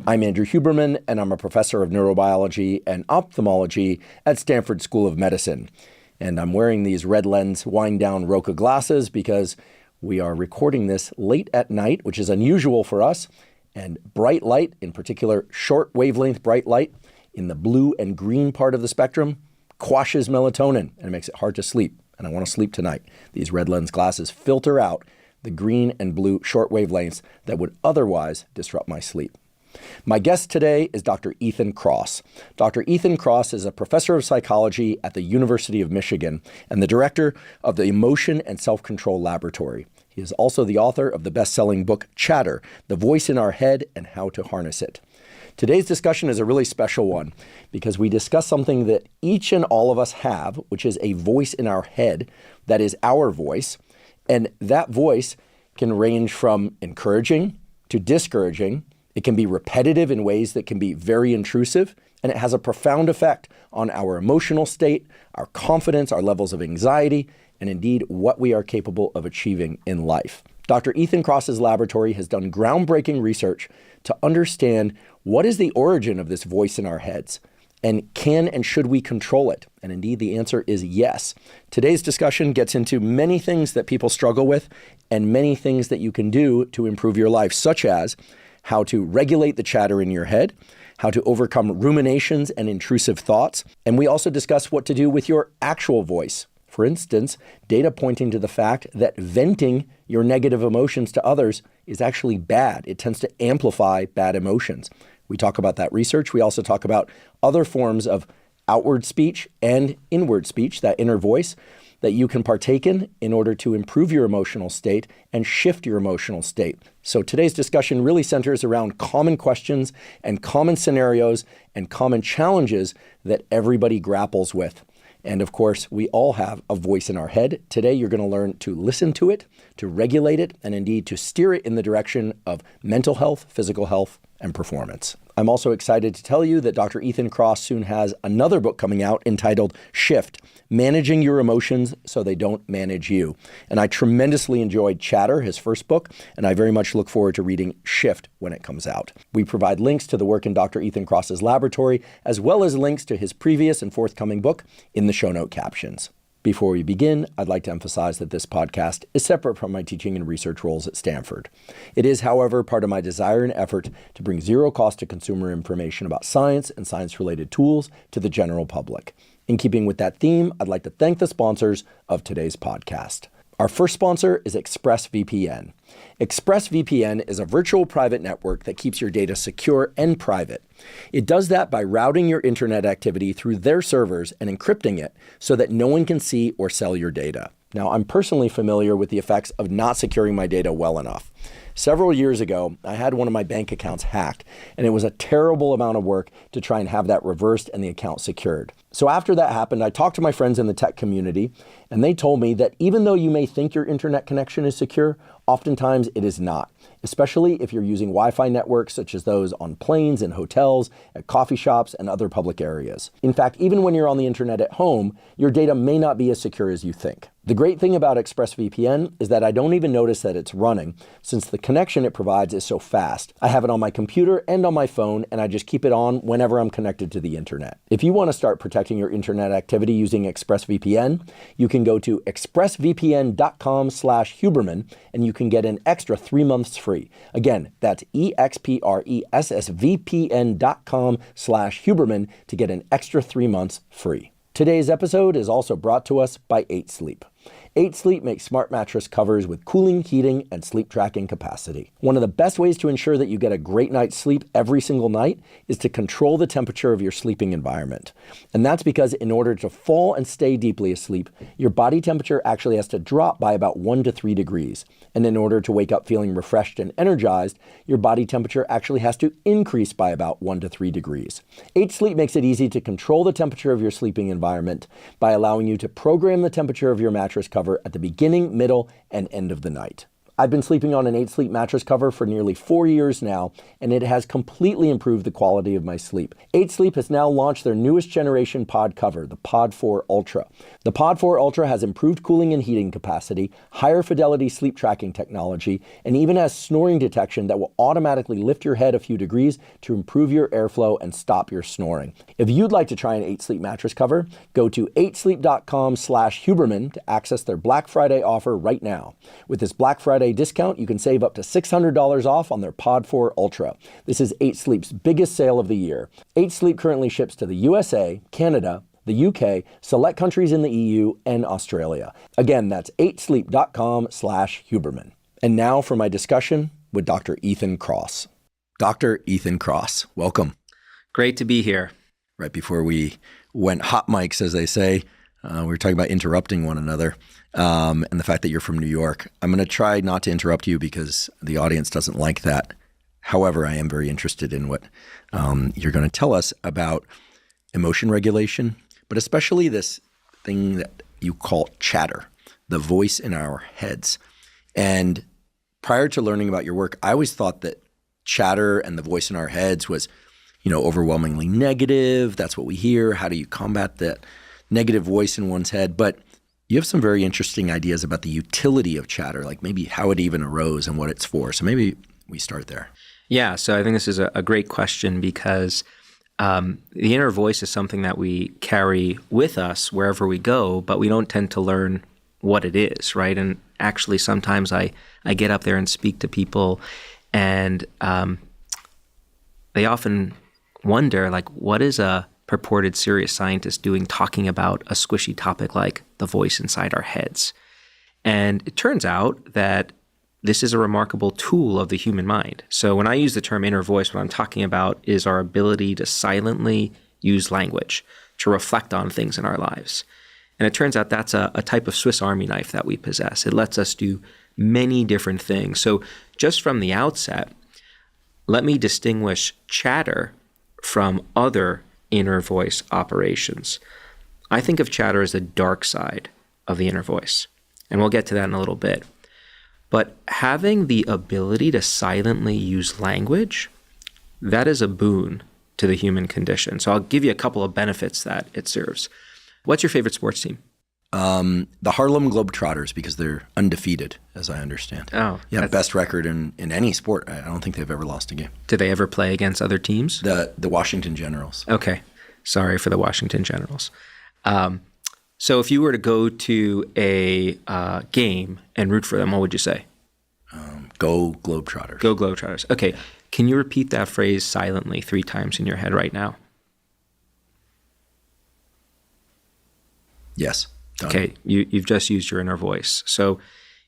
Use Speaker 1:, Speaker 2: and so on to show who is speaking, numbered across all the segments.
Speaker 1: I'm Andrew Huberman, and I'm a professor of neurobiology and ophthalmology at Stanford School of Medicine. And I'm wearing these red lens wind-down Roca glasses because we are recording this late at night, which is unusual for us. And bright light, in particular short wavelength bright light in the blue and green part of the spectrum, quashes melatonin and it makes it hard to sleep. And I want to sleep tonight. These red lens glasses filter out the green and blue short wavelengths that would otherwise disrupt my sleep. My guest today is Dr. Ethan Kross. Dr. Ethan Kross is a professor of psychology at the University of Michigan and the director of the Emotion and Self-Control Laboratory. He is also the author of the best-selling book, Chatter, The Voice in Our Head and How to Harness It. Today's discussion is a really special one because we discuss something that each and all of us have, which is a voice in our head that is our voice. And that voice can range from encouraging to discouraging. It can be repetitive in ways that can be very intrusive, and it has a profound effect on our emotional state, our confidence, our levels of anxiety, and indeed what we are capable of achieving in life. Dr. Ethan Kross's laboratory has done groundbreaking research to understand what is the origin of this voice in our heads, and can and should we control it? And indeed, the answer is yes. Today's discussion gets into many things that people struggle with and many things that you can do to improve your life, such as how to regulate the chatter in your head, how to overcome ruminations and intrusive thoughts. And we also discuss what to do with your actual voice. For instance, data pointing to the fact that venting your negative emotions to others is actually bad. It tends to amplify bad emotions. We talk about that research. We also talk about other forms of outward speech and inward speech, that inner voice, that you can partake in order to improve your emotional state and shift your emotional state. So today's discussion really centers around common questions and common scenarios and common challenges that everybody grapples with. And of course, we all have a voice in our head. Today, you're going to learn to listen to it, to regulate it, and indeed to steer it in the direction of mental health, physical health, and performance. I'm also excited to tell you that Dr. Ethan Kross soon has another book coming out entitled Shift, Managing Your Emotions So They Don't Manage You. And I tremendously enjoyed Chatter, his first book, and I very much look forward to reading Shift when it comes out. We provide links to the work in Dr. Ethan Kross's laboratory, as well as links to his previous and forthcoming book in the show note captions. Before we begin, I'd like to emphasize that this podcast is separate from my teaching and research roles at Stanford. It is, however, part of my desire and effort to bring zero cost to consumer information about science and science-related tools to the general public. In keeping with that theme, I'd like to thank the sponsors of today's podcast. Our first sponsor is ExpressVPN. ExpressVPN is a virtual private network that keeps your data secure and private. It does that by routing your internet activity through their servers and encrypting it so that no one can see or sell your data. Now, I'm personally familiar with the effects of not securing my data well enough. Several years ago, I had one of my bank accounts hacked, and it was a terrible amount of work to try and have that reversed and the account secured. So after that happened, I talked to my friends in the tech community, and they told me that even though you may think your internet connection is secure, oftentimes it is not, especially if you're using Wi-Fi networks such as those on planes and hotels, at coffee shops, and other public areas. In fact, even when you're on the internet at home, your data may not be as secure as you think. The great thing about ExpressVPN is that I don't even notice that it's running, since the connection it provides is so fast. I have it on my computer and on my phone, and I just keep it on whenever I'm connected to the internet. If you want to start protecting your internet activity using ExpressVPN, you can go to expressvpn.com/Huberman, and you can get an extra 3 months free. Again, that's expressvpn.com/Huberman to get an extra 3 months free. Today's episode is also brought to us by 8 Sleep. 8 Sleep makes smart mattress covers with cooling, heating, and sleep tracking capacity. One of the best ways to ensure that you get a great night's sleep every single night is to control the temperature of your sleeping environment. And that's because in order to fall and stay deeply asleep, your body temperature actually has to drop by about 1 to 3 degrees. And in order to wake up feeling refreshed and energized, your body temperature actually has to increase by about 1 to 3 degrees. 8 Sleep makes it easy to control the temperature of your sleeping environment by allowing you to program the temperature of your mattress cover at the beginning, middle, and end of the night. I've been sleeping on an 8 Sleep mattress cover for nearly 4 years now, and it has completely improved the quality of my sleep. 8 Sleep has now launched their newest generation pod cover, the Pod 4 Ultra. The Pod 4 Ultra has improved cooling and heating capacity, higher fidelity sleep tracking technology, and even has snoring detection that will automatically lift your head a few degrees to improve your airflow and stop your snoring. If you'd like to try an 8 Sleep mattress cover, go to 8sleep.com/Huberman to access their Black Friday offer right now. With this Black Friday discount, you can save up to $600 off on their Pod 4 Ultra. This is 8 Sleep's biggest sale of the year. 8 Sleep currently ships to the USA, Canada, the UK, select countries in the EU, and Australia. Again, that's 8sleep.com/Huberman. And now for my discussion with Dr. Ethan Kross. Dr. Ethan Kross, welcome.
Speaker 2: Great to be here.
Speaker 1: Right before we went hot mics, as they say, we were talking about interrupting one another and the fact that you're from New York. I'm going to try not to interrupt you because the audience doesn't like that. However, I am very interested in what you're going to tell us about emotion regulation, but especially this thing that you call chatter, the voice in our heads. And prior to learning about your work, I always thought that chatter and the voice in our heads was, overwhelmingly negative. That's what we hear. How do you combat that negative voice in one's head? But you have some very interesting ideas about the utility of chatter, like maybe how it even arose and what it's for. So maybe we start there.
Speaker 2: Yeah, so I think this is a great question because the inner voice is something that we carry with us wherever we go, but we don't tend to learn what it is, right? And actually, sometimes I get up there and speak to people, and they often wonder, like, what is a purported serious scientist doing talking about a squishy topic like the voice inside our heads? And it turns out that this is a remarkable tool of the human mind. So when I use the term inner voice, what I'm talking about is our ability to silently use language, to reflect on things in our lives. And it turns out that's a type of Swiss Army knife that we possess. It lets us do many different things. So just from the outset, let me distinguish chatter from other inner voice operations. I think of chatter as the dark side of the inner voice, and we'll get to that in a little bit. But having the ability to silently use language, that is a boon to the human condition. So I'll give you a couple of benefits that it serves. What's your favorite sports team?
Speaker 1: The Harlem Globetrotters, because they're undefeated, as I understand.
Speaker 2: Oh.
Speaker 1: Yeah, best record in any sport. I don't think they've ever lost a game.
Speaker 2: Do they ever play against other teams?
Speaker 1: The Washington Generals.
Speaker 2: Okay. Sorry for the Washington Generals. So if you were to go to a game and root for them, what would you say?
Speaker 1: Go Globetrotters.
Speaker 2: Go Globetrotters. Okay. Yeah. Can you repeat that phrase silently 3 times in your head right now?
Speaker 1: Yes. Done.
Speaker 2: Okay. You've just used your inner voice. So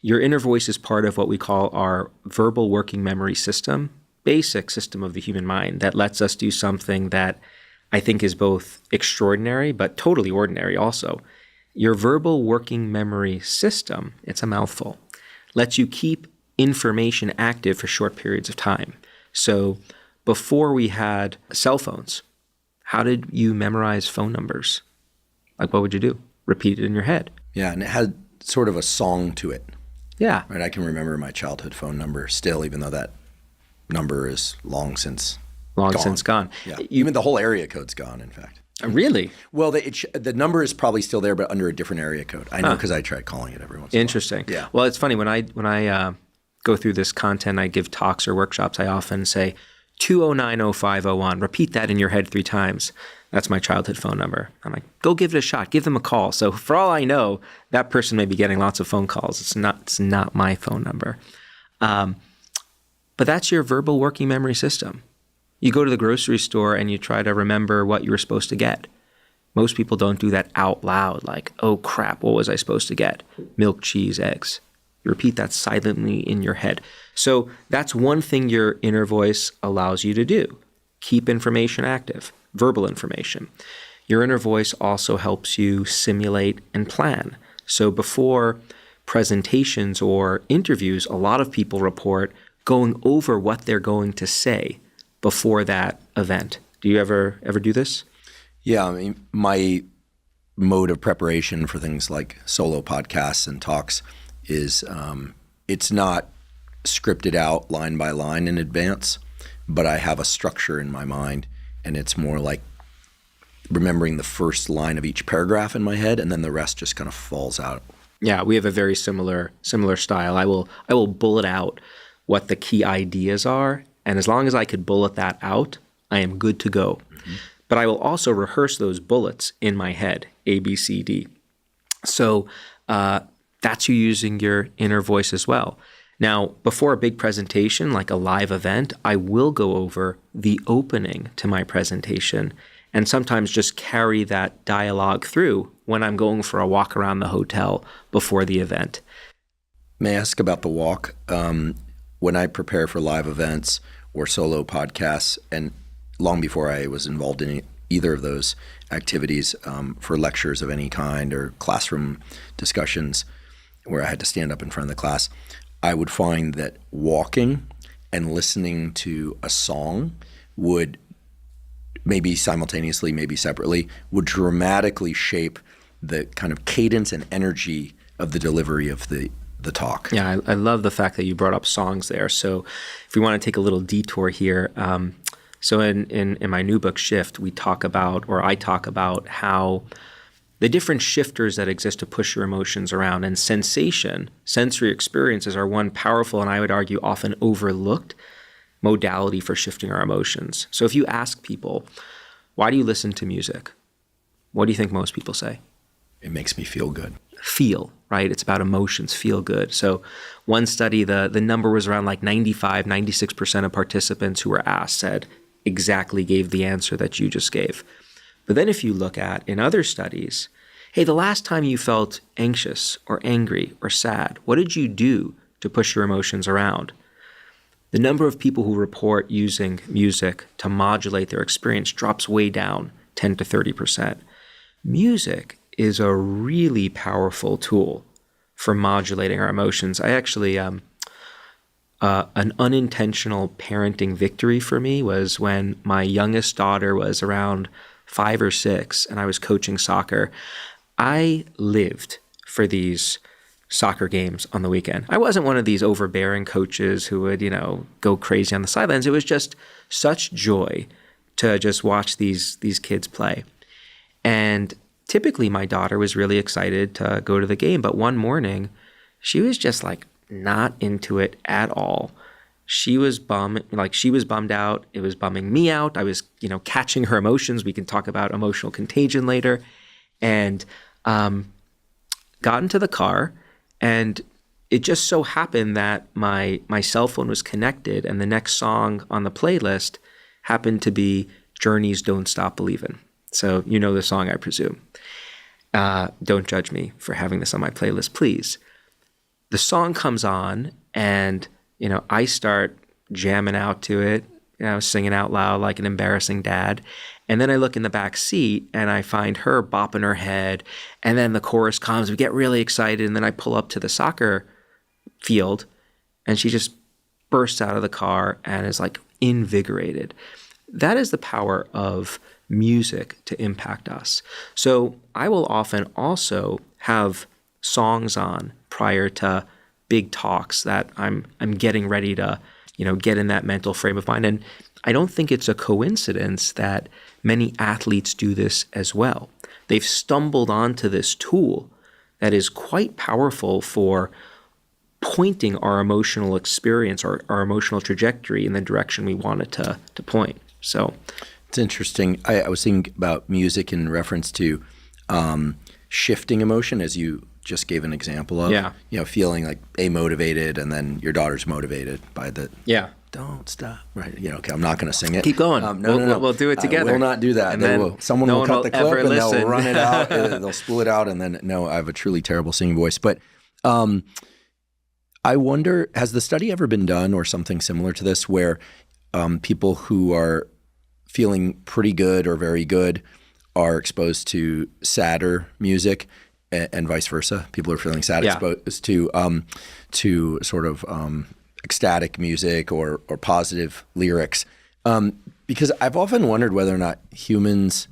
Speaker 2: your inner voice is part of what we call our verbal working memory system, basic system of the human mind that lets us do something that I think is both extraordinary but totally ordinary also. Your verbal working memory system, it's a mouthful, lets you keep information active for short periods of time. So before we had cell phones, how did you memorize phone numbers? Like, what would you do? Repeat it in your head.
Speaker 1: Yeah, and it had sort of a song to it.
Speaker 2: Yeah.
Speaker 1: Right. I can remember my childhood phone number still, even though that number is long since gone. Yeah. Even the whole area code's gone, in fact.
Speaker 2: Really?
Speaker 1: Well, the number is probably still there, but under a different area code. I know because I tried calling it every once in a while.
Speaker 2: Interesting.
Speaker 1: Yeah.
Speaker 2: Well, it's funny when I go through this content, I give talks or workshops. I often say 2090501. Repeat that in your head 3 times. That's my childhood phone number. I'm like, go give it a shot. Give them a call. So for all I know, that person may be getting lots of phone calls. It's not my phone number. But that's your verbal working memory system. You go to the grocery store and you try to remember what you were supposed to get. Most people don't do that out loud, like, oh crap, what was I supposed to get? Milk, cheese, eggs. You repeat that silently in your head. So that's one thing your inner voice allows you to do. Keep information active, verbal information. Your inner voice also helps you simulate and plan. So before presentations or interviews, a lot of people report going over what they're going to say before that event. Do you ever do this?
Speaker 1: Yeah, I mean, my mode of preparation for things like solo podcasts and talks is it's not scripted out line by line in advance, but I have a structure in my mind, and it's more like remembering the first line of each paragraph in my head, and then the rest just kind of falls out.
Speaker 2: Yeah, we have a very similar style. I will bullet out what the key ideas are, and as long as I could bullet that out, I am good to go. Mm-hmm. But I will also rehearse those bullets in my head, A, B, C, D. So that's you using your inner voice as well. Now, before a big presentation, like a live event, I will go over the opening to my presentation and sometimes just carry that dialogue through when I'm going for a walk around the hotel before the event.
Speaker 1: May I ask about the walk? When I prepare for live events or solo podcasts, and long before I was involved in either of those activities, for lectures of any kind or classroom discussions where I had to stand up in front of the class, I would find that walking and listening to a song would, maybe simultaneously, maybe separately, would dramatically shape the kind of cadence and energy of the delivery of the talk.
Speaker 2: Yeah, I love the fact that you brought up songs there. So if we want to take a little detour here, so in my new book, Shift, I talk about how the different shifters that exist to push your emotions around, and sensory experiences are one powerful, and I would argue often overlooked modality for shifting our emotions. So if you ask people, why do you listen to music? What do you think most people say?
Speaker 1: It makes me feel good.
Speaker 2: Feel, right? It's about emotions, feel good. So one study, the number was around like 96% of participants who were asked gave the answer that you just gave. But then if you look at in other studies, hey, the last time you felt anxious or angry or sad, what did you do to push your emotions around? The number of people who report using music to modulate their experience drops way down, 10 to 30%. Music is a really powerful tool for modulating our emotions. I actually, an unintentional parenting victory for me was when my youngest daughter was around 5 or 6 and I was coaching soccer. I lived for these soccer games on the weekend. I wasn't one of these overbearing coaches who would, go crazy on the sidelines. It was just such joy to just watch these kids play. And typically my daughter was really excited to go to the game, but one morning she was just like not into it at all. She was bummed out. It was bumming me out. I was, catching her emotions. We can talk about emotional contagion later. And got into the car, and it just so happened that my cell phone was connected, and the next song on the playlist happened to be Journey's Don't Stop Believin'. So you know the song, I presume. Don't judge me for having this on my playlist, please. The song comes on, and I start jamming out to it, singing out loud like an embarrassing dad. And then I look in the back seat and I find her bopping her head. And then the chorus comes, we get really excited. And then I pull up to the soccer field and she just bursts out of the car and is like invigorated. That is the power of music to impact us. So I will often also have songs on prior to big talks that I'm getting ready to, get in that mental frame of mind. And I don't think it's a coincidence that many athletes do this as well. They've stumbled onto this tool that is quite powerful for pointing our emotional experience or our emotional trajectory in the direction we want it to point. So
Speaker 1: it's interesting. I was thinking about music in reference to shifting emotion, as you just gave an example of.
Speaker 2: Yeah.
Speaker 1: Feeling like motivated, and then your daughter's motivated by the don't stop. Right. Okay, I'm not going to sing it.
Speaker 2: Keep going.
Speaker 1: No.
Speaker 2: We'll do it together.
Speaker 1: I will not do that.
Speaker 2: And then
Speaker 1: someone will cut the clip and
Speaker 2: listen.
Speaker 1: They'll run it out. They'll spool it out. And then, no, I have a truly terrible singing voice. But I wonder, has the study ever been done or something similar to this where people who are feeling pretty good or very good are exposed to sadder music and vice versa? People who are feeling sad exposed to sort of ecstatic music or positive lyrics. Because I've often wondered whether or not humans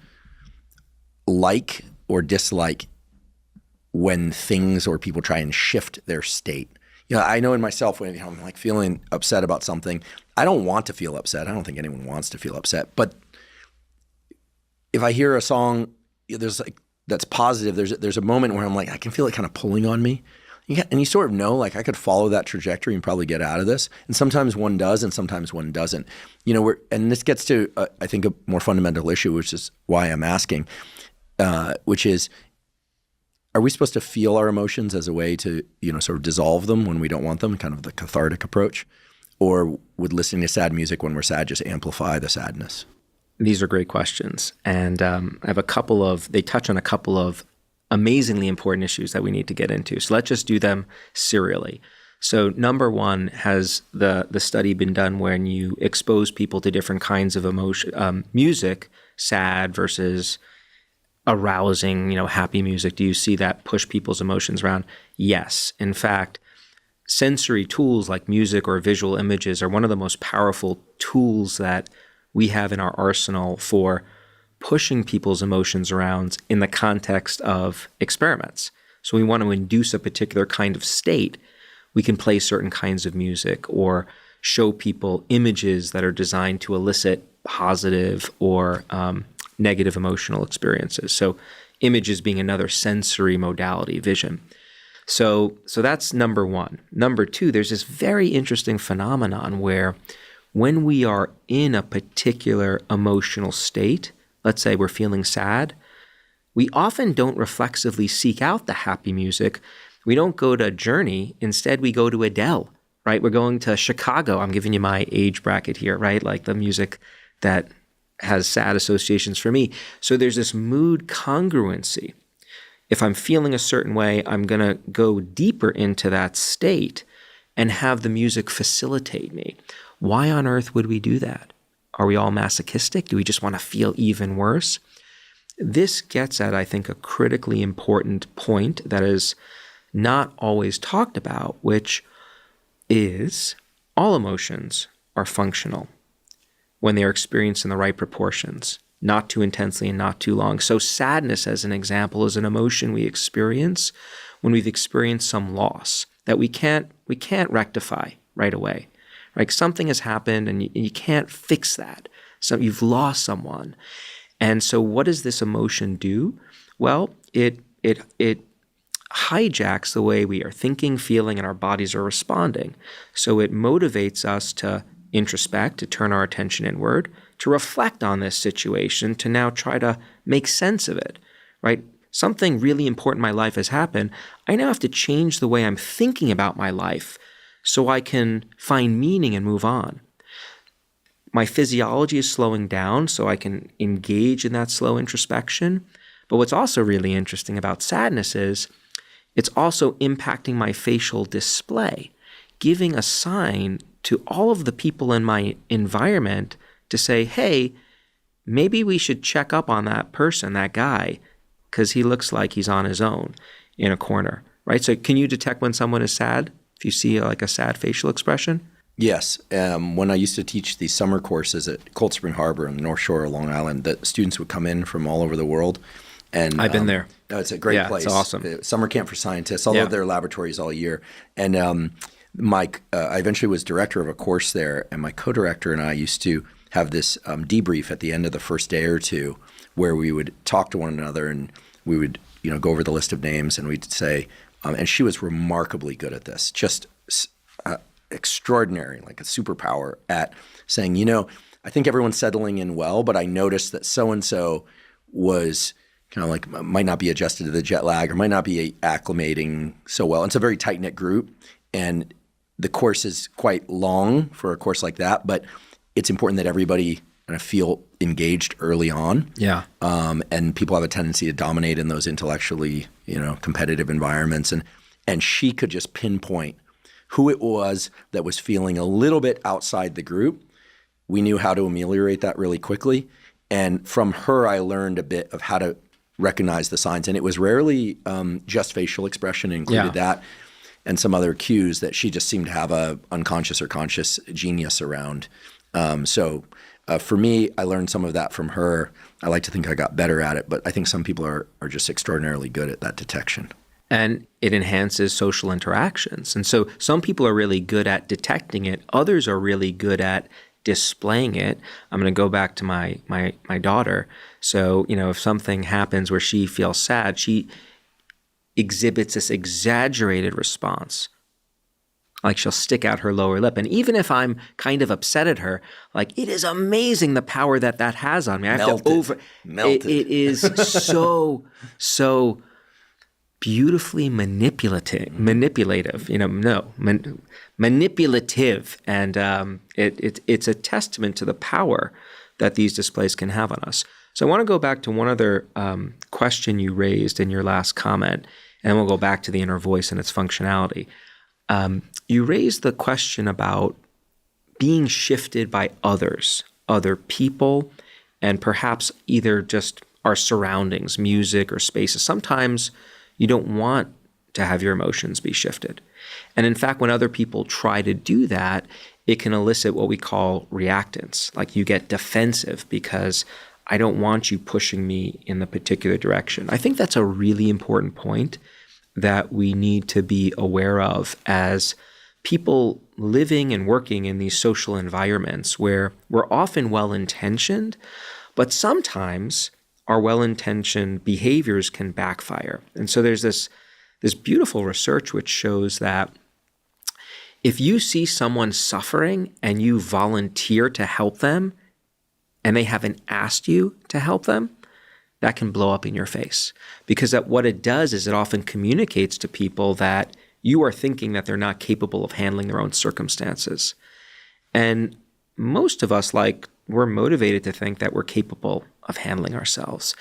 Speaker 1: like or dislike when things or people try and shift their state. Yeah, I know in myself when I'm like feeling upset about something, I don't want to feel upset. I don't think anyone wants to feel upset. But if I hear a song, there's like that's positive. There's a moment where I'm like, I can feel it kind of pulling on me. And you sort of know, like I could follow that trajectory and probably get out of this. And sometimes one does, and sometimes one doesn't. And this gets to I think a more fundamental issue, which is why I'm asking, which is, are we supposed to feel our emotions as a way to, sort of dissolve them when we don't want them, kind of the cathartic approach? Or would listening to sad music when we're sad just amplify the sadness?
Speaker 2: These are great questions. And I have they touch on a couple of amazingly important issues that we need to get into. So let's just do them serially. So number one, has the study been done when you expose people to different kinds of emotion, music, sad versus arousing, happy music? Do you see that push people's emotions around? Yes. In fact, sensory tools like music or visual images are one of the most powerful tools that we have in our arsenal for pushing people's emotions around in the context of experiments. So we want to induce a particular kind of state. We can play certain kinds of music or show people images that are designed to elicit positive or negative emotional experiences. So images being another sensory modality, vision. So that's number one. Number two, there's this very interesting phenomenon where when we are in a particular emotional state, let's say we're feeling sad, we often don't reflexively seek out the happy music. We don't go to Journey. Instead, we go to Adele, right? We're going to Chicago. I'm giving you my age bracket here, right? Like the music that has sad associations for me. So there's this mood congruency. If I'm feeling a certain way, I'm going to go deeper into that state and have the music facilitate me. Why on earth would we do that? Are we all masochistic? Do we just want to feel even worse? This gets at, I think, a critically important point that is not always talked about, which is all emotions are functional when they are experienced in the right proportions, not too intensely and not too long. So sadness, as an example, is an emotion we experience when we've experienced some loss that we can't rectify right away. Like something has happened and you can't fix that. So you've lost someone. And so what does this emotion do? Well, it hijacks the way we are thinking, feeling, and our bodies are responding. So it motivates us to introspect, to turn our attention inward, to reflect on this situation, to now try to make sense of it, right? Something really important in my life has happened. I now have to change the way I'm thinking about my life so I can find meaning and move on. My physiology is slowing down so I can engage in that slow introspection. But what's also really interesting about sadness is it's also impacting my facial display, giving a sign to all of the people in my environment to say, hey, maybe we should check up on that person, that guy, because he looks like he's on his own in a corner, right? So can you detect when someone is sad? If you see like a sad facial expression?
Speaker 1: Yes. When I used to teach these summer courses at Cold Spring Harbor on the North Shore of Long Island, the students would come in from all over the world. And
Speaker 2: I've been there.
Speaker 1: It's a great place.
Speaker 2: It's awesome.
Speaker 1: Summer camp for scientists, although there are laboratories all year. And I eventually was director of a course there, and my co-director and I used to have this debrief at the end of the first day or two where we would talk to one another and we would go over the list of names and we'd say, and she was remarkably good at this, just extraordinary, like a superpower at saying, I think everyone's settling in well, but I noticed that so-and-so was kind of like might not be adjusted to the jet lag or might not be acclimating so well. And it's a very tight-knit group, and the course is quite long for a course like that, but it's important that everybody kind of feel engaged early on.
Speaker 2: Yeah.
Speaker 1: And people have a tendency to dominate in those intellectually, competitive environments. And she could just pinpoint who it was that was feeling a little bit outside the group. We knew how to ameliorate that really quickly. And from her, I learned a bit of how to recognize the signs. And it was rarely just facial expression. It included that and some other cues that she just seemed to have a unconscious or conscious genius around. So for me, I learned some of that from her. I like to think I got better at it, but I think some people are just extraordinarily good at that detection.
Speaker 2: and it enhances social interactions. And so some people are really good at detecting it. Others are really good at displaying it. I'm going to go back to my daughter. So, if something happens where she feels sad, she exhibits this exaggerated response. Like she'll stick out her lower lip. And even if I'm kind of upset at her, like, it is amazing the power that has on me. I have to
Speaker 1: Melted.
Speaker 2: It is so beautifully manipulative, manipulative, and it's a testament to the power that these displays can have on us. So I want to go back to one other question you raised in your last comment, and then we'll go back to the inner voice and its functionality. You raised the question about being shifted by others, other people, and perhaps either just our surroundings, music or spaces. Sometimes you don't want to have your emotions be shifted. And in fact, when other people try to do that, it can elicit what we call reactance. Like you get defensive because I don't want you pushing me in the particular direction. I think that's a really important point that we need to be aware of as people living and working in these social environments where we're often well-intentioned, but sometimes our well-intentioned behaviors can backfire. And so there's this beautiful research which shows that if you see someone suffering and you volunteer to help them and they haven't asked you to help them, that can blow up in your face. Because what it does is it often communicates to people that you are thinking that they're not capable of handling their own circumstances. And most of us, we're motivated to think that we're capable of handling ourselves.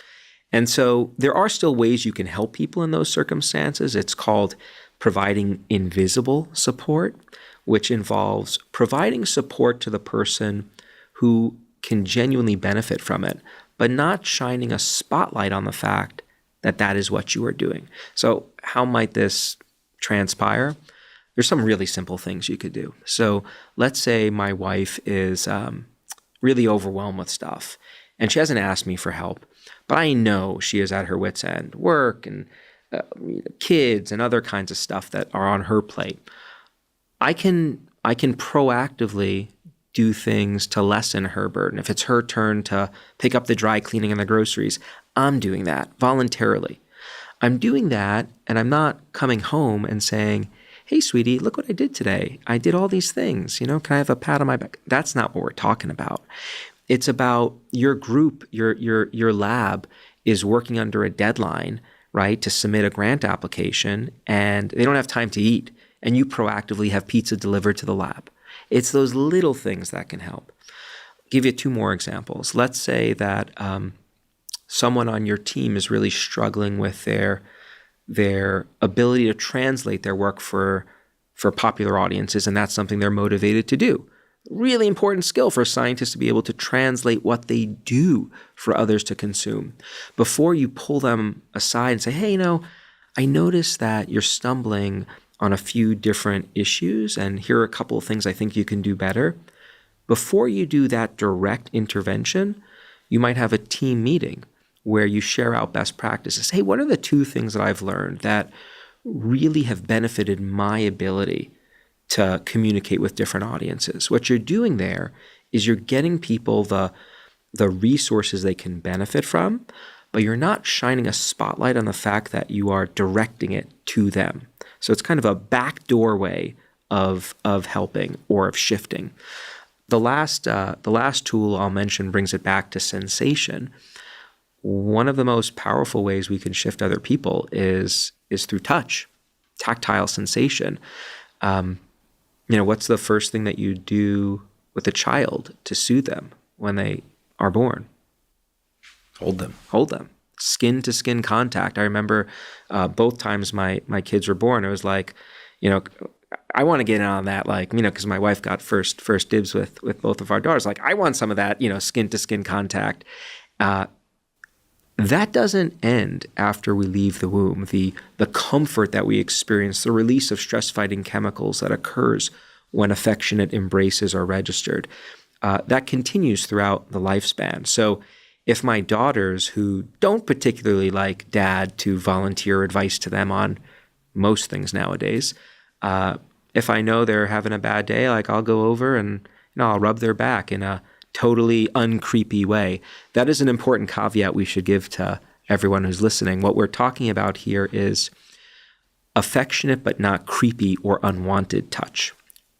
Speaker 2: And so there are still ways you can help people in those circumstances. It's called providing invisible support, which involves providing support to the person who can genuinely benefit from it, but not shining a spotlight on the fact that that is what you are doing. So how might this transpire? There's some really simple things you could do. So let's say my wife is really overwhelmed with stuff, and she hasn't asked me for help, but I know she is at her wit's end, work and kids and other kinds of stuff that are on her plate. I can proactively do things to lessen her burden. If it's her turn to pick up the dry cleaning and the groceries, I'm doing that voluntarily. I'm doing that, and I'm not coming home and saying, hey, sweetie, look what I did today. I did all these things. Can I have a pat on my back? That's not what we're talking about. It's about your group, your lab is working under a deadline, right, to submit a grant application, and they don't have time to eat, and you proactively have pizza delivered to the lab. It's those little things that can help. I'll give you two more examples. Let's say that someone on your team is really struggling with their ability to translate their work for popular audiences, and that's something they're motivated to do. Really important skill for scientists to be able to translate what they do for others to consume. Before you pull them aside and say, hey, I noticed that you're stumbling on a few different issues, and here are a couple of things I think you can do better. Before you do that direct intervention, you might have a team meeting where you share out best practices. Hey, what are the two things that I've learned that really have benefited my ability to communicate with different audiences? What you're doing there is you're getting people the resources they can benefit from, but you're not shining a spotlight on the fact that you are directing it to them. So it's kind of a backdoor way of helping or of shifting. The last tool I'll mention brings it back to sensation. One of the most powerful ways we can shift other people is through touch, tactile sensation. What's the first thing that you do with a child to soothe them when they are born?
Speaker 1: Hold them.
Speaker 2: Skin to skin contact. I remember both times my kids were born, it was like, I want to get in on that, because my wife got first dibs with both of our daughters. Like, I want some of that, skin to skin contact. That doesn't end after we leave the womb. The comfort that we experience, the release of stress-fighting chemicals that occurs when affectionate embraces are registered, that continues throughout the lifespan. So if my daughters, who don't particularly like dad to volunteer advice to them on most things nowadays. If I know they're having a bad day, like I'll go over and I'll rub their back in a totally uncreepy way. That is an important caveat we should give to everyone who's listening. What we're talking about here is affectionate but not creepy or unwanted touch.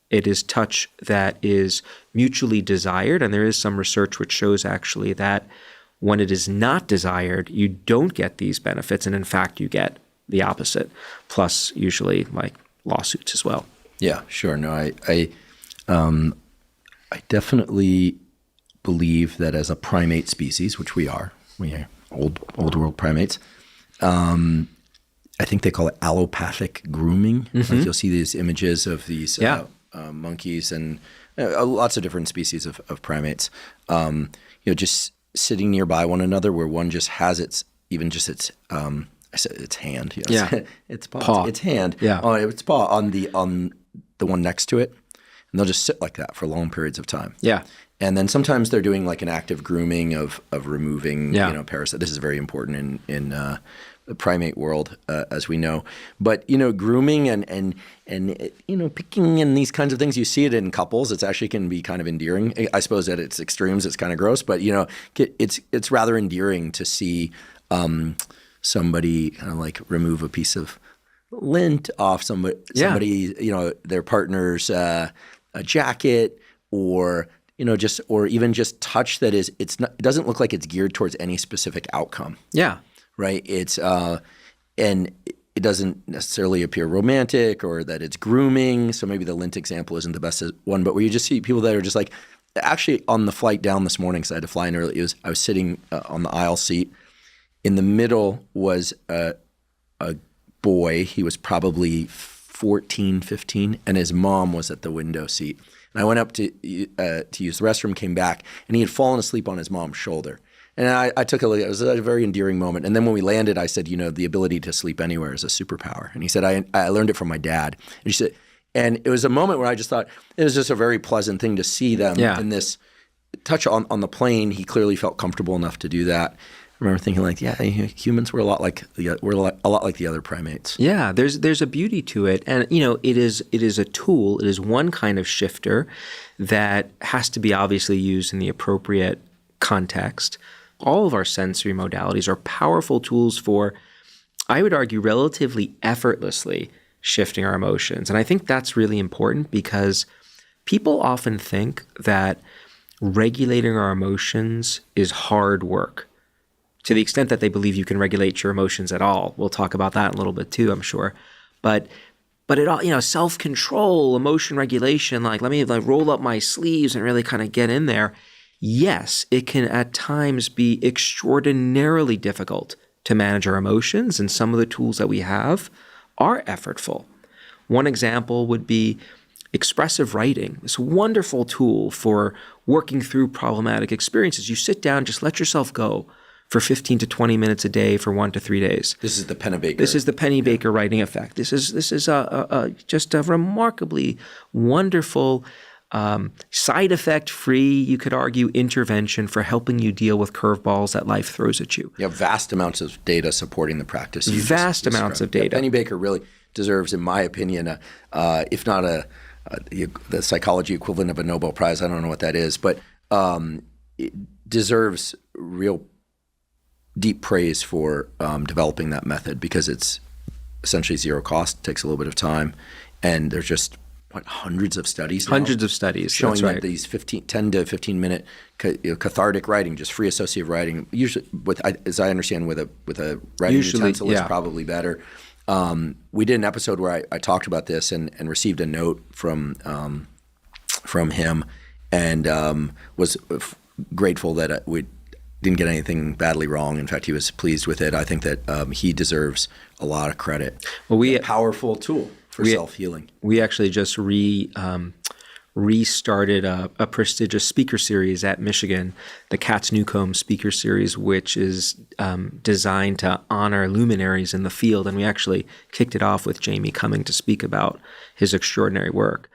Speaker 2: It is touch that is mutually desired, and there is some research which shows actually that when it is not desired, you don't get these benefits, and in fact, you get the opposite, plus usually like lawsuits as well.
Speaker 1: Yeah, sure. No, I definitely believe that as a primate species, which we are old world primates, I think they call it allopathic grooming. Like you'll see these images of these monkeys and lots of different species of primates, just sitting nearby one another, where one just has its hand, its paw, its hand, its paw on the one next to it, and they'll just sit like that for long periods of time. Yeah. And then sometimes they're doing like an active grooming of removing, parasites. This is very important in the primate world, as we know. But, grooming and picking and these kinds of things, you see it in couples. It's actually can be kind of endearing. I suppose at its extremes, it's kind of gross, but, it's rather endearing to see somebody kind of like remove a piece of lint off somebody, their partner's a jacket, or even just touch that is, it doesn't look like it's geared towards any specific outcome. Yeah. Right. It's and it doesn't necessarily appear romantic or that it's grooming. So maybe the lint example isn't the best one, but where you just see people that are just like, actually on the flight down this morning, because I had to fly in early, I was sitting on the aisle seat. In the middle was a boy. He was probably 14, 15, and his mom was at the window seat. And I went up to use the restroom, came back, and he had fallen asleep on his mom's shoulder. And I took a look. It was a very endearing moment. And then when we landed, I said, the ability to sleep anywhere is a superpower. And he said, I learned it from my dad. And he said, and it was a moment where I just thought it was just a very pleasant thing to see them in this touch on the plane. He clearly felt comfortable enough to do that. I remember thinking like, humans were a lot like the other primates. Yeah, there's a beauty to it, and it is a tool. It is one kind of shifter that has to be obviously used in the appropriate context. All of our sensory modalities are powerful tools for, I would argue, relatively effortlessly shifting our emotions, and I think that's really important because people often think that regulating our emotions is hard work. To the extent that they believe you can regulate your emotions at all. We'll talk about that in a little bit too, I'm sure. But it all, self-control, emotion regulation, like let me roll up my sleeves and really kind of get in there. Yes, it can at times be extraordinarily difficult to manage our emotions, and some of the tools that we have are effortful. One example would be expressive writing, this wonderful tool for working through problematic experiences. You sit down, just let yourself go for 15 to 20 minutes a day for 1 to 3 days. This is the Pennebaker. This is the Pennebaker writing effect. This is just a remarkably wonderful, side effect free, you could argue, intervention for helping you deal with curveballs that life throws at you. You have vast amounts of data supporting the practice. Vast amounts of data. Pennebaker really deserves, in my opinion, if not the psychology equivalent of a Nobel Prize, I don't know what that is, but it deserves real deep praise for developing that method, because it's essentially zero cost, takes a little bit of time, and there's just hundreds of studies showing that these 10 to 15 minute cathartic writing, just free associative writing, usually as I understand with a writing utensil is probably better. We did an episode where I talked about this and received a note from him, and was grateful that we didn't get anything badly wrong. In fact, he was pleased with it. I think that he deserves a lot of credit. Well, a powerful tool for self-healing. We actually just restarted a prestigious speaker series at Michigan, the Katz Newcomb Speaker Series, which is designed to honor luminaries in the field. And we actually kicked it off with Jamie coming to speak about his extraordinary work.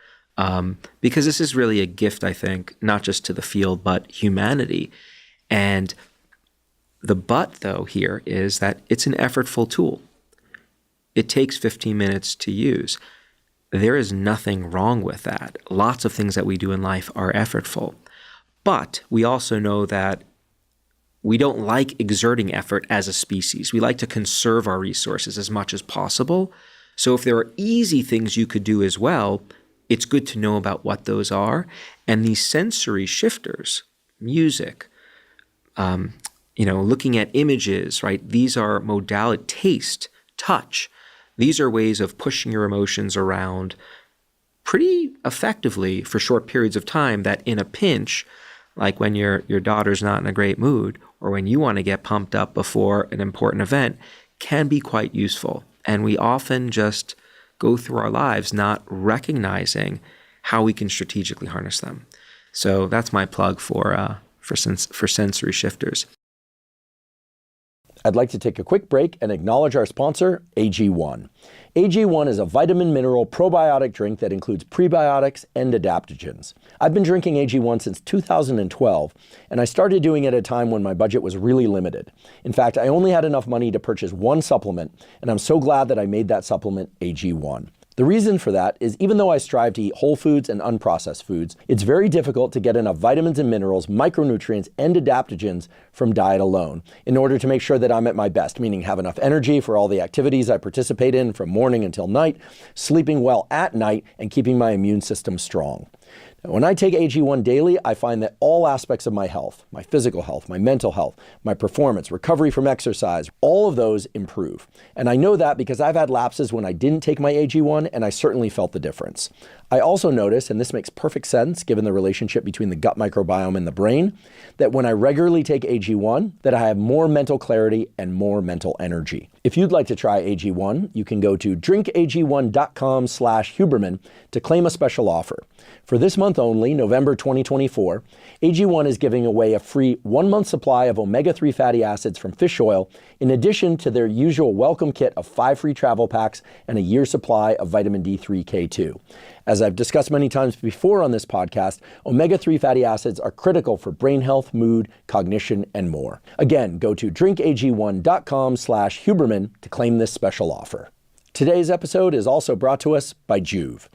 Speaker 1: Because this is really a gift, I think, not just to the field, but humanity. And the but, though, here is that it's an effortful tool.
Speaker 2: it takes 15 minutes to use. There is nothing wrong with that. Lots of things that we do in life are effortful. But we also know that we don't like exerting effort as a species. We like to conserve our resources as much as possible. So if there are easy things you could do as well, it's good to know about what those are. And these sensory shifters, music, looking at images, right? These are modality, taste, touch. These are ways of pushing your emotions around pretty effectively for short periods of time that in a pinch, like when your daughter's not in a great mood or when you want to get pumped up before an important event, can be quite useful. And we often just go through our lives not recognizing how we can strategically harness them. So that's my plug for sensory shifters.
Speaker 1: I'd like to take a quick break and acknowledge our sponsor, AG1. AG1 is a vitamin mineral probiotic drink that includes prebiotics and adaptogens. I've been drinking AG1 since 2012, and I started doing it at a time when my budget was really limited. In fact, I only had enough money to purchase one supplement, and I'm so glad that I made that supplement AG1. The reason for that is even though I strive to eat whole foods and unprocessed foods, it's very difficult to get enough vitamins and minerals, micronutrients, and adaptogens from diet alone in order to make sure that I'm at my best, meaning have enough energy for all the activities I participate in from morning until night, sleeping well at night, and keeping my immune system strong. Now, when I take AG1 daily, I find that all aspects of my health, my physical health, my mental health, my performance, recovery from exercise, all of those improve. And I know that because I've had lapses when I didn't take my AG1, and I certainly felt the difference. I also notice, and this makes perfect sense given the relationship between the gut microbiome and the brain, that when I regularly take AG1, that I have more mental clarity and more mental energy. If you'd like to try AG1, you can go to drinkag1.com/Huberman to claim a special offer. For this month only, November 2024, AG1 is giving away a free 1-month supply of omega-3 fatty acids from fish oil, in addition to their usual welcome kit of 5 free travel packs and a year's supply of vitamin D3K2. As I've discussed many times before on this podcast, omega-3 fatty acids are critical for brain health, mood, cognition, and more. Again, go to drinkag1.com/Huberman to claim this special offer. Today's episode is also brought to us by Joovv.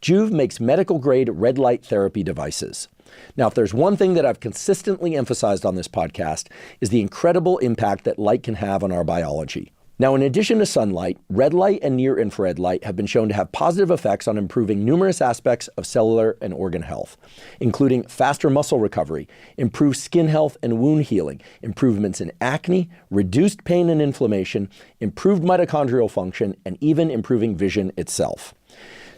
Speaker 1: Joovv makes medical-grade red light therapy devices. Now, if there's one thing that I've consistently emphasized on this podcast, is the incredible impact that light can have on our biology. Now, in addition to sunlight, red light and near-infrared light have been shown to have positive effects on improving numerous aspects of cellular and organ health, including faster muscle recovery, improved skin health and wound healing, improvements in acne, reduced pain and inflammation, improved mitochondrial function, and even improving vision itself.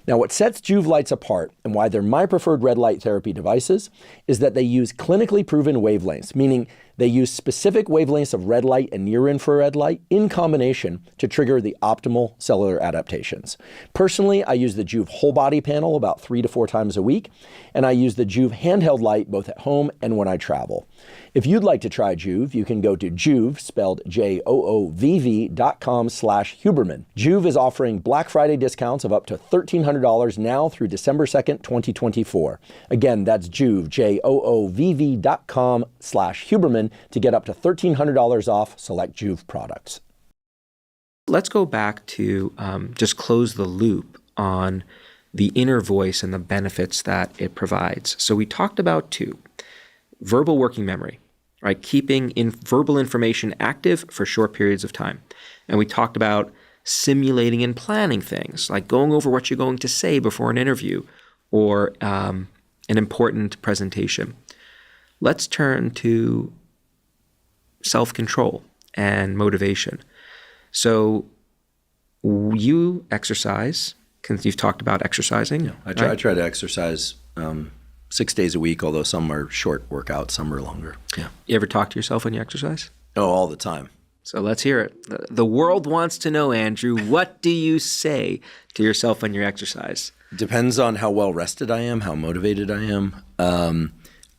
Speaker 1: Now, what sets Joovv lights apart and why they're my preferred red light therapy devices is that they use clinically proven wavelengths, meaning they use specific wavelengths of red light and near-infrared light in combination to trigger the optimal cellular adaptations. Personally, I use the Joovv whole body panel about 3 to 4 times a week, and I use the Joovv handheld light both at home and when I travel. If you'd like to try Joovv, you can go to Joovv, spelled JOOVV.com/Huberman. Joovv is offering Black Friday discounts of up to $1,300 now through December 2nd, 2024. Again, that's Joovv, JOOVV.com/Huberman to get up to $1,300 off select Joovv products.
Speaker 2: Let's go back to just close the loop on the inner voice and the benefits that it provides. So we talked about 2. Verbal working memory, right? Keeping verbal information active for short periods of time. And we talked about simulating and planning things, like going over what you're going to say before an interview or an important presentation. Let's turn to self-control and motivation. So you exercise, because you've talked about exercising.
Speaker 1: Yeah, I try to exercise 6 days a week, although some are short workouts, some are longer. Yeah.
Speaker 2: You ever talk to yourself when you exercise?
Speaker 1: Oh, all the time.
Speaker 2: So let's hear it. The world wants to know, Andrew, what do you say to yourself when you exercise?
Speaker 1: Depends on how well rested I am, how motivated I am.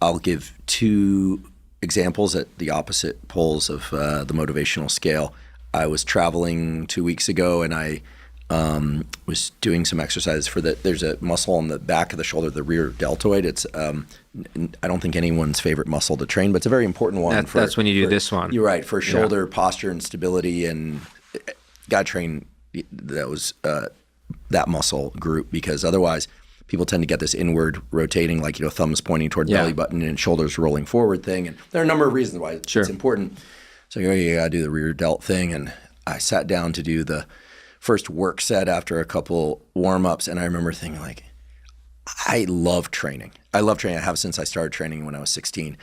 Speaker 1: I'll give 2 examples at the opposite poles of the motivational scale. I was traveling 2 weeks ago, and I was doing some exercise for there's a muscle on the back of the shoulder, the rear deltoid. It's I don't think anyone's favorite muscle to train, but it's a very important one.
Speaker 2: That's when you do this one.
Speaker 1: You're right, for shoulder posture and stability, and got to train that muscle group, because otherwise people tend to get this inward rotating, like, thumbs pointing toward belly button and shoulders rolling forward thing. And there are a number of reasons why it's important. So you got to do the rear delt thing. And I sat down to do the first work set after a couple warm-ups. And I remember thinking, like, I love training. I have since I started training when I was 16.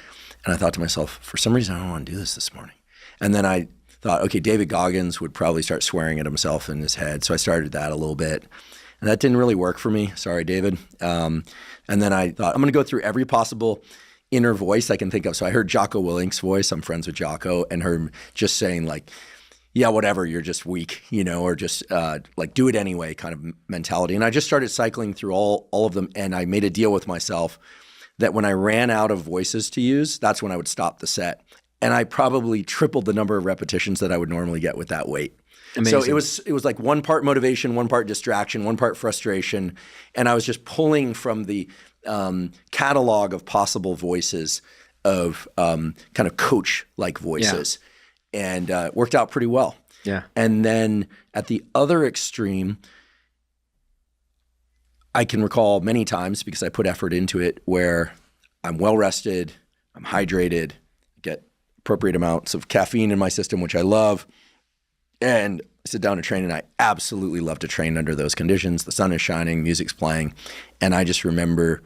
Speaker 1: And I thought to myself, for some reason, I don't want to do this morning. And then I thought, okay, David Goggins would probably start swearing at himself in his head. So I started that a little bit. And that didn't really work for me. Sorry, David. And then I thought, I'm going to go through every possible inner voice I can think of. So I heard Jocko Willink's voice. I'm friends with Jocko, and heard him just saying, like, yeah, whatever, you're just weak, or just like do it anyway kind of mentality. And I just started cycling through all of them. And I made a deal with myself that when I ran out of voices to use, that's when I would stop the set. And I probably tripled the number of repetitions that I would normally get with that weight. Amazing. So it was like one part motivation, one part distraction, one part frustration. And I was just pulling from the catalog of possible voices of kind of coach-like voices. Yeah. And it worked out pretty well. Yeah. And then at the other extreme, I can recall many times, because I put effort into it, where I'm well rested, I'm hydrated, get appropriate amounts of caffeine in my system, which I love. And I sit down to train, and I absolutely love to train under those conditions. The sun is shining, music's playing. And I just remember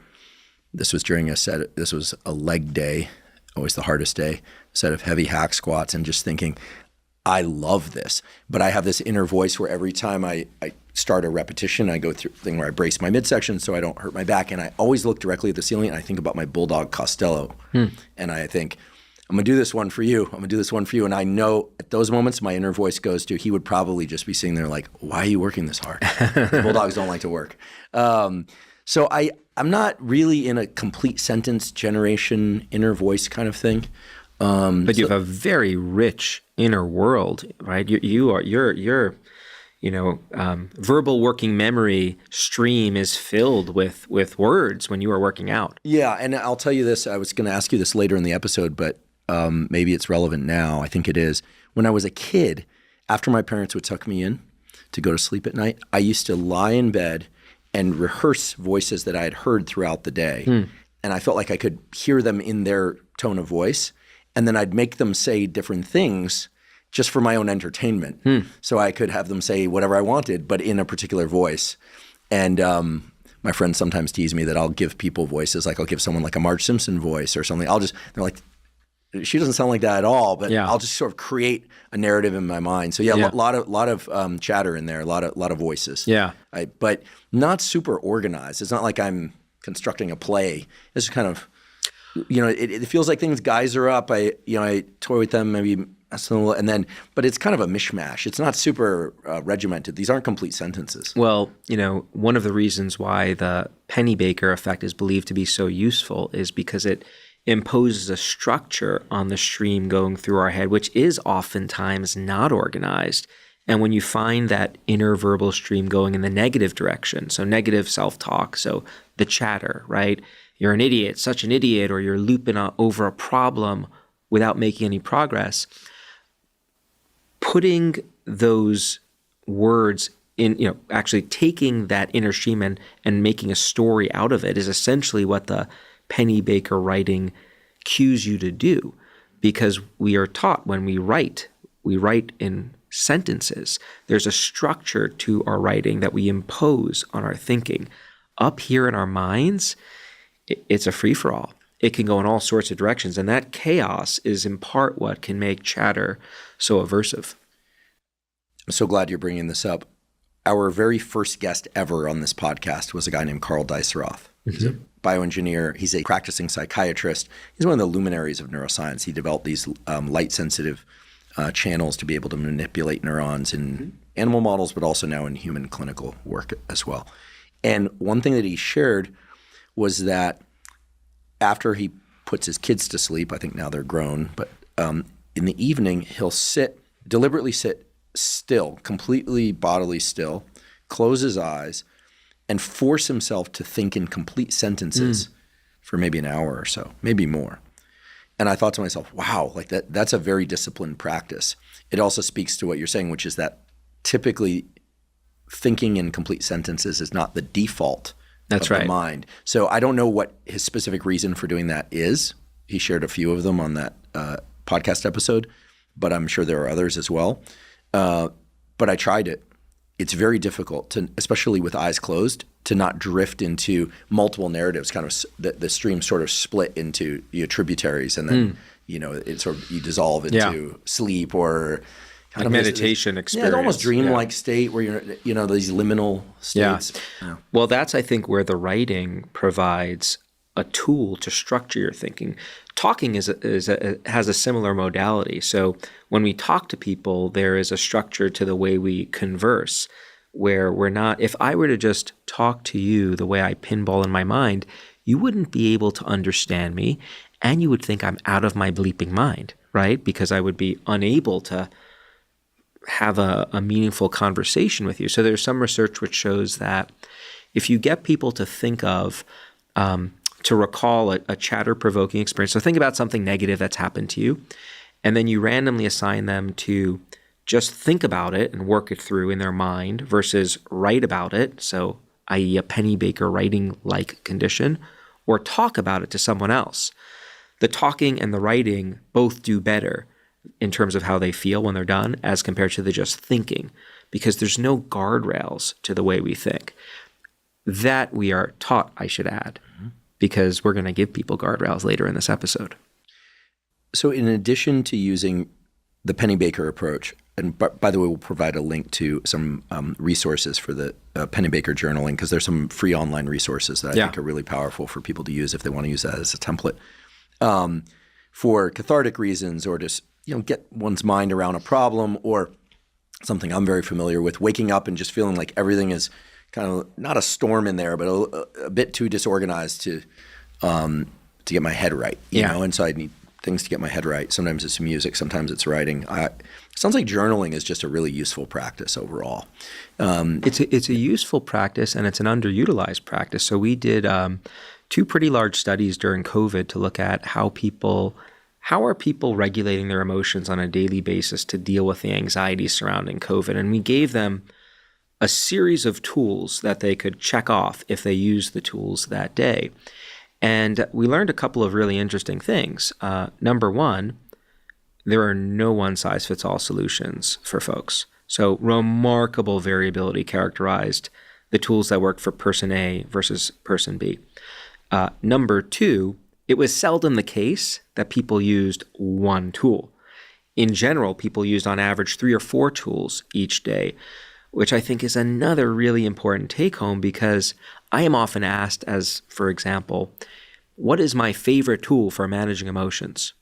Speaker 1: this was a leg day, always the hardest day, a set of heavy hack squats, and just thinking, I love this. But I have this inner voice where every time I start a repetition, I go through a thing where I brace my midsection so I don't hurt my back. And I always look directly at the ceiling, and I think about my bulldog Costello. And I think, I'm going to do this one for you. I'm going to do this one for you. And I know at those moments, my inner voice goes to, he would probably just be sitting there like, why are you working this hard? The bulldogs don't like to work. So I'm not really in a complete sentence generation inner voice kind of thing.
Speaker 2: But you have a very rich inner world, right? Your verbal working memory stream is filled with words when you are working out.
Speaker 1: Yeah, and I'll tell you this. I was going to ask you this later in the episode, but maybe it's relevant now. I think it is. When I was a kid, after my parents would tuck me in to go to sleep at night, I used to lie in bed and rehearse voices that I had heard throughout the day. And I felt like I could hear them in their tone of voice. And then I'd make them say different things just for my own entertainment. So I could have them say whatever I wanted, but in a particular voice. And my friends sometimes tease me that I'll give people voices, like I'll give someone like a Marge Simpson voice or something. They're like, she doesn't sound like that at all, but I'll just sort of create a narrative in my mind. So a lot of chatter in there, a lot of voices. Yeah. But not super organized. It's not like I'm constructing a play. It's kind of, it feels like things geyser up. I toy with them maybe, but it's kind of a mishmash. It's not super regimented. These aren't complete sentences.
Speaker 2: Well, one of the reasons why the Pennybaker effect is believed to be so useful is because it imposes a structure on the stream going through our head, which is oftentimes not organized. And when you find that inner verbal stream going in the negative direction, so negative self-talk, so the chatter, right? You're an idiot, such an idiot, or you're looping over a problem without making any progress. Putting those words in, actually taking that inner stream and making a story out of it is essentially what the Pennybaker writing cues you to do, because we are taught when we write in sentences. There's a structure to our writing that we impose on our thinking. Up here in our minds, it's a free-for-all. It can go in all sorts of directions, and that chaos is in part what can make chatter so aversive.
Speaker 1: I'm so glad you're bringing this up. Our very first guest ever on this podcast was a guy named Carl Deisseroth. He's a bioengineer. He's a practicing psychiatrist. He's one of the luminaries of neuroscience. He developed these light-sensitive channels to be able to manipulate neurons in animal models, but also now in human clinical work as well. And one thing that he shared was that after he puts his kids to sleep, I think now they're grown, but in the evening, he'll deliberately sit still, completely bodily still, close his eyes, and force himself to think in complete sentences for maybe an hour or so, maybe more. And I thought to myself, wow, like that's a very disciplined practice. It also speaks to what you're saying, which is that typically thinking in complete sentences is not the default
Speaker 2: That's
Speaker 1: of
Speaker 2: right.
Speaker 1: the mind. So I don't know what his specific reason for doing that is. He shared a few of them on that podcast episode, but I'm sure there are others as well. But I tried it. It's very difficult to, especially with eyes closed, to not drift into multiple narratives. Kind of the stream sort of split into tributaries, and then it sort of you dissolve into sleep or kind
Speaker 2: like
Speaker 1: of
Speaker 2: meditation experience.
Speaker 1: Yeah, almost dreamlike state where you're these liminal states.
Speaker 2: Yeah. Well, that's I think where the writing provides a tool to structure your thinking. Talking has a similar modality. So when we talk to people, there is a structure to the way we converse, where we're not. If I were to just talk to you the way I pinball in my mind, you wouldn't be able to understand me, and you would think I'm out of my bleeping mind, right? Because I would be unable to have a meaningful conversation with you. So there's some research which shows that if you get people to think of to recall a chatter-provoking experience. So think about something negative that's happened to you, and then you randomly assign them to just think about it and work it through in their mind versus write about it, so i.e. a Penny Baker writing-like condition, or talk about it to someone else. The talking and the writing both do better in terms of how they feel when they're done as compared to the just thinking, because there's no guardrails to the way we think. That we are taught, I should add, because we're going to give people guardrails later in this episode.
Speaker 1: So in addition to using the Penny Baker approach, and by the way, we'll provide a link to some resources for the Penny Baker journaling, because there's some free online resources that I think are really powerful for people to use if they want to use that as a template. For cathartic reasons, or just get one's mind around a problem, or something I'm very familiar with, waking up and just feeling like everything is kind of not a storm in there, but a bit too disorganized to get my head right, you know? And so I need things to get my head right. Sometimes it's music, sometimes it's writing. Sounds like journaling is just a really useful practice overall.
Speaker 2: It's a useful practice, and it's an underutilized practice. So we did 2 pretty large studies during COVID to look at how are people regulating their emotions on a daily basis to deal with the anxiety surrounding COVID. And we gave them a series of tools that they could check off if they used the tools that day. And we learned a couple of really interesting things. Number one, there are no one-size-fits-all solutions for folks. So remarkable variability characterized the tools that worked for person A versus person B. Number two, it was seldom the case that people used one tool. In general, people used on average 3 or 4 tools each day, which I think is another really important take-home, because I am often asked, as for example, what is my favorite tool for managing emotions?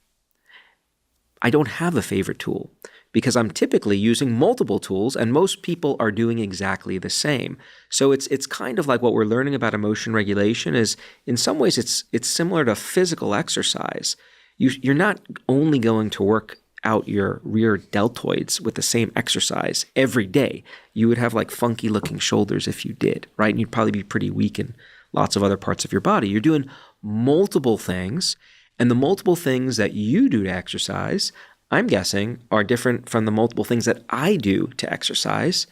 Speaker 2: I don't have a favorite tool, because I'm typically using multiple tools, and most people are doing exactly the same. So it's kind of like what we're learning about emotion regulation is, in some ways, it's similar to physical exercise. You're not only going to work out your rear deltoids with the same exercise every day. You would have like funky looking shoulders if you did, right? And you'd probably be pretty weak in lots of other parts of your body. You're doing multiple things, and the multiple things that you do to exercise, I'm guessing, are different from the multiple things that I do to exercise,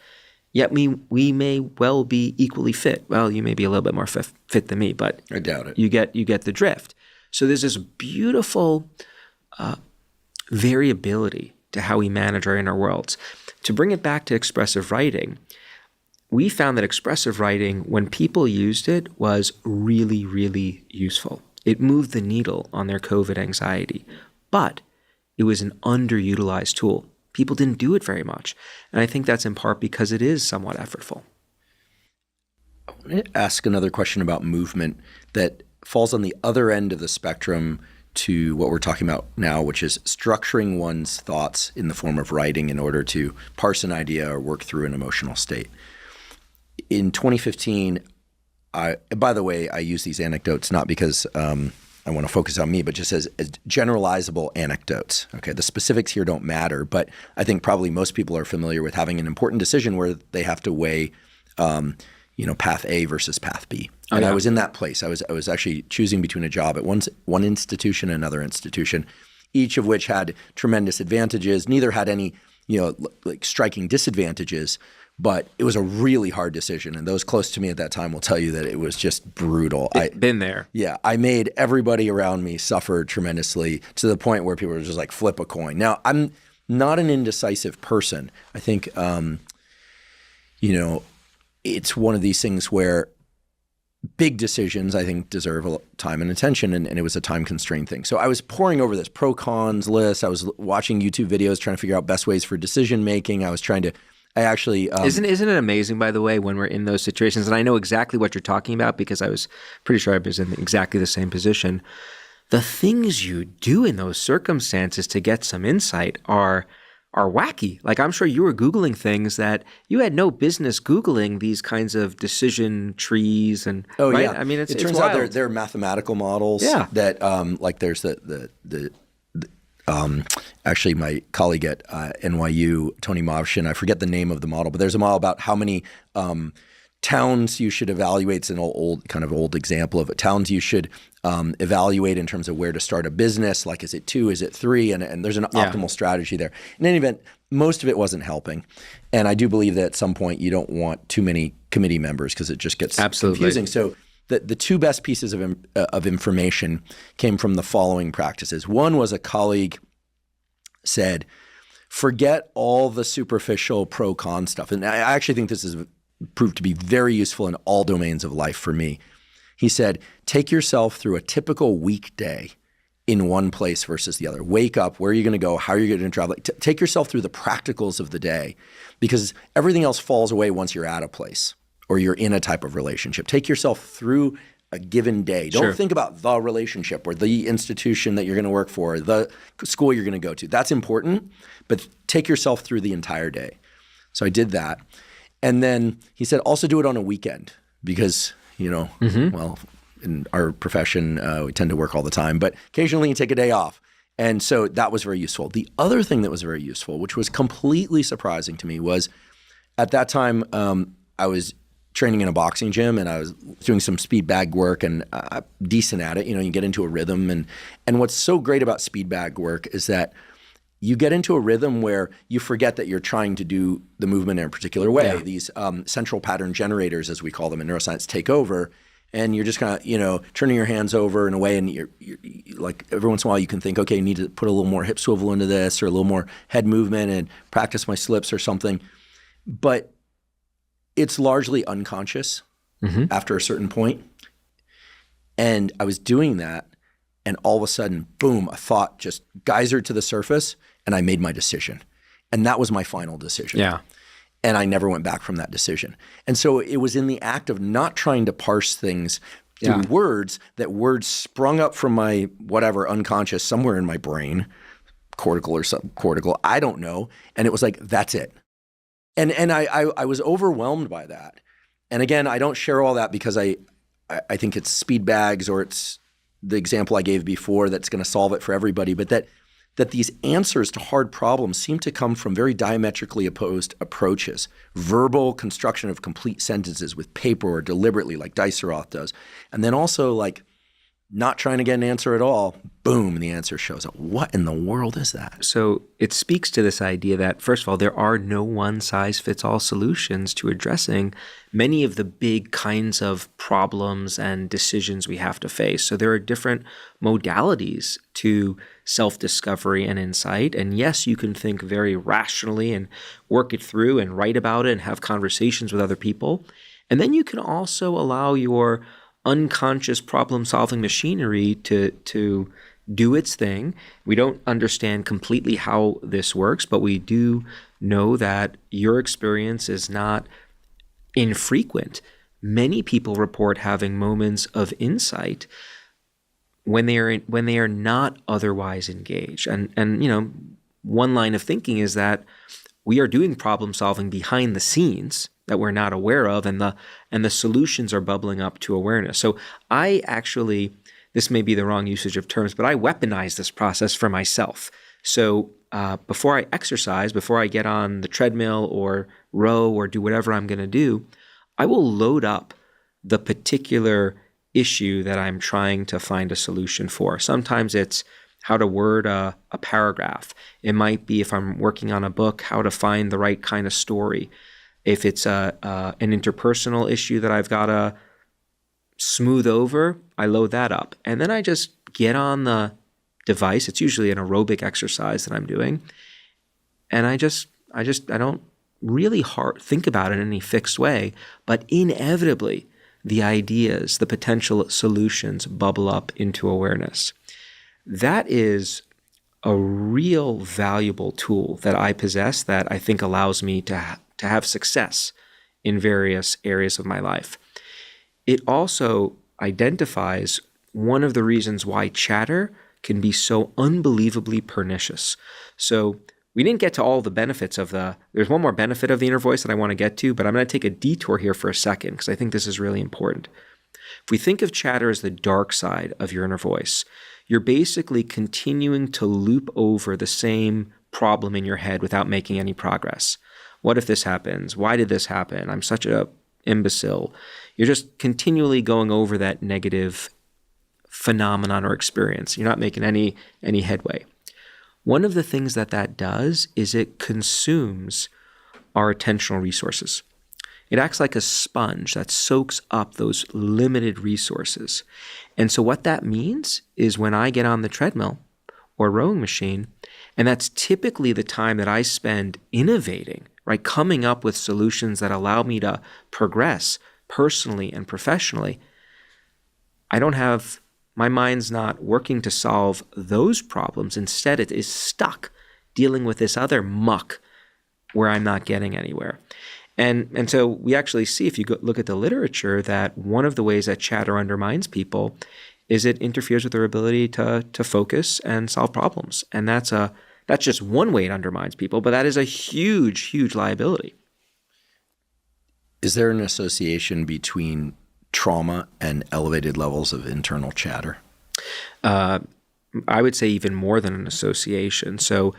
Speaker 2: yet we may well be equally fit. Well, you may be a little bit more fit than me, but
Speaker 1: I doubt it.
Speaker 2: You get the drift. So there's this beautiful variability to how we manage our inner worlds. To bring it back to expressive writing, we found that expressive writing, when people used it, was really, really useful. It moved the needle on their COVID anxiety, but it was an underutilized tool. People didn't do it very much. And I think that's in part because it is somewhat effortful.
Speaker 1: I want to ask another question about movement that falls on the other end of the spectrum to what we're talking about now, which is structuring one's thoughts in the form of writing in order to parse an idea or work through an emotional state. In 2015, by the way, I use these anecdotes not because I want to focus on me, but just as generalizable anecdotes. Okay, the specifics here don't matter, but I think probably most people are familiar with having an important decision where they have to weigh, path A versus path B. And I was in that place. I was actually choosing between a job at one institution and another institution, each of which had tremendous advantages. Neither had any, like striking disadvantages, but it was a really hard decision. And those close to me at that time will tell you that it was just brutal.
Speaker 2: I've been there.
Speaker 1: Yeah. I made everybody around me suffer tremendously to the point where people were just like, flip a coin. Now, I'm not an indecisive person. I think, it's one of these things where big decisions, I think, deserve time and attention, and it was a time-constrained thing. So I was poring over this pro-cons list. I was watching YouTube videos trying to figure out best ways for decision-making. Isn't it amazing, by the way, when we're in those situations, and I know exactly what you're talking about because I was pretty sure I was in exactly the same position. The things you do in those circumstances to get some insight are wacky. Like, I'm sure you were Googling things that you had no business Googling, these kinds of decision trees and right? Yeah.
Speaker 2: I mean, it
Speaker 1: turns
Speaker 2: wild.
Speaker 1: out they're mathematical models that like there's actually my colleague at NYU, Tony Mavshin, I forget the name of the model, but there's a model about how many towns you should evaluate. It's an old example of towns you should evaluate in terms of where to start a business. Like, is it 2? Is it 3? And there's an optimal strategy there. In any event, most of it wasn't helping. And I do believe that at some point you don't want too many committee members because it just gets confusing. So the two best pieces of information came from the following practices. One was a colleague said, forget all the superficial pro-con stuff. And I actually think this is proved to be very useful in all domains of life for me. He said, take yourself through a typical weekday in one place versus the other. Wake up, where are you going to go? How are you going to travel? Take yourself through the practicals of the day, because everything else falls away once you're at a place or you're in a type of relationship. Take yourself through a given day. Don't think about the relationship or the institution that you're going to work for, the school you're going to go to. That's important, but take yourself through the entire day. So I did that. And then he said, also do it on a weekend because, well, in our profession, we tend to work all the time, but occasionally you take a day off. And so that was very useful. The other thing that was very useful, which was completely surprising to me, was at that time I was training in a boxing gym and I was doing some speed bag work and decent at it. You get into a rhythm. And what's so great about speed bag work is that you get into a rhythm where you forget that you're trying to do the movement in a particular way. Yeah. These central pattern generators, as we call them in neuroscience, take over, and you're just kind of, turning your hands over in a way, and you're like every once in a while you can think, okay, I need to put a little more hip swivel into this or a little more head movement and practice my slips or something. But it's largely unconscious after a certain point. And I was doing that, and all of a sudden, boom, a thought just geysered to the surface, and I made my decision. And that was my final decision. Yeah. And I never went back from that decision. And so it was in the act of not trying to parse things through words, that words sprung up from my whatever unconscious somewhere in my brain, cortical or subcortical, I don't know. And it was like, that's it. And I was overwhelmed by that. And again, I don't share all that because I think it's speed bags or it's the example I gave before that's going to solve it for everybody, but that these answers to hard problems seem to come from very diametrically opposed approaches. Verbal construction of complete sentences with paper or deliberately, like Diceroth does. And then also like not trying to get an answer at all, boom, the answer shows up. What in the world is that?
Speaker 2: So it speaks to this idea that, first of all, there are no one-size-fits-all solutions to addressing many of the big kinds of problems and decisions we have to face. So there are different modalities to self-discovery and insight. And yes, you can think very rationally and work it through and write about it and have conversations with other people. And then you can also allow your unconscious problem-solving machinery to do its thing. We don't understand completely how this works, but we do know that your experience is not infrequent. Many people report having moments of insight when they are not otherwise engaged. And one line of thinking is that we are doing problem solving behind the scenes that we're not aware of, and the solutions are bubbling up to awareness. So I actually, this may be the wrong usage of terms, but I weaponize this process for myself. So before I exercise, before I get on the treadmill or row or do whatever I'm going to do, I will load up the particular issue that I'm trying to find a solution for. Sometimes it's how to word a paragraph. It might be, if I'm working on a book, how to find the right kind of story. If it's an interpersonal issue that I've got to smooth over, I load that up. And then I just get on the device. It's usually an aerobic exercise that I'm doing. And I don't really think about it in any fixed way, but inevitably the ideas, the potential solutions bubble up into awareness. That is a real valuable tool that I possess that I think allows me to have success in various areas of my life. It also identifies one of the reasons why chatter can be so unbelievably pernicious. So we didn't get to all the benefits of there's one more benefit of the inner voice that I want to get to, but I'm going to take a detour here for a second because I think this is really important. If we think of chatter as the dark side of your inner voice, you're basically continuing to loop over the same problem in your head without making any progress. What if this happens? Why did this happen? I'm such a imbecile. You're just continually going over that negative phenomenon or experience. You're not making any headway. One of the things that does is it consumes our attentional resources. It acts like a sponge that soaks up those limited resources. And so what that means is when I get on the treadmill or rowing machine, and that's typically the time that I spend innovating, right, coming up with solutions that allow me to progress personally and professionally, my mind's not working to solve those problems. Instead, it is stuck dealing with this other muck where I'm not getting anywhere. And so we actually see, if you look at the literature, that one of the ways that chatter undermines people is it interferes with their ability to focus and solve problems. And that's just one way it undermines people, but that is a huge, huge liability.
Speaker 1: Is there an association between trauma and elevated levels of internal chatter?
Speaker 2: I would say even more than an association. So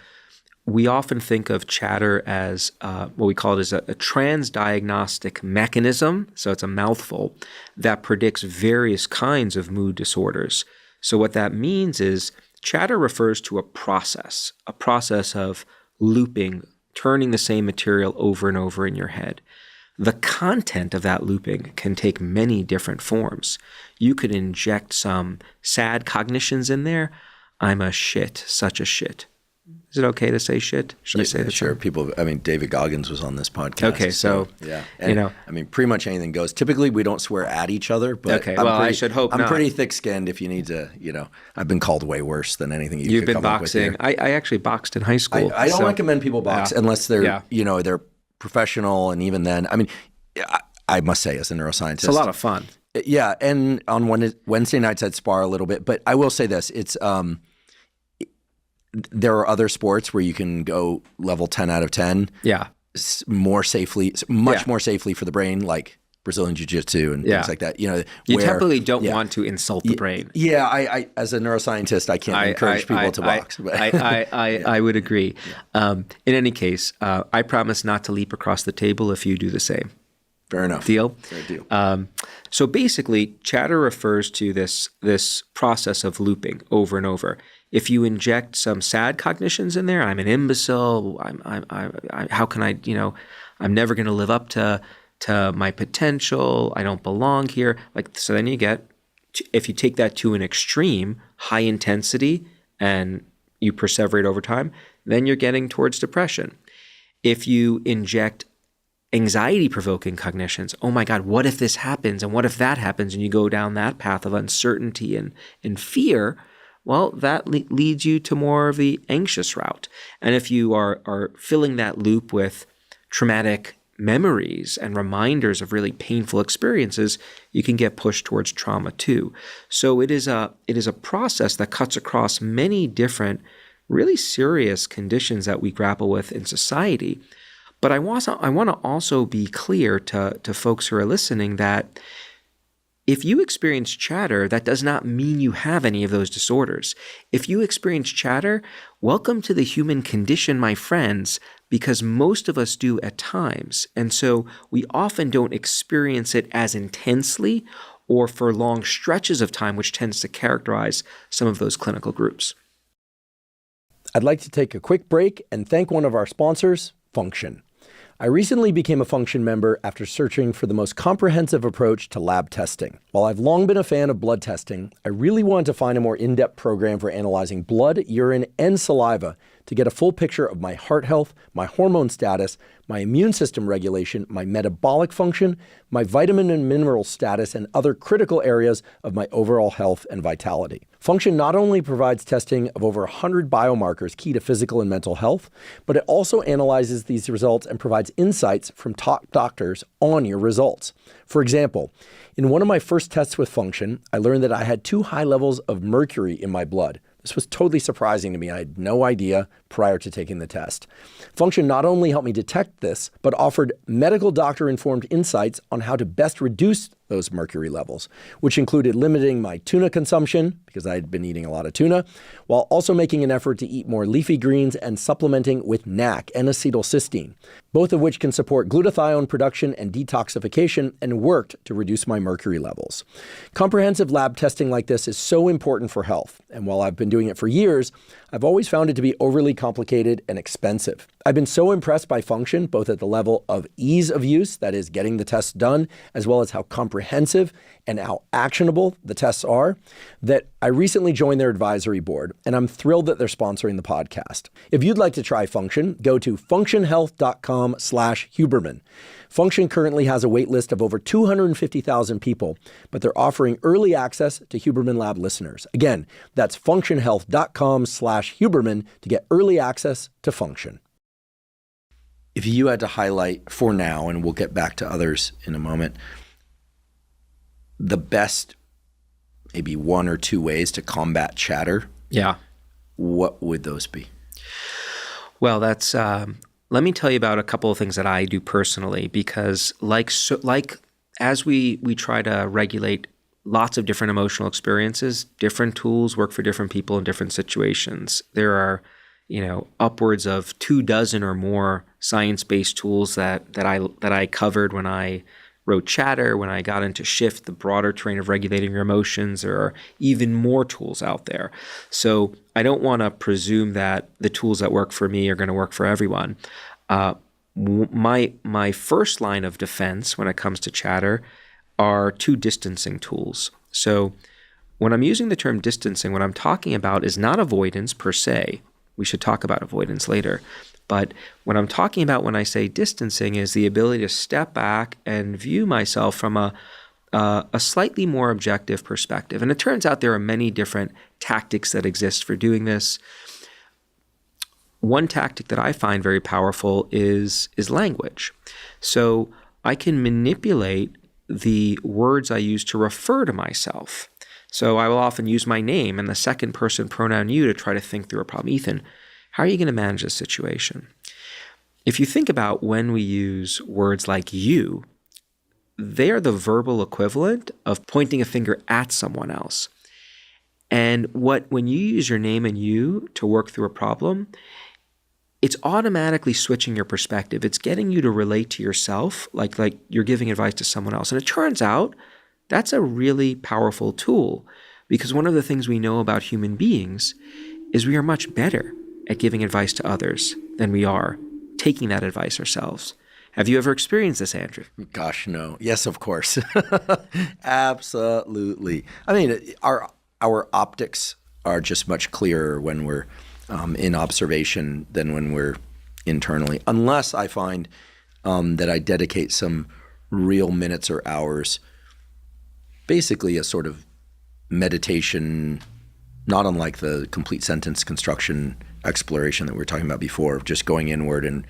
Speaker 2: we often think of chatter as what we call it as a transdiagnostic mechanism. So it's a mouthful that predicts various kinds of mood disorders. So what that means is chatter refers to a process of looping, turning the same material over and over in your head. The content of that looping can take many different forms. You could inject some sad cognitions in there. I'm a shit, such a shit. Is it okay to say shit? Should I say that?
Speaker 1: Sure. David Goggins was on this podcast.
Speaker 2: Okay, so
Speaker 1: yeah. And, pretty much anything goes. Typically, we don't swear at each other, but
Speaker 2: I should hope not.
Speaker 1: I'm pretty thick-skinned if you need to, I've been called way worse than anything you've
Speaker 2: been boxing. I actually boxed in high school.
Speaker 1: I don't recommend people box unless they're, they're professional, and even then, I must say, as a neuroscientist,
Speaker 2: it's a lot of fun.
Speaker 1: Yeah, and on Wednesday nights I'd spar a little bit, but I will say this: it's there are other sports where you can go level 10 out of 10, more safely, much more safely for the brain, like Brazilian Jiu-Jitsu and things like that. You
Speaker 2: typically don't want to insult the brain.
Speaker 1: Yeah, I as a neuroscientist, I can't encourage people to box.
Speaker 2: I would agree. In any case, I promise not to leap across the table if you do the same.
Speaker 1: Fair enough.
Speaker 2: Deal?
Speaker 1: Fair deal.
Speaker 2: So basically, chatter refers to this process of looping over and over. If you inject some sad cognitions in there, I'm an imbecile. How can I? I'm never going to live up to my potential. I don't belong here. So then you get, if you take that to an extreme, high intensity, and you perseverate over time, then you're getting towards depression. If you inject anxiety-provoking cognitions, oh my God, what if this happens? And what if that happens? And you go down that path of uncertainty and fear, well, that leads you to more of the anxious route. And if you are filling that loop with traumatic memories and reminders of really painful experiences, you can get pushed towards trauma too. So it is a process that cuts across many different, really serious conditions that we grapple with in society. But I want to also be clear to folks who are listening that if you experience chatter, that does not mean you have any of those disorders. If you experience chatter, welcome to the human condition, my friends, because most of us do at times. And so we often don't experience it as intensely or for long stretches of time, which tends to characterize some of those clinical groups.
Speaker 1: I'd like to take a quick break and thank one of our sponsors, Function. I recently became a Function member after searching for the most comprehensive approach to lab testing. While I've long been a fan of blood testing, I really wanted to find a more in-depth program for analyzing blood, urine, and saliva to get a full picture of my heart health, my hormone status, my immune system regulation, my metabolic function, my vitamin and mineral status, and other critical areas of my overall health and vitality. Function not only provides testing of over 100 biomarkers key to physical and mental health, but it also analyzes these results and provides insights from top doctors on your results. For example, in one of my first tests with Function, I learned that I had 2 high levels of mercury in my blood. This was totally surprising to me. I had no idea prior to taking the test. Function not only helped me detect this, but offered medical doctor-informed insights on how to best reduce those mercury levels, which included limiting my tuna consumption, because I had been eating a lot of tuna, while also making an effort to eat more leafy greens and supplementing with NAC, N-acetylcysteine, both of which can support glutathione production and detoxification and worked to reduce my mercury levels. Comprehensive lab testing like this is so important for health, and while I've been doing it for years, I've always found it to be overly complicated and expensive. I've been so impressed by Function, both at the level of ease of use, that is getting the tests done, as well as how comprehensive and how actionable the tests are, that I recently joined their advisory board, and I'm thrilled that they're sponsoring the podcast. If you'd like to try Function, go to functionhealth.com/Huberman. Function currently has a wait list of over 250,000 people, but they're offering early access to Huberman Lab listeners. Again, that's functionhealth.com/Huberman to get early access to Function. If you had to highlight for now, and we'll get back to others in a moment, the best maybe 1 or 2 ways to combat chatter, what would those be?
Speaker 2: Well, that's let me tell you about a couple of things that I do personally, because like as we try to regulate lots of different emotional experiences, different tools work for different people in different situations. There are upwards of 24 or more science-based tools that I covered when I wrote Chatter, when I got into Shift, the broader terrain of regulating your emotions. There are even more tools out there. So I don't want to presume that the tools that work for me are going to work for everyone. My first line of defense when it comes to chatter are 2 distancing tools. So when I'm using the term distancing, what I'm talking about is not avoidance per se. We should talk about avoidance later. But what I'm talking about when I say distancing is the ability to step back and view myself from a slightly more objective perspective. And it turns out there are many different tactics that exist for doing this. One tactic that I find very powerful is language. So I can manipulate the words I use to refer to myself. So I will often use my name and the second person pronoun you to try to think through a problem. Ethan, how are you going to manage this situation? If you think about when we use words like you, they are the verbal equivalent of pointing a finger at someone else. And when you use your name and you to work through a problem, it's automatically switching your perspective. It's getting you to relate to yourself like you're giving advice to someone else. And it turns out that's a really powerful tool, because one of the things we know about human beings is we are much better at giving advice to others than we are taking that advice ourselves. Have you ever experienced this, Andrew?
Speaker 1: Gosh, no. Yes, of course. Absolutely. I mean, our optics are just much clearer when we're in observation than when we're internally, unless I find that I dedicate some real minutes or hours, basically a sort of meditation, not unlike the complete sentence construction exploration that we were talking about before, of just going inward and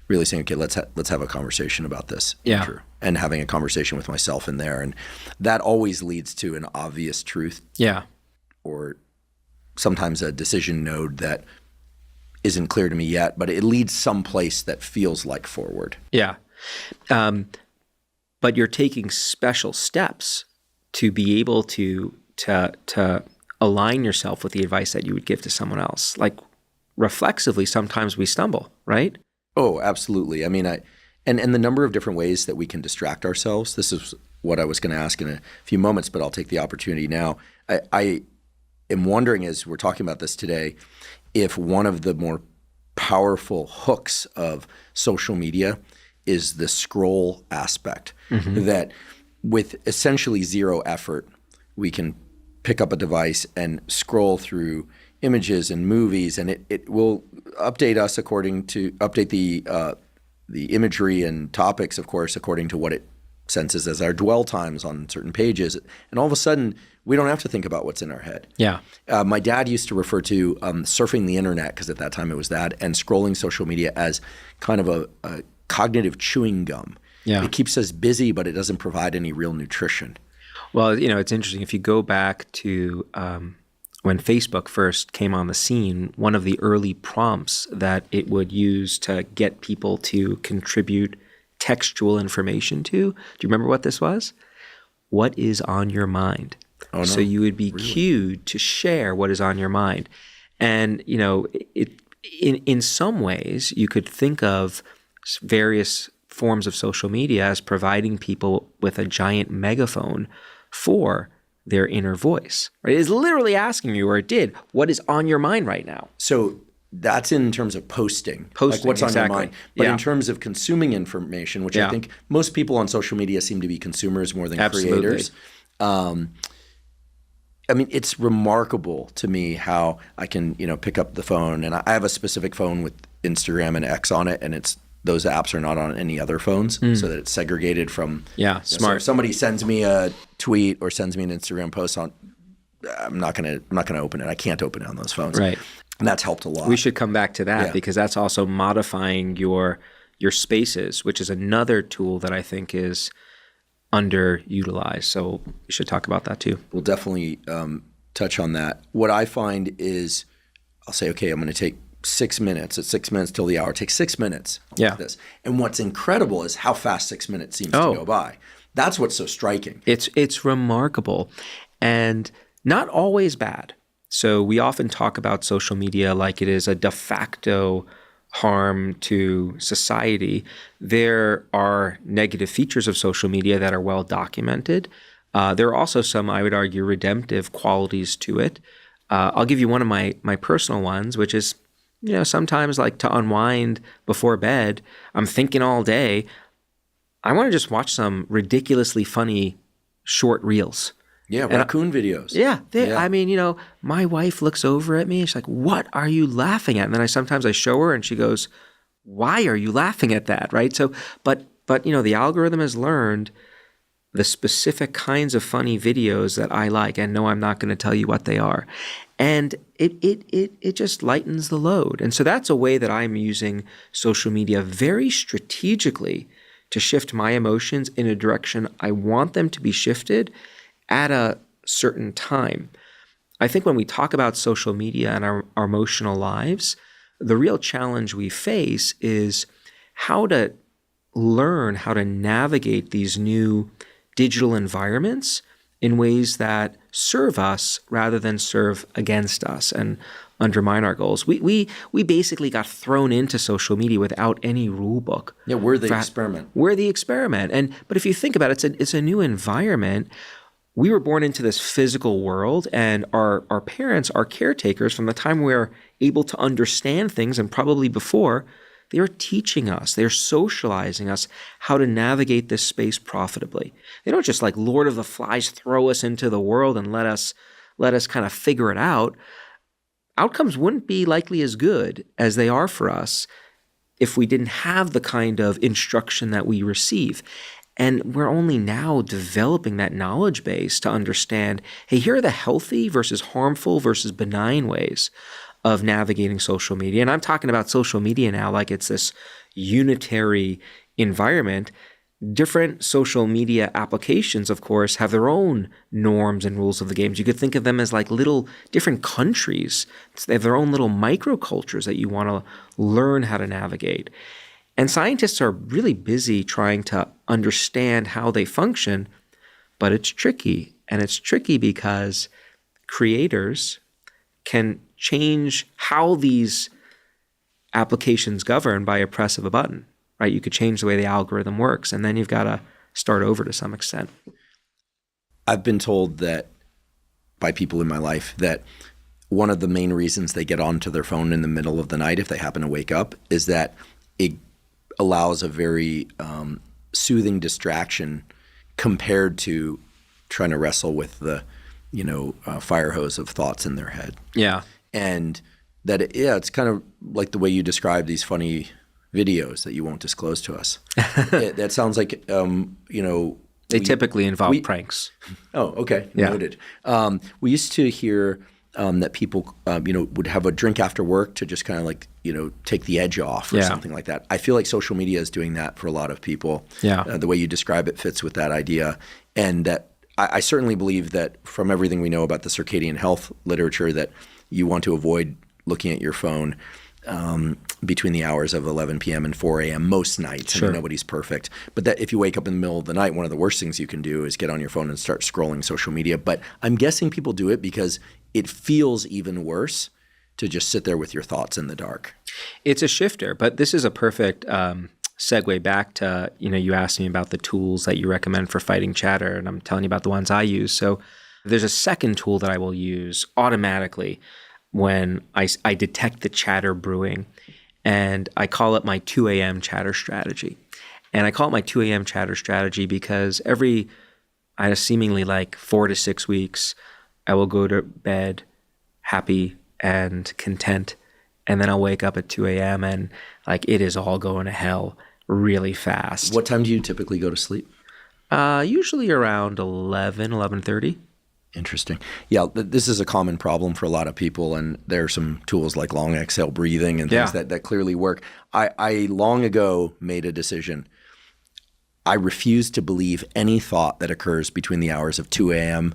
Speaker 1: really saying, okay, let's have a conversation about this, Andrew, and having a conversation with myself in there. And that always leads to an obvious truth.
Speaker 2: Yeah.
Speaker 1: Or sometimes a decision node that isn't clear to me yet, but it leads someplace that feels like forward.
Speaker 2: Yeah. But you're taking special steps to be able to align yourself with the advice that you would give to someone else. Like reflexively, sometimes we stumble, right?
Speaker 1: Oh, absolutely. I mean, and the number of different ways that we can distract ourselves. This is what I was going to ask in a few moments, but I'll take the opportunity now. I am wondering, as we're talking about this today, if one of the more powerful hooks of social media is the scroll aspect, that with essentially zero effort, we can pick up a device and scroll through images and movies, and it will update us update the imagery and topics, of course, according to what it senses as our dwell times on certain pages. And all of a sudden, we don't have to think about what's in our head.
Speaker 2: Yeah.
Speaker 1: My dad used to refer to surfing the internet, because at that time it was that, and scrolling social media as kind of a cognitive chewing gum.
Speaker 2: Yeah.
Speaker 1: It keeps us busy, but it doesn't provide any real nutrition.
Speaker 2: Well, it's interesting. If you go back to when Facebook first came on the scene, one of the early prompts that it would use to get people to contribute textual information to, do you remember what this was? What is on your mind?
Speaker 1: Oh, no.
Speaker 2: So you would be cued to share what is on your mind. And, in some ways, you could think of various forms of social media as providing people with a giant megaphone for their inner voice. Right? It's literally asking you, or it did, what is on your mind right now?
Speaker 1: So that's in terms of posting like what's on your mind. But in terms of consuming information, which I think most people on social media seem to be consumers more than creators. I mean, it's remarkable to me how I can, pick up the phone, and I have a specific phone with Instagram and X on it, and those apps are not on any other phones, so that it's segregated from.
Speaker 2: Yeah, smart.
Speaker 1: So if somebody sends me a tweet or sends me an Instagram post I'm not gonna open it. I can't open it on those phones.
Speaker 2: Right.
Speaker 1: And that's helped a lot.
Speaker 2: We should come back to that because that's also modifying your spaces, which is another tool that I think is underutilized. So we should talk about that too.
Speaker 1: We'll definitely touch on that. What I find is I'll say, okay, I'm going to take 6 minutes. It's 6 minutes till the hour. Take 6 minutes. Like this. And what's incredible is how fast 6 minutes seems to go by. That's what's so striking.
Speaker 2: It's remarkable and not always bad. So we often talk about social media like it is a de facto harm to society. There are negative features of social media that are well documented. There are also some, I would argue, redemptive qualities to it. I'll give you one of my personal ones, which is, sometimes like to unwind before bed, I'm thinking all day, I want to just watch some ridiculously funny short reels.
Speaker 1: Yeah, raccoon videos.
Speaker 2: Yeah. I mean, my wife looks over at me and she's like, what are you laughing at? And then sometimes I show her and she goes, why are you laughing at that? Right. So, but the algorithm has learned the specific kinds of funny videos that I like. And no, I'm not going to tell you what they are. And it just lightens the load. And so that's a way that I'm using social media very strategically to shift my emotions in a direction I want them to be shifted at a certain time. I think when we talk about social media and our emotional lives, the real challenge we face is how to learn how to navigate these new digital environments in ways that serve us rather than serve against us and undermine our goals. We basically got thrown into social media without any rule book.
Speaker 1: Yeah, we're the experiment.
Speaker 2: We're the experiment. But if you think about it, it's a new environment. We were born into this physical world, and our parents, our caretakers, from the time we were able to understand things, and probably before, they are teaching us, they're socializing us how to navigate this space profitably. They don't just like Lord of the Flies throw us into the world and let us kind of figure it out. Outcomes wouldn't be likely as good as they are for us if we didn't have the kind of instruction that we receive. And we're only now developing that knowledge base to understand, hey, here are the healthy versus harmful versus benign ways of navigating social media. And I'm talking about social media now like it's this unitary environment. Different social media applications, of course, have their own norms and rules of the games. You could think of them as like little different countries. They have their own little microcultures that you want to learn how to navigate. And scientists are really busy trying to understand how they function, but it's tricky. And it's tricky because creators can change how these applications govern by a press of a button, right? You could change the way the algorithm works, and then you've got to start over to some extent.
Speaker 1: I've been told that by people in my life that one of the main reasons they get onto their phone in the middle of the night if they happen to wake up is that it allows a very soothing distraction compared to trying to wrestle with the, fire hose of thoughts in their head.
Speaker 2: Yeah.
Speaker 1: And that, it's kind of like the way you describe these funny videos that you won't disclose to us. That sounds like,
Speaker 2: They typically involve pranks.
Speaker 1: Oh, okay.
Speaker 2: Yeah.
Speaker 1: Noted. We used to hear that people, would have a drink after work to just kind of like, take the edge off or something like that. I feel like social media is doing that for a lot of people.
Speaker 2: Yeah.
Speaker 1: The way you describe it fits with that idea. And that I certainly believe that from everything we know about the circadian health literature that you want to avoid looking at your phone between the hours of 11 p.m. and 4 a.m. most nights.
Speaker 2: Sure.
Speaker 1: I mean, nobody's perfect. But that if you wake up in the middle of the night, one of the worst things you can do is get on your phone and start scrolling social media. But I'm guessing people do it because it feels even worse to just sit there with your thoughts in the dark.
Speaker 2: It's a shifter, but this is a perfect segue back to, you asked me about the tools that you recommend for fighting chatter, and I'm telling you about the ones I use. So there's a second tool that I will use automatically when I detect the chatter brewing, and I call it my 2 a.m. chatter strategy. And I call it my 2 a.m. chatter strategy because seemingly like 4 to 6 weeks, I will go to bed happy and content, and then I'll wake up at 2 a.m. and like it is all going to hell really fast.
Speaker 1: What time do you typically go to sleep?
Speaker 2: Usually around 11:30.
Speaker 1: Interesting. Yeah, this is a common problem for a lot of people, and there are some tools like long exhale breathing and things that clearly work. I long ago made a decision. I refuse to believe any thought that occurs between the hours of 2 a.m.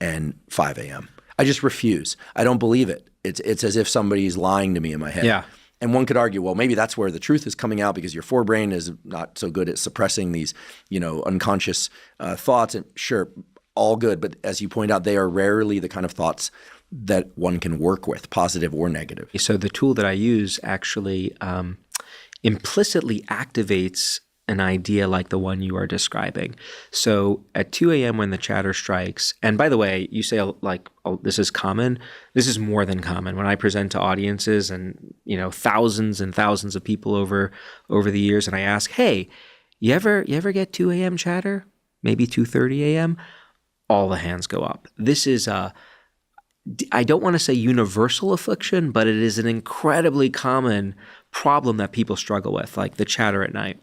Speaker 1: and 5 a.m. I just refuse. I don't believe it. It's as if somebody's lying to me in my head.
Speaker 2: Yeah.
Speaker 1: And one could argue, well, maybe that's where the truth is coming out because your forebrain is not so good at suppressing these, unconscious thoughts. And sure, all good. But as you point out, they are rarely the kind of thoughts that one can work with, positive or negative.
Speaker 2: So the tool that I use actually implicitly activates an idea like the one you are describing. So at 2 a.m. when the chatter strikes, and by the way, you say like, oh, this is common. This is more than common. When I present to audiences and, thousands and thousands of people over the years, and I ask, hey, you ever get 2 a.m. chatter? Maybe 2:30 a.m.? All the hands go up. This is I don't want to say universal affliction, but it is an incredibly common problem that people struggle with, like the chatter at night.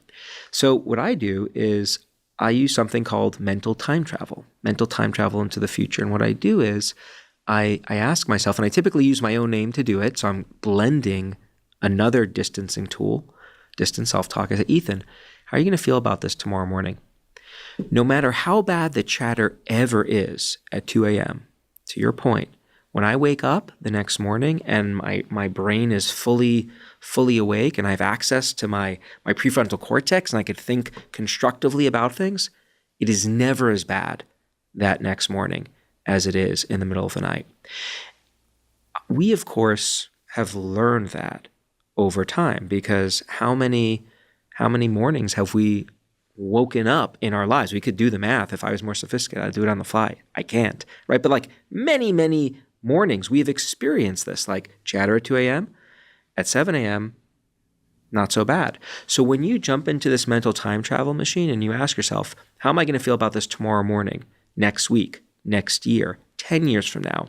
Speaker 2: So what I do is I use something called mental time travel into the future. And what I do is I ask myself, and I typically use my own name to do it, so I'm blending another distancing tool, distance self-talk. I say, Ethan, how are you going to feel about this tomorrow morning? No matter how bad the chatter ever is at 2 a.m., to your point, when I wake up the next morning and my brain is fully awake and I have access to my prefrontal cortex and I could think constructively about things, it is never as bad that next morning as it is in the middle of the night. We, of course, have learned that over time because how many mornings have we woken up in our lives? We could do the math. If I was more sophisticated, I'd do it on the fly. I can't, right? But like many mornings, we have experienced this, like chatter at 2 a.m., at 7 a.m., not so bad. So when you jump into this mental time travel machine and you ask yourself, how am I going to feel about this tomorrow morning, next week, next year, 10 years from now?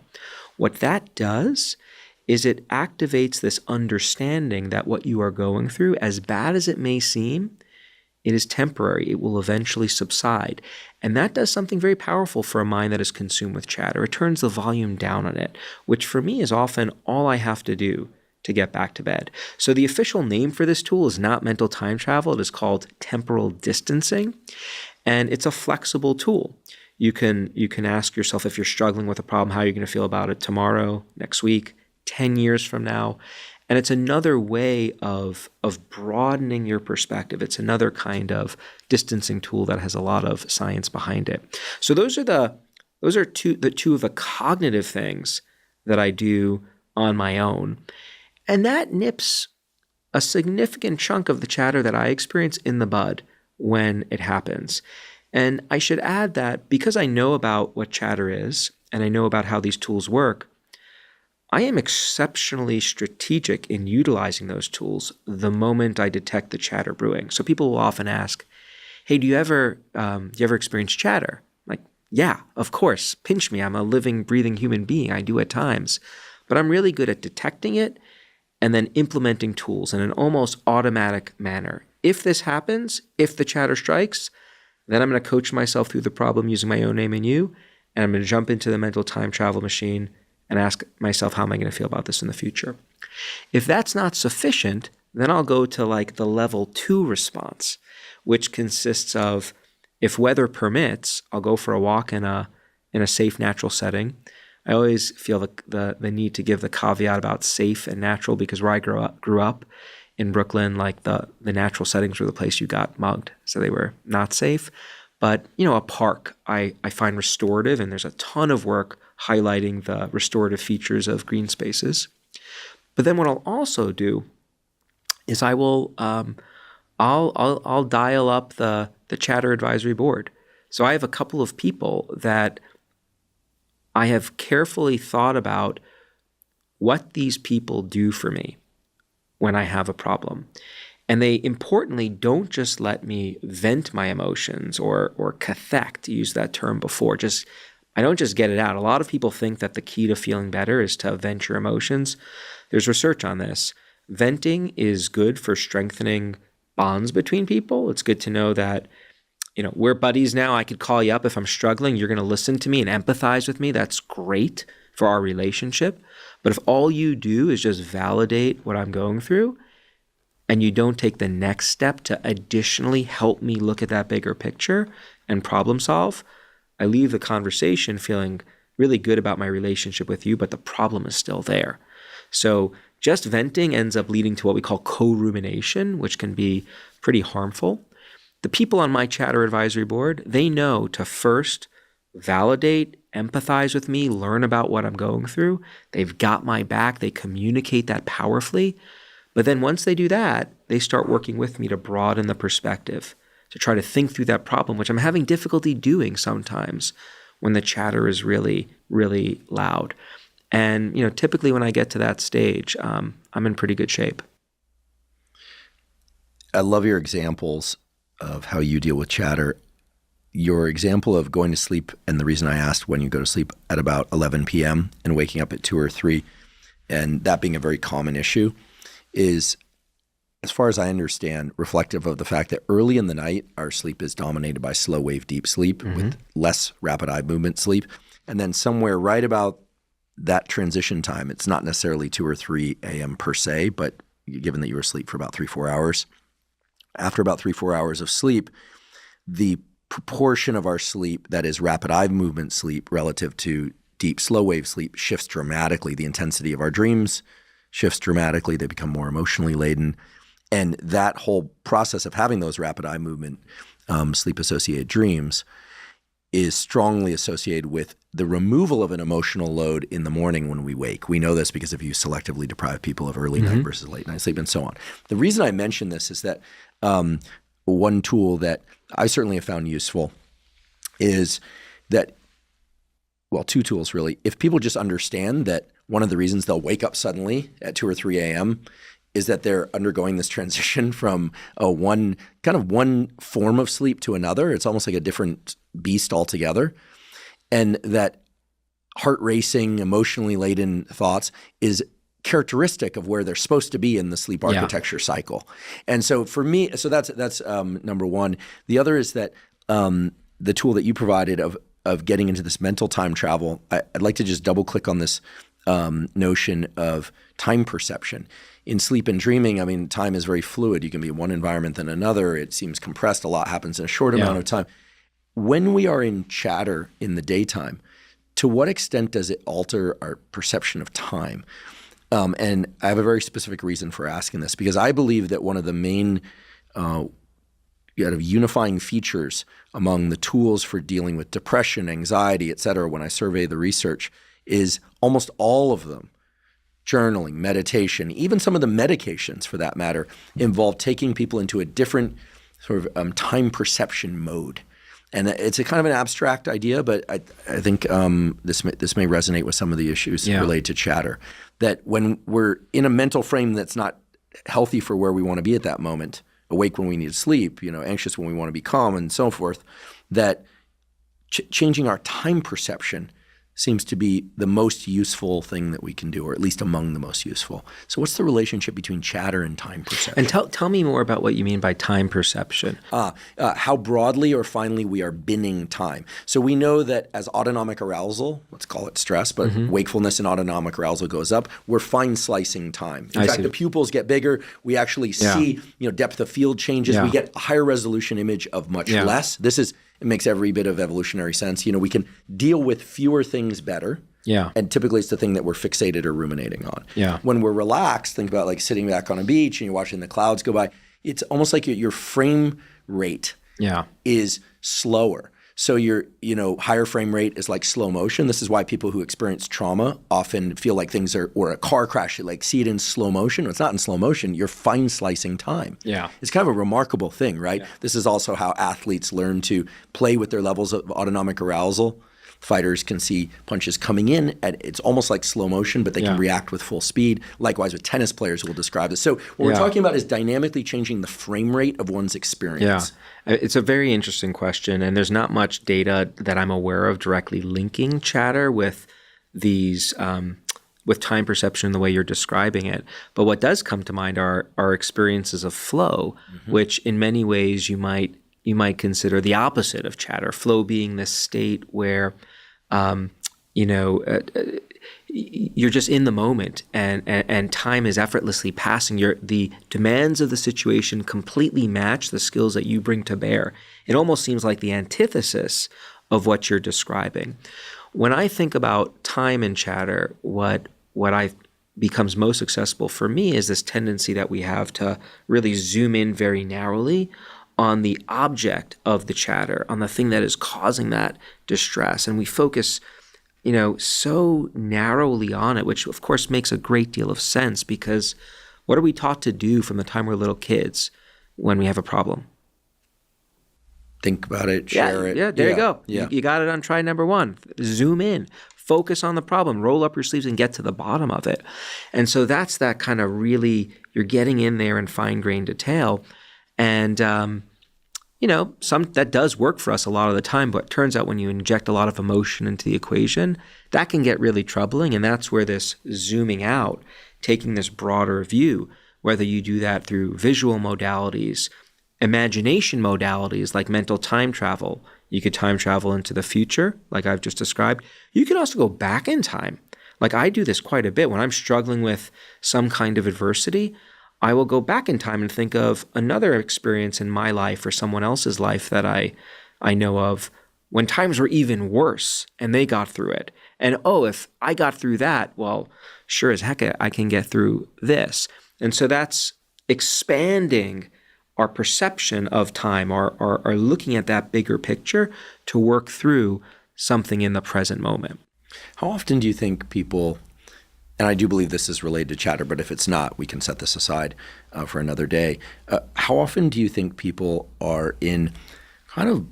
Speaker 2: What that does is it activates this understanding that what you are going through, as bad as it may seem, it is temporary. It will eventually subside. And that does something very powerful for a mind that is consumed with chatter. It turns the volume down on it, which for me is often all I have to do to get back to bed. So the official name for this tool is not mental time travel. It is called temporal distancing. And it's a flexible tool. You can ask yourself if you're struggling with a problem, how you're going to feel about it tomorrow, next week, 10 years from now. And it's another way of broadening your perspective. It's another kind of distancing tool that has a lot of science behind it. So those are the two of the cognitive things that I do on my own. And that nips a significant chunk of the chatter that I experience in the bud when it happens. And I should add that because I know about what chatter is and I know about how these tools work, I am exceptionally strategic in utilizing those tools the moment I detect the chatter brewing. So people will often ask, hey, do you ever experience chatter? Like, yeah, of course. Pinch me. I'm a living, breathing human being. I do at times. But I'm really good at detecting it and then implementing tools in an almost automatic manner. If this happens, if the chatter strikes, then I'm going to coach myself through the problem using my own name and you, and I'm going to jump into the mental time travel machine and ask myself, how am I going to feel about this in the future? If that's not sufficient, then I'll go to like the level 2 response, which consists of, if weather permits, I'll go for a walk in a safe, natural setting. I always feel the need to give the caveat about safe and natural, because where I grew up in Brooklyn, like the natural settings were the place you got mugged, so they were not safe. But, a park I find restorative, and there's a ton of work highlighting the restorative features of green spaces. But then what I'll also do is I'll dial up the chatter advisory board. So I have a couple of people that I have carefully thought about what these people do for me when I have a problem. And they importantly don't just let me vent my emotions or cathect, to use that term before. I don't just get it out. A lot of people think that the key to feeling better is to vent your emotions. There's research on this. Venting is good for strengthening bonds between people. It's good to know that, we're buddies now. I could call you up if I'm struggling. You're going to listen to me and empathize with me. That's great for our relationship. But if all you do is just validate what I'm going through, and you don't take the next step to additionally help me look at that bigger picture and problem solve, I leave the conversation feeling really good about my relationship with you, but the problem is still there. So just venting ends up leading to what we call co-rumination, which can be pretty harmful. The people on my chatter advisory board, they know to first validate, empathize with me, learn about what I'm going through. They've got my back. They communicate that powerfully. But then once they do that, they start working with me to broaden the perspective, to try to think through that problem, which I'm having difficulty doing sometimes when the chatter is really, really loud. And, typically when I get to that stage, I'm in pretty good shape.
Speaker 1: I love your examples of how you deal with chatter. Your example of going to sleep, and the reason I asked when you go to sleep at about 11 p.m. and waking up at 2 or 3, and that being a very common issue, is, as far as I understand, reflective of the fact that early in the night, our sleep is dominated by slow wave deep sleep with less rapid eye movement sleep. And then somewhere right about that transition time, it's not necessarily 2 or 3 a.m. per se, but given that you were asleep for about 3-4 hours, after about 3-4 hours of sleep, the proportion of our sleep that is rapid eye movement sleep relative to deep slow wave sleep shifts dramatically. The intensity of our dreams shifts dramatically. They become more emotionally laden. And that whole process of having those rapid eye movement sleep-associated dreams is strongly associated with the removal of an emotional load in the morning when we wake. We know this because if you selectively deprive people of early night versus late night sleep and so on. The reason I mention this is that one tool that I certainly have found useful is that, well, 2 tools really. If people just understand that one of the reasons they'll wake up suddenly at 2 or 3 a.m. is that they're undergoing this transition from one form of sleep to another. It's almost like a different beast altogether. And that heart racing, emotionally laden thoughts is characteristic of where they're supposed to be in the sleep architecture cycle. And so for me, that's number one. The other is that the tool that you provided of getting into this mental time travel, I'd like to just double click on this notion of time perception. In sleep and dreaming, time is very fluid. You can be in one environment than another. It seems compressed. A lot happens in a short amount of time. When we are in chatter in the daytime, to what extent does it alter our perception of time? And I have a very specific reason for asking this, because I believe that one of the main unifying features among the tools for dealing with depression, anxiety, et cetera, when I survey the research, is almost all of them, journaling, meditation, even some of the medications for that matter, involve taking people into a different sort of time perception mode. And it's a kind of an abstract idea, but I think this may resonate with some of the issues related to chatter. That when we're in a mental frame that's not healthy for where we want to be at that moment, awake when we need to sleep, anxious when we want to be calm and so forth, that changing our time perception seems to be the most useful thing that we can do, or at least among the most useful. So what's the relationship between chatter and time perception?
Speaker 2: And tell me more about what you mean by time perception.
Speaker 1: How broadly or finely we are binning time. So we know that as autonomic arousal, let's call it stress, but wakefulness and autonomic arousal goes up, we're fine slicing time. In fact, the pupils get bigger. We actually see depth of field changes. We get a higher resolution image of much less. It makes every bit of evolutionary sense. We can deal with fewer things better.
Speaker 2: Yeah.
Speaker 1: And typically it's the thing that we're fixated or ruminating on.
Speaker 2: Yeah.
Speaker 1: When we're relaxed, think about like sitting back on a beach and you're watching the clouds go by. It's almost like your frame rate is slower. So your higher frame rate is like slow motion. This is why people who experience trauma often feel like things are, or a car crash, you like see it in slow motion. It's not in slow motion. You're fine slicing time.
Speaker 2: Yeah.
Speaker 1: It's kind of a remarkable thing, right? Yeah. This is also how athletes learn to play with their levels of autonomic arousal. Fighters can see punches coming in it's almost like slow motion, but they can react with full speed. Likewise with tennis players, we'll describe this. So what we're talking about is dynamically changing the frame rate of one's experience.
Speaker 2: Yeah. It's a very interesting question, and there's not much data that I'm aware of directly linking chatter with these with time perception the way you're describing it. But what does come to mind are experiences of flow, which in many ways you might consider the opposite of chatter. Flow being this state where, you're just in the moment and time is effortlessly passing. The demands of the situation completely match the skills that you bring to bear. It almost seems like the antithesis of what you're describing. When I think about time and chatter, what becomes most accessible for me is this tendency that we have to really zoom in very narrowly on the object of the chatter, on the thing that is causing that distress. And we focus, so narrowly on it, which of course makes a great deal of sense, because what are we taught to do from the time we're little kids when we have a problem?
Speaker 1: Think about it, share it.
Speaker 2: Yeah, there you go.
Speaker 1: Yeah.
Speaker 2: You got it on try number one. Zoom in, focus on the problem, roll up your sleeves and get to the bottom of it. And so that's that kind of really, you're getting in there in fine-grained detail. And, that does work for us a lot of the time, but it turns out when you inject a lot of emotion into the equation, that can get really troubling. And that's where this zooming out, taking this broader view, whether you do that through visual modalities, imagination modalities like mental time travel. You could time travel into the future, like I've just described. You could also go back in time. Like I do this quite a bit when I'm struggling with some kind of adversity. I will go back in time and think of another experience in my life or someone else's life that I know of when times were even worse and they got through it. And if I got through that, well, sure as heck I can get through this. And so that's expanding our perception of time, or looking at that bigger picture to work through something in the present moment.
Speaker 1: How often do you think people, and I do believe this is related to chatter, but if it's not, we can set this aside for another day. How often do you think people are in kind of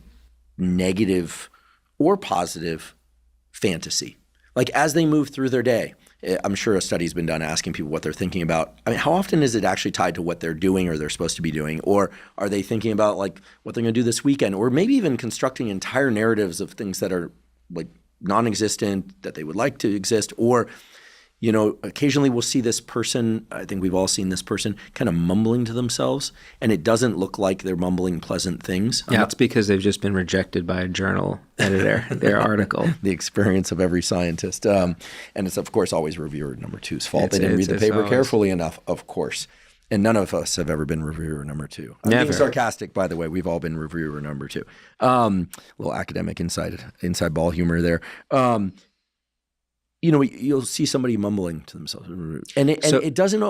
Speaker 1: negative or positive fantasy? Like as they move through their day, I'm sure a study's been done asking people what they're thinking about. I mean, how often is it actually tied to what they're doing or they're supposed to be doing? Or are they thinking about like what they're going to do this weekend? Or maybe even constructing entire narratives of things that are like non-existent, that they would like to exist? Or occasionally we'll see this person, I think we've all seen this person, kind of mumbling to themselves, and it doesn't look like they're mumbling pleasant things.
Speaker 2: Yeah, it's because they've just been rejected by a journal editor, their article.
Speaker 1: The experience of every scientist. And it's, of course, always reviewer number two's fault. They didn't read the paper carefully enough, of course. And none of us have ever been reviewer number two. I'm being sarcastic, by the way. We've all been reviewer number two. Little academic inside ball humor there. You'll see somebody mumbling to themselves, and it doesn't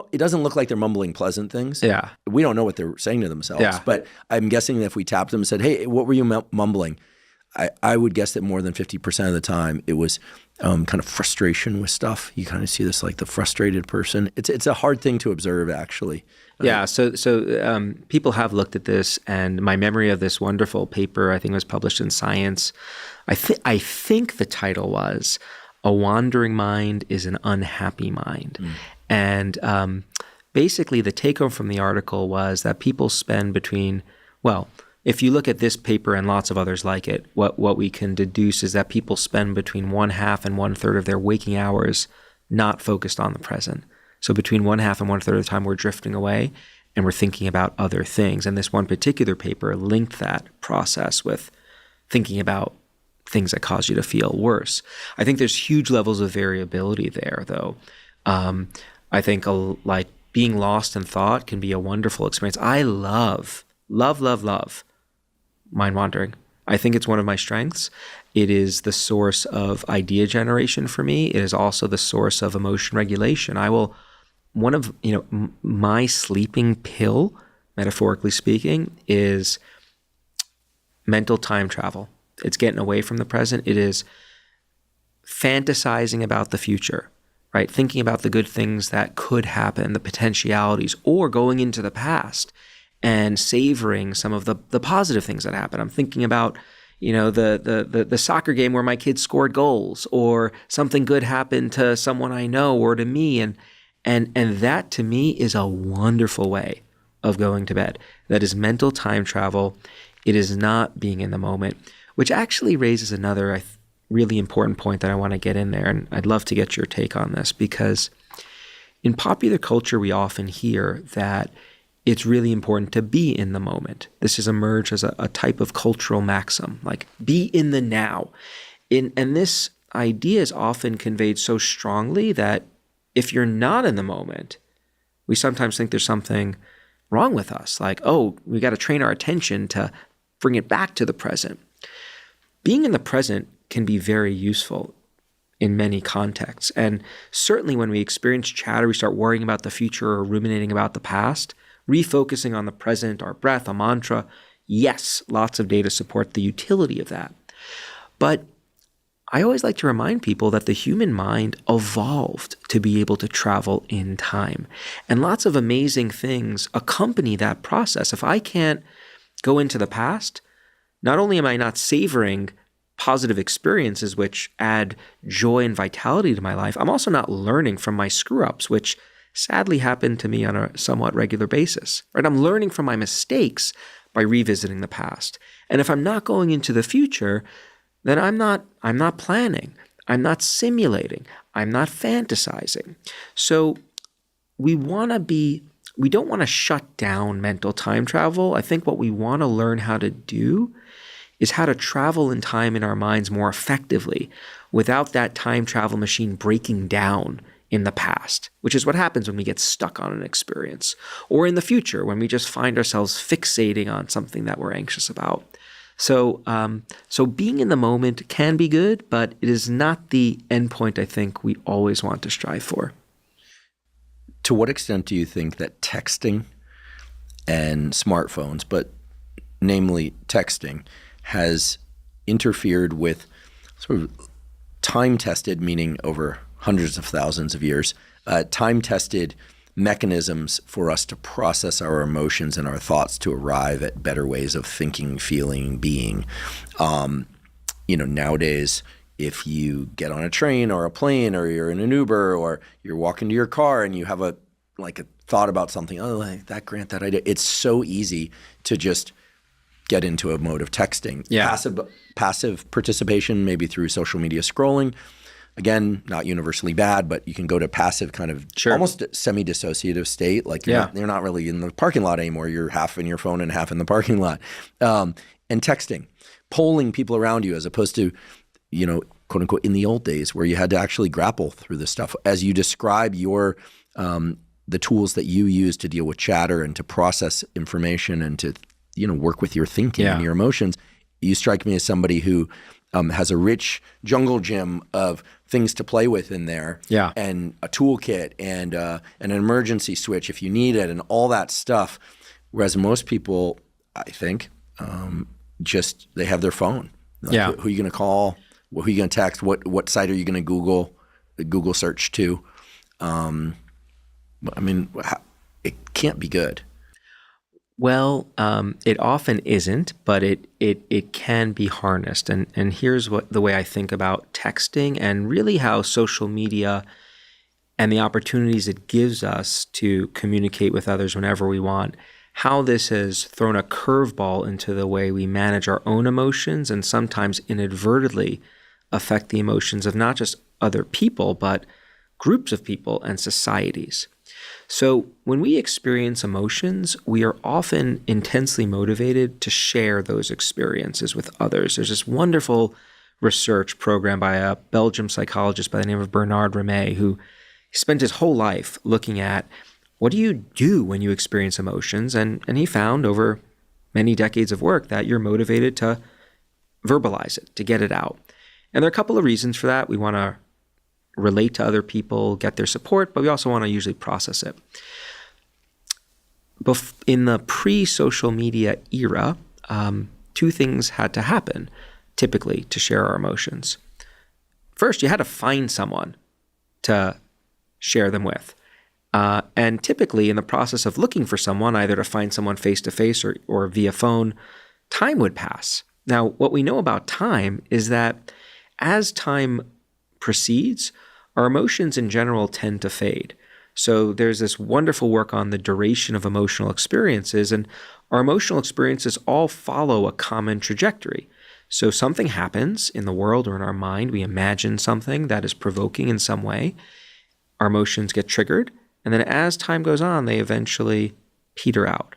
Speaker 1: look like they're mumbling pleasant things.
Speaker 2: Yeah,
Speaker 1: we don't know what they're saying to themselves. Yeah. But I'm guessing that if we tapped them and said, "Hey, what were you mumbling?" I would guess that more than 50% of the time it was kind of frustration with stuff. You kind of see this like the frustrated person. It's a hard thing to observe, actually.
Speaker 2: Yeah. So people have looked at this, and my memory of this wonderful paper, I think, was published in Science. I think the title was "A Wandering Mind is an Unhappy Mind," and basically the take home from the article was that people spend between, well, if you look at this paper and lots of others like it, what we can deduce is that people spend between 1/2 and 1/3 of their waking hours not focused on the present. So between 1/2 and 1/3 of the time, we're drifting away and we're thinking about other things. And this one particular paper linked that process with thinking about things that cause you to feel worse. I think there's huge levels of variability there, though. I think like being lost in thought can be a wonderful experience. I love mind wandering. I think it's one of my strengths. It is the source of idea generation for me. It is also the source of emotion regulation. My sleeping pill, metaphorically speaking, is mental time travel. It's getting away from the present. It is fantasizing about the future, right? Thinking about the good things that could happen, the potentialities, or going into the past and savoring some of the positive things that happen. I'm thinking about, the soccer game where my kids scored goals, or something good happened to someone I know or to me, and that to me is a wonderful way of going to bed. That is mental time travel. It is not being in the moment, which actually raises another really important point that I want to get in there, and I'd love to get your take on this, because in popular culture we often hear that it's really important to be in the moment. This has emerged as a type of cultural maxim, like be in the now. And this idea is often conveyed so strongly that if you're not in the moment, we sometimes think there's something wrong with us. Like, oh, we got to train our attention to bring it back to the present. Being in the present can be very useful in many contexts. And certainly when we experience chatter, we start worrying about the future or ruminating about the past, refocusing on the present, our breath, a mantra. Yes, lots of data support the utility of that. But I always like to remind people that the human mind evolved to be able to travel in time. And lots of amazing things accompany that process. If I can't go into the past, not only am I not savoring positive experiences which add joy and vitality to my life, I'm also not learning from my screw-ups, which sadly happen to me on a somewhat regular basis. Right? I'm learning from my mistakes by revisiting the past. And if I'm not going into the future, then I'm not planning, I'm not simulating, I'm not fantasizing. So we don't want to shut down mental time travel. I think what we want to learn how to do is how to travel in time in our minds more effectively without that time travel machine breaking down in the past, which is what happens when we get stuck on an experience, or in the future when we just find ourselves fixating on something that we're anxious about. So being in the moment can be good, but it is not the endpoint I think we always want to strive for.
Speaker 1: To what extent do you think that texting and smartphones, but namely texting, has interfered with sort of time-tested, meaning over hundreds of thousands of years, time-tested mechanisms for us to process our emotions and our thoughts to arrive at better ways of thinking, feeling, being? Nowadays, if you get on a train or a plane, or you're in an Uber, or you're walking to your car and you have a thought about something, that idea, it's so easy to just get into a mode of texting.
Speaker 2: Yeah.
Speaker 1: Passive participation, maybe through social media scrolling. Again, not universally bad, but you can go to passive kind of almost semi-dissociative state. Like you're not really in the parking lot anymore. You're half in your phone and half in the parking lot. And texting, polling people around you, as opposed to, quote unquote, in the old days where you had to actually grapple through this stuff. As you describe your the tools that you use to deal with chatter and to process information and to work with your thinking and your emotions, you strike me as somebody who has a rich jungle gym of things to play with in there, and a toolkit and an emergency switch if you need it, and all that stuff. Whereas most people, I think, just they have their phone Like,
Speaker 2: Yeah.
Speaker 1: who are you going to call? Who are you going to text? What site are you going to Google search to? I mean, it can't be good.
Speaker 2: Well, it often isn't, but it can be harnessed. And here's the way I think about texting and really how social media and the opportunities it gives us to communicate with others whenever we want, how this has thrown a curveball into the way we manage our own emotions and sometimes inadvertently affect the emotions of not just other people, but groups of people and societies. So when we experience emotions, we are often intensely motivated to share those experiences with others. There's this wonderful research program by a Belgian psychologist by the name of Bernard Ramey, who spent his whole life looking at what do you do when you experience emotions? And he found over many decades of work that you're motivated to verbalize it, to get it out. And there are a couple of reasons for that. We want to relate to other people, get their support, but we also want to usually process it. In the pre-social media era, two things had to happen, typically, to share our emotions. First, you had to find someone to share them with. And typically, in the process of looking for someone, either to find someone face-to-face or via phone, time would pass. Now, what we know about time is that as time proceeds, our emotions in general tend to fade. So there's this wonderful work on the duration of emotional experiences, and our emotional experiences all follow a common trajectory. So something happens in the world or in our mind, we imagine something that is provoking in some way, our emotions get triggered, and then as time goes on, they eventually peter out.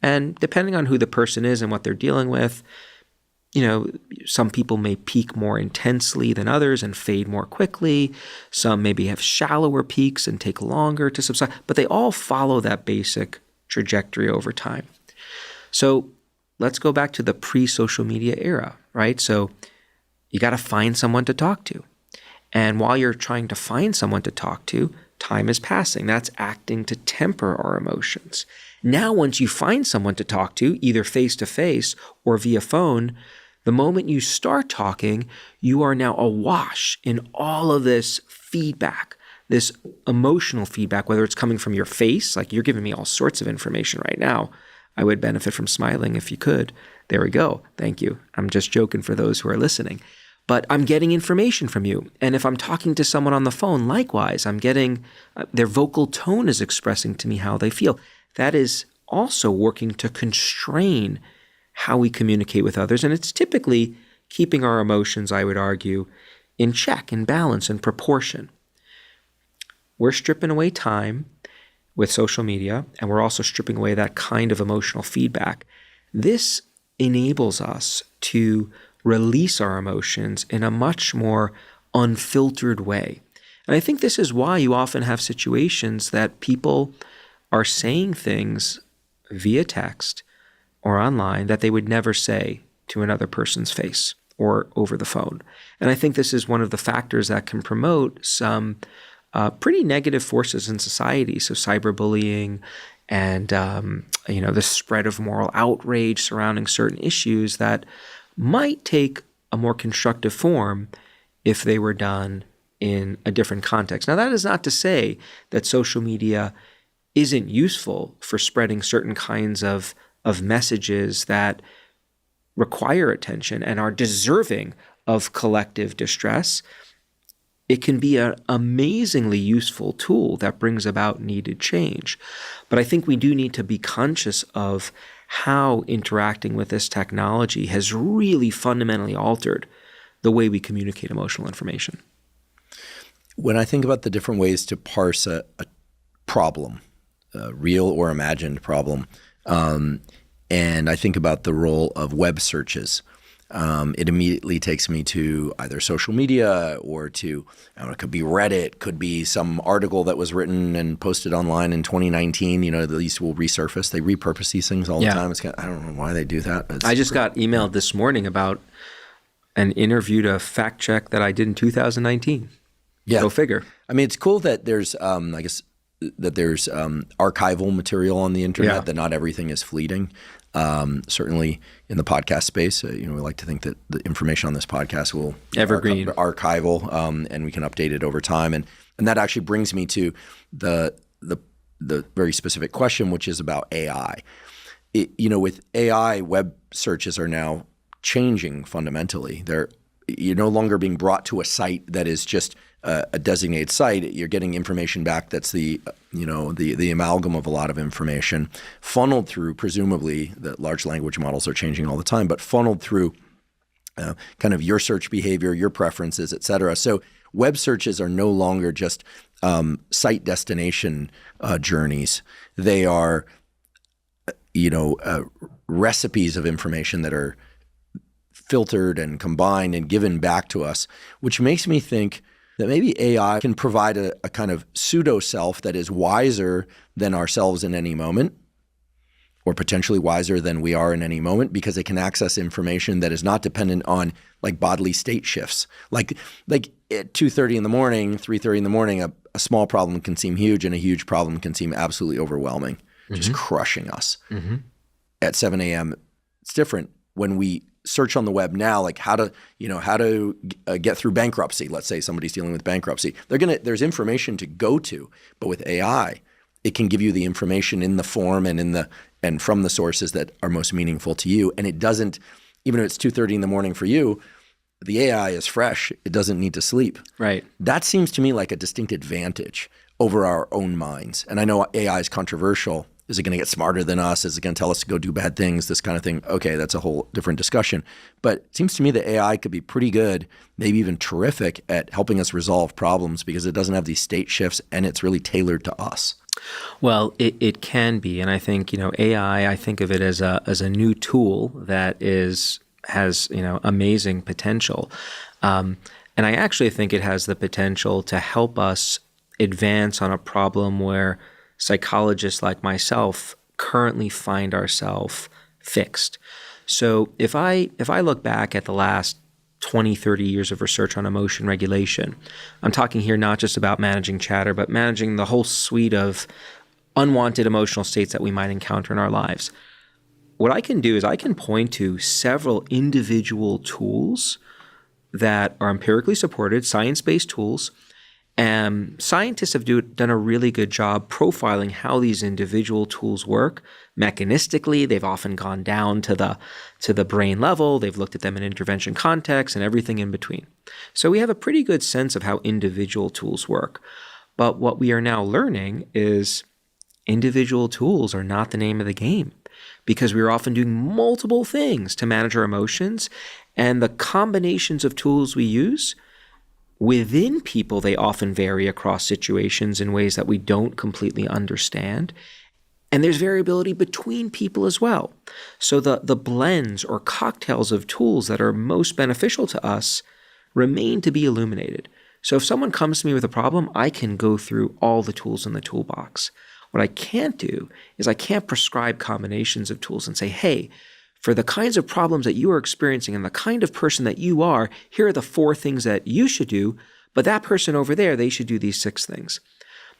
Speaker 2: And depending on who the person is and what they're dealing with, some people may peak more intensely than others and fade more quickly. Some maybe have shallower peaks and take longer to subside, but they all follow that basic trajectory over time. So let's go back to the pre-social media era, right? So you got to find someone to talk to. And while you're trying to find someone to talk to, time is passing. That's acting to temper our emotions. Now, once you find someone to talk to, either face-to-face or via phone, the moment you start talking, you are now awash in all of this feedback, this emotional feedback, whether it's coming from your face, like you're giving me all sorts of information right now. I would benefit from smiling if you could. There we go. Thank you. I'm just joking for those who are listening. But I'm getting information from you. And if I'm talking to someone on the phone, likewise, I'm getting their vocal tone is expressing to me how they feel. That is also working to constrain how we communicate with others. And it's typically keeping our emotions, I would argue, in check, in balance, in proportion. We're stripping away time with social media, and we're also stripping away that kind of emotional feedback. This enables us to release our emotions in a much more unfiltered way. And I think this is why you often have situations that people are saying things via text or online that they would never say to another person's face or over the phone. And I think this is one of the factors that can promote some pretty negative forces in society. So cyberbullying and the spread of moral outrage surrounding certain issues that might take a more constructive form if they were done in a different context. Now, that is not to say that social media isn't useful for spreading certain kinds of messages that require attention and are deserving of collective distress. It can be an amazingly useful tool that brings about needed change. But I think we do need to be conscious of how interacting with this technology has really fundamentally altered the way we communicate emotional information.
Speaker 1: When I think about the different ways to parse a problem, a real or imagined problem, and I think about the role of web searches, it immediately takes me to either social media or to, it could be Reddit, could be some article that was written and posted online in 2019. These will resurface. They repurpose these things all the time. I don't know why they do that.
Speaker 2: I just got emailed this morning about an interview to fact check that I did in 2019.
Speaker 1: Yeah.
Speaker 2: Go figure.
Speaker 1: I mean, it's cool that there's, I guess, that there's archival material on the internet,
Speaker 2: Yeah.
Speaker 1: that not everything is fleeting. Certainly in the podcast space, we like to think that the information on this podcast will be
Speaker 2: Evergreen.
Speaker 1: archival, and we can update it over time. And that actually brings me to the very specific question, which is about AI. With AI, web searches are now changing fundamentally. You're no longer being brought to a site that is just a designated site. You're getting information back that's the amalgam of a lot of information funneled through, presumably, the large language models are changing all the time, but funneled through kind of your search behavior, your preferences, et cetera. So web searches are no longer just site destination journeys. They are, recipes of information that are filtered and combined and given back to us, which makes me think that maybe AI can provide a kind of pseudo-self that is wiser than ourselves in any moment, or potentially wiser than we are in any moment, because it can access information that is not dependent on like bodily state shifts. Like at 2:30 in the morning, 3:30 in the morning, a small problem can seem huge, and a huge problem can seem absolutely overwhelming, just crushing us. Mm-hmm. At 7 a.m., it's different. When we search on the web now, like how to get through bankruptcy. Let's say somebody's dealing with bankruptcy. There's information to go to, but with AI, it can give you the information in the form and from the sources that are most meaningful to you. And it doesn't, even if it's 2:30 in the morning for you, the AI is fresh. It doesn't need to sleep.
Speaker 2: Right.
Speaker 1: That seems to me like a distinct advantage over our own minds. And I know AI is controversial. Is it going to get smarter than us? Is it going to tell us to go do bad things? This kind of thing. Okay, that's a whole different discussion. But it seems to me that AI could be pretty good, maybe even terrific at helping us resolve problems because it doesn't have these state shifts and it's really tailored to us.
Speaker 2: Well, it can be. And I think, AI, I think of it as a new tool that has amazing potential. And I actually think it has the potential to help us advance on a problem where psychologists like myself currently find ourselves fixed. So if I look back at the last 20, 30 years of research on emotion regulation, I'm talking here not just about managing chatter, but managing the whole suite of unwanted emotional states that we might encounter in our lives. What I can do is I can point to several individual tools that are empirically supported, science-based tools. And scientists have done a really good job profiling how these individual tools work. Mechanistically, they've often gone down to the brain level. They've looked at them in intervention context and everything in between. So we have a pretty good sense of how individual tools work. But what we are now learning is individual tools are not the name of the game, because we are often doing multiple things to manage our emotions, and the combinations of tools we use within people, they often vary across situations in ways that we don't completely understand. And there's variability between people as well. So the blends or cocktails of tools that are most beneficial to us remain to be illuminated. So if someone comes to me with a problem, I can go through all the tools in the toolbox. What I can't do is I can't prescribe combinations of tools and say, hey, for the kinds of problems that you are experiencing and the kind of person that you are, here are the 4 things that you should do, but that person over there, they should do these 6 things.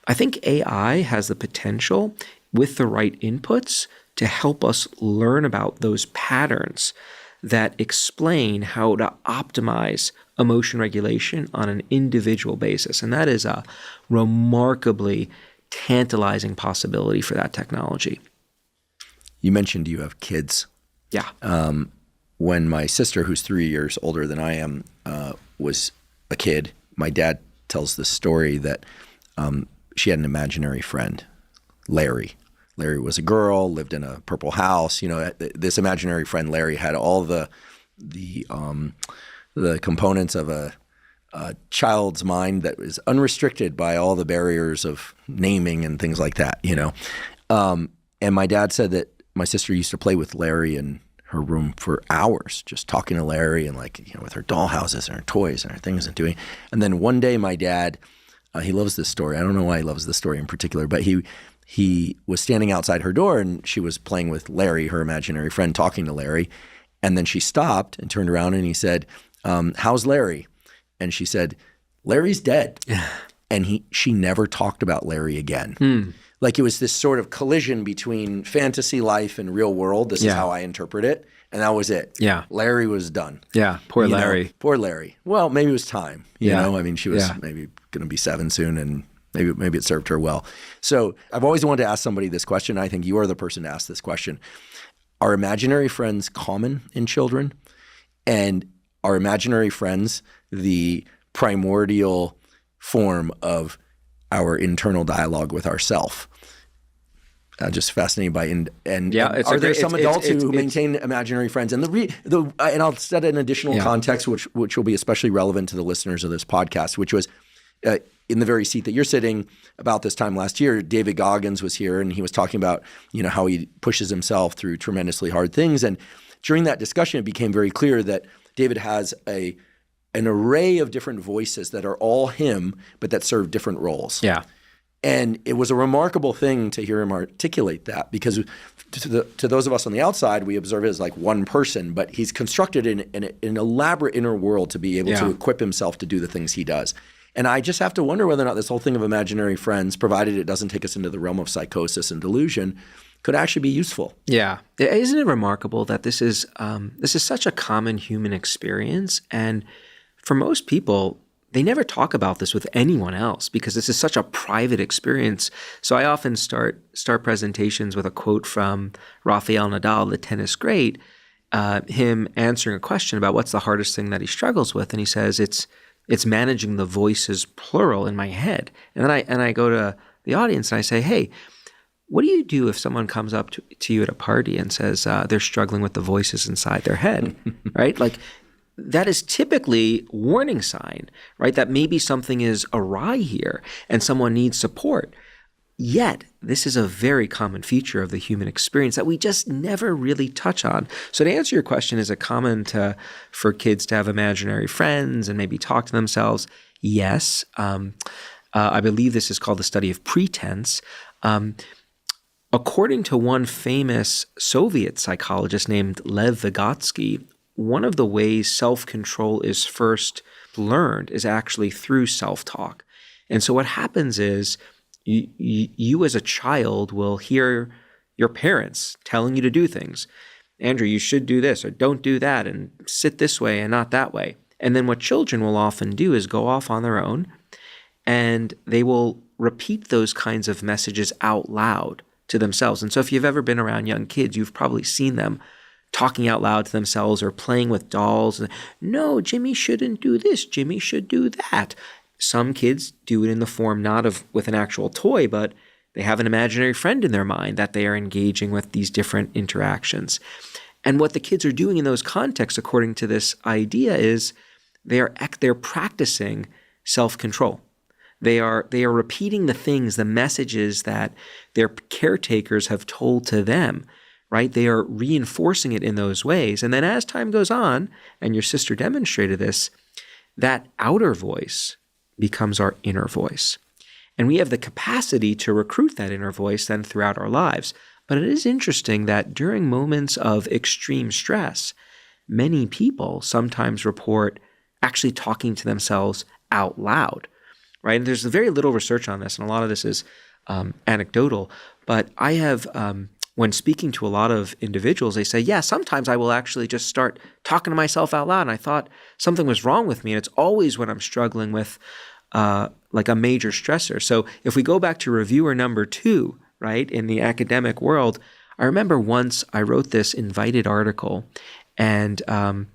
Speaker 2: I think AI has the potential, with the right inputs, to help us learn about those patterns that explain how to optimize emotion regulation on an individual basis. And that is a remarkably tantalizing possibility for that technology.
Speaker 1: You mentioned you have kids.
Speaker 2: Yeah.
Speaker 1: When my sister, who's 3 years older than I am, was a kid, my dad tells this story that she had an imaginary friend, Larry. Larry was a girl, lived in a purple house. This imaginary friend, Larry, had all the components of a child's mind that was unrestricted by all the barriers of naming and things like that. And my dad said that my sister used to play with Larry in her room for hours, just talking to Larry and with her doll houses and her toys and her things and doing. And then one day my dad, he loves this story. I don't know why he loves this story in particular, but he was standing outside her door and she was playing with Larry, her imaginary friend, talking to Larry. And then she stopped and turned around and he said, how's Larry? And she said, Larry's dead. and she never talked about Larry again. Like it was this sort of collision between fantasy life and real world. This is how I interpret it. And that was it.
Speaker 2: Yeah.
Speaker 1: Larry was done.
Speaker 2: Yeah. Poor Larry.
Speaker 1: Poor Larry. Well, maybe it was time. You know, I mean, she was maybe going to be 7 soon, and maybe it served her well. So I've always wanted to ask somebody this question. I think you are the person to ask this question. Are imaginary friends common in children? And are imaginary friends the primordial form of our internal dialogue with ourself? Just fascinated by and are there some adults who maintain imaginary friends? And and I'll set an additional context, which will be especially relevant to the listeners of this podcast, which was in the very seat that you're sitting. About this time last year, David Goggins was here, and he was talking about how he pushes himself through tremendously hard things. And during that discussion, it became very clear that David has an array of different voices that are all him, but that serve different roles. Yeah. And it was a remarkable thing to hear him articulate that, because to those of us on the outside, we observe it as like one person, but he's constructed an elaborate inner world to be able to equip himself to do the things he does. And I just have to wonder whether or not this whole thing of imaginary friends, provided it doesn't take us into the realm of psychosis and delusion, could actually be useful.
Speaker 2: Yeah. Isn't it remarkable that this is such a common human experience? And for most people, they never talk about this with anyone else because this is such a private experience. So I often start presentations with a quote from Rafael Nadal, the tennis great, him answering a question about what's the hardest thing that he struggles with. And he says, it's managing the voices, plural, in my head. And then I go to the audience and I say, hey, what do you do if someone comes up to you at a party and says they're struggling with the voices inside their head, right? Like that is typically a warning sign, right? That maybe something is awry here and someone needs support. Yet, this is a very common feature of the human experience that we just never really touch on. So to answer your question, is it common for kids to have imaginary friends and maybe talk to themselves? Yes. I believe this is called the study of pretense. According to one famous Soviet psychologist named Lev Vygotsky, one of the ways self-control is first learned is actually through self-talk. And so what happens is you as a child will hear your parents telling you to do things. Andrew, you should do this or don't do that and sit this way and not that way. And then what children will often do is go off on their own and they will repeat those kinds of messages out loud to themselves. And so if you've ever been around young kids, you've probably seen them talking out loud to themselves or playing with dolls. No, Jimmy shouldn't do this. Jimmy should do that. Some kids do it in the form not of with an actual toy, but they have an imaginary friend in their mind that they are engaging with these different interactions. And what the kids are doing in those contexts, according to this idea, is they're practicing self-control. They are repeating the things, the messages that their caretakers have told to them, right? They are reinforcing it in those ways. And then as time goes on, and your sister demonstrated this, that outer voice becomes our inner voice. And we have the capacity to recruit that inner voice then throughout our lives. But it is interesting that during moments of extreme stress, many people sometimes report actually talking to themselves out loud, right? And there's very little research on this, and a lot of this is anecdotal. But I have, when speaking to a lot of individuals, they say, yeah, sometimes I will actually just start talking to myself out loud. And I thought something was wrong with me. And it's always when I'm struggling with like a major stressor. So if we go back to reviewer number 2, right, in the academic world, I remember once I wrote this invited article, and a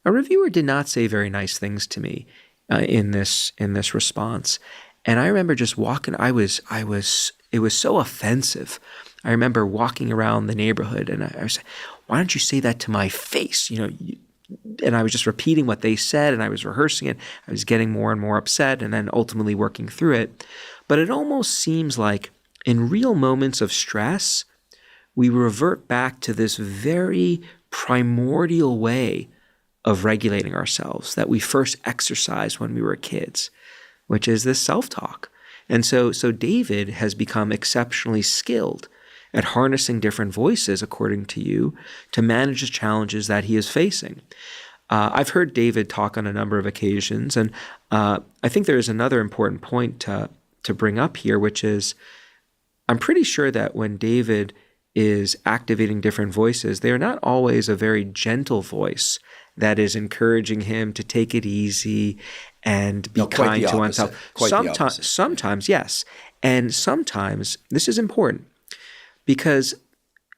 Speaker 2: reviewer did not say very nice things to me in this response. And I remember just walking. It was so offensive. I remember walking around the neighborhood, and I was, why don't you say that to my face? And I was just repeating what they said, and I was rehearsing it. I was getting more and more upset, and then ultimately working through it. But it almost seems like in real moments of stress, we revert back to this very primordial way of regulating ourselves that we first exercised when we were kids, which is this self-talk. And so David has become exceptionally skilled at harnessing different voices, according to you, to manage the challenges that he is facing. I've heard David talk on a number of occasions, and I think there is another important point to bring up here, which is I'm pretty sure that when David is activating different voices, they are not always a very gentle voice that is encouraging him to take it easy and be kind to oneself. Sometimes, yes. And sometimes, this is important because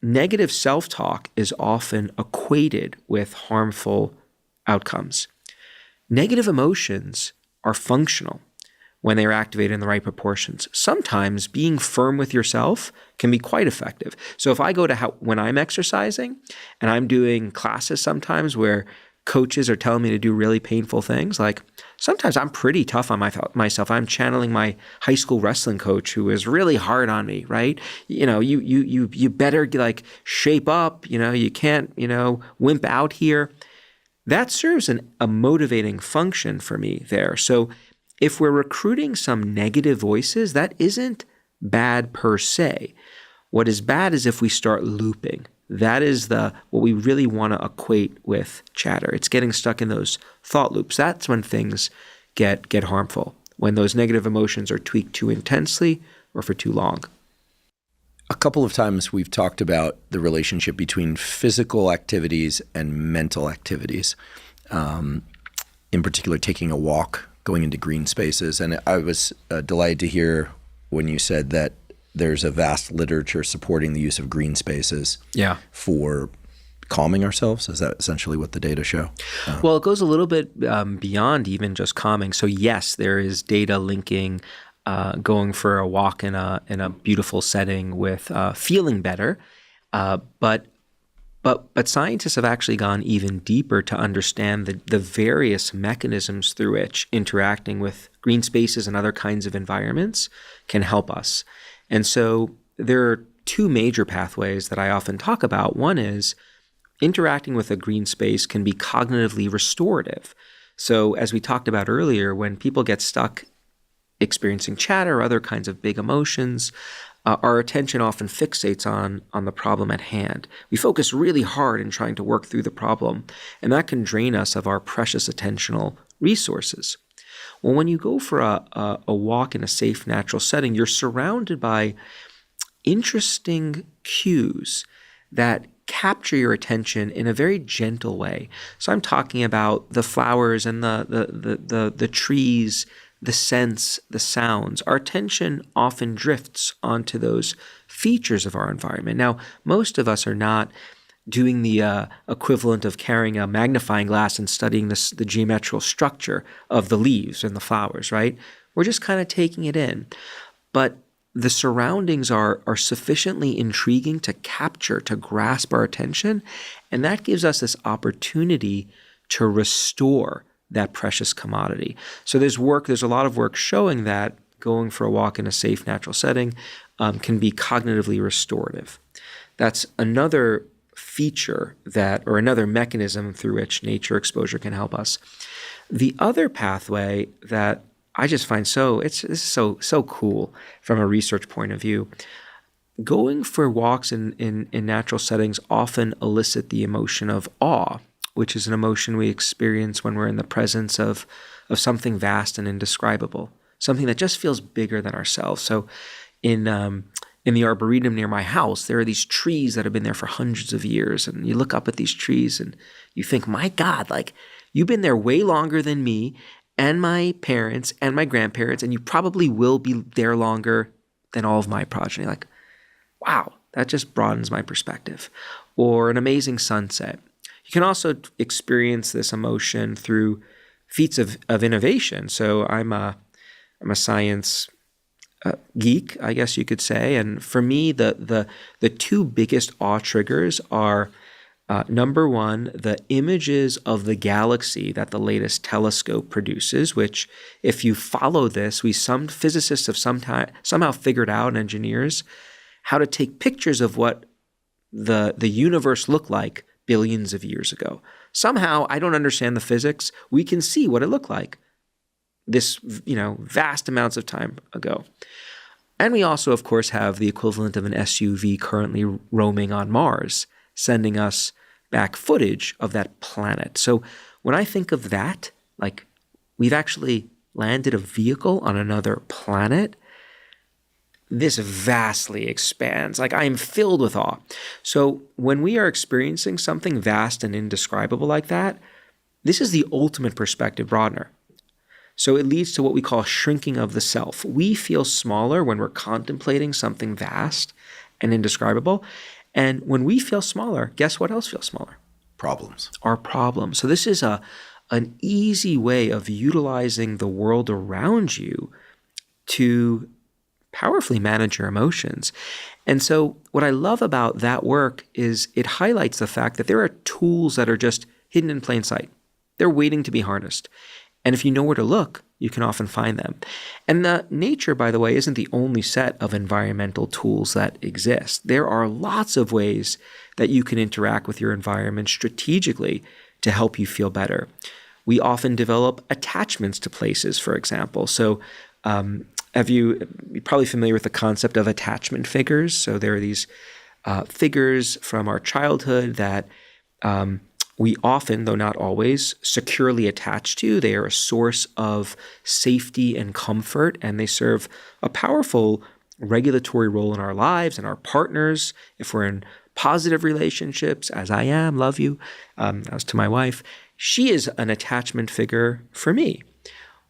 Speaker 2: negative self-talk is often equated with harmful outcomes. Negative emotions are functional when they are activated in the right proportions. Sometimes being firm with yourself can be quite effective. So if I go to when I'm exercising and I'm doing classes sometimes where coaches are telling me to do really painful things, like sometimes I'm pretty tough on myself. I'm channeling my high school wrestling coach who is really hard on me, right? You better like shape up, you can't, wimp out here. That serves a motivating function for me there. So if we're recruiting some negative voices, that isn't bad per se. What is bad is if we start looping. That is what we really want to equate with chatter. It's getting stuck in those thought loops. That's when things get harmful, when those negative emotions are tweaked too intensely or for too long.
Speaker 1: A couple of times we've talked about the relationship between physical activities and mental activities, in particular taking a walk, going into green spaces. And I was delighted to hear when you said that there's a vast literature supporting the use of green spaces for calming ourselves. Is that essentially what the data show?
Speaker 2: Well, it goes a little bit beyond even just calming. So yes, there is data linking going for a walk in a beautiful setting with feeling better. But scientists have actually gone even deeper to understand the various mechanisms through which interacting with green spaces and other kinds of environments can help us. And so there are two major pathways that I often talk about. One is interacting with a green space can be cognitively restorative. So as we talked about earlier, when people get stuck experiencing chatter or other kinds of big emotions, our attention often fixates on the problem at hand. We focus really hard in trying to work through the problem, and that can drain us of our precious attentional resources. Well, when you go for a walk in a safe, natural setting, you're surrounded by interesting cues that capture your attention in a very gentle way. So I'm talking about the flowers and the trees, the scents, the sounds. Our attention often drifts onto those features of our environment. Now, most of us are not doing the equivalent of carrying a magnifying glass and studying the geometrical structure of the leaves and the flowers, right? We're just kind of taking it in. But the surroundings are sufficiently intriguing to capture, to grasp our attention, and that gives us this opportunity to restore that precious commodity. So there's a lot of work showing that going for a walk in a safe, natural setting can be cognitively restorative. That's another feature or another mechanism through which nature exposure can help us. The other pathway that I just find this is so cool from a research point of view. Going for walks in natural settings often elicit the emotion of awe, which is an emotion we experience when we're in the presence of something vast and indescribable, something that just feels bigger than ourselves. So in the Arboretum near my house, there are these trees that have been there for hundreds of years. And you look up at these trees and you think, my God, like you've been there way longer than me and my parents and my grandparents, and you probably will be there longer than all of my progeny. Like, wow, that just broadens my perspective. Or an amazing sunset. You can also experience this emotion through feats of innovation. So I'm a science geek, I guess you could say. And for me, the two biggest awe triggers are, number one, the images of the galaxy that the latest telescope produces, which if you follow this, some physicists have somehow figured out, and engineers, how to take pictures of what the universe looked like billions of years ago. Somehow, I don't understand the physics, we can see what it looked like this, vast amounts of time ago. And we also, of course, have the equivalent of an SUV currently roaming on Mars, sending us back footage of that planet. So when I think of that, like we've actually landed a vehicle on another planet, this vastly expands. Like I am filled with awe. So when we are experiencing something vast and indescribable like that, this is the ultimate perspective broadener. So it leads to what we call shrinking of the self. We feel smaller when we're contemplating something vast and indescribable. And when we feel smaller, guess what else feels smaller?
Speaker 1: Problems.
Speaker 2: Our problems. So this is an easy way of utilizing the world around you to powerfully manage your emotions. And so what I love about that work is it highlights the fact that there are tools that are just hidden in plain sight. They're waiting to be harnessed. And if you know where to look, you can often find them. And the nature, by the way, isn't the only set of environmental tools that exist. There are lots of ways that you can interact with your environment strategically to help you feel better. We often develop attachments to places, for example. So you're probably familiar with the concept of attachment figures. So there are these figures from our childhood that we often, though not always, securely attach to. They are a source of safety and comfort, and they serve a powerful regulatory role in our lives and our partners. If we're in positive relationships, as I am, love you, as to my wife, she is an attachment figure for me.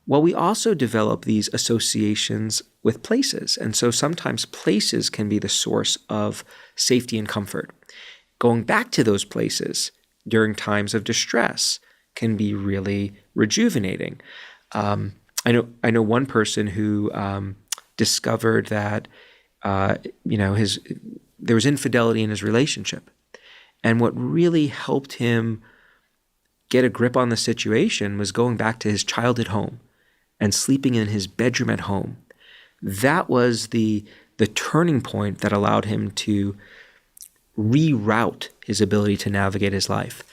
Speaker 2: Well, we also develop these associations with places. And so sometimes places can be the source of safety and comfort. Going back to those places during times of distress can be really rejuvenating. I know one person who discovered that there was infidelity in his relationship, and what really helped him get a grip on the situation was going back to his childhood home and sleeping in his bedroom at home. That was the turning point that allowed him to reroute his ability to navigate his life.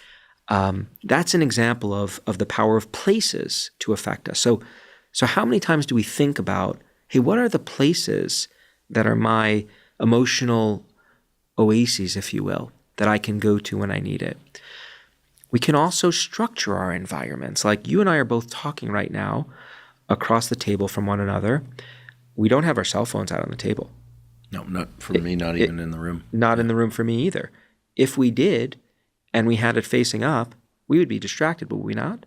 Speaker 2: That's an example of the power of places to affect us. So how many times do we think about, hey, what are the places that are my emotional oases, if you will, that I can go to when I need it? We can also structure our environments. Like you and I are both talking right now across the table from one another. We don't have our cell phones out on the table.
Speaker 1: No, not for me, not even in the room.
Speaker 2: Not in the room for me either. If we did, and we had it facing up, we would be distracted, would we not?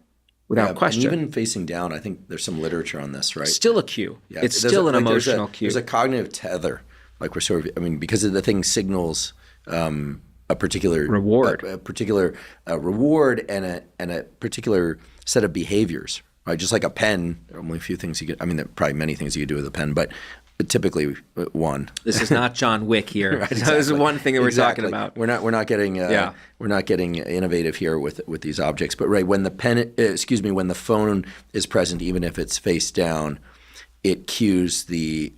Speaker 2: Without question.
Speaker 1: And even facing down, I think there's some literature on this, right?
Speaker 2: Still a cue.
Speaker 1: Yeah.
Speaker 2: It's still an emotional cue.
Speaker 1: There's a cognitive tether. Like we're sort of, because the thing signals a particular
Speaker 2: reward,
Speaker 1: a particular reward and a particular set of behaviors, right? Just like a pen, there are only a few things you could, there are probably many things you could do with a pen, but typically one.
Speaker 2: This is not John Wick here.
Speaker 1: Right, exactly.
Speaker 2: This is one thing that we're talking about.
Speaker 1: We're not getting innovative here with these objects. But right, when the phone is present, even if it's face down, it cues the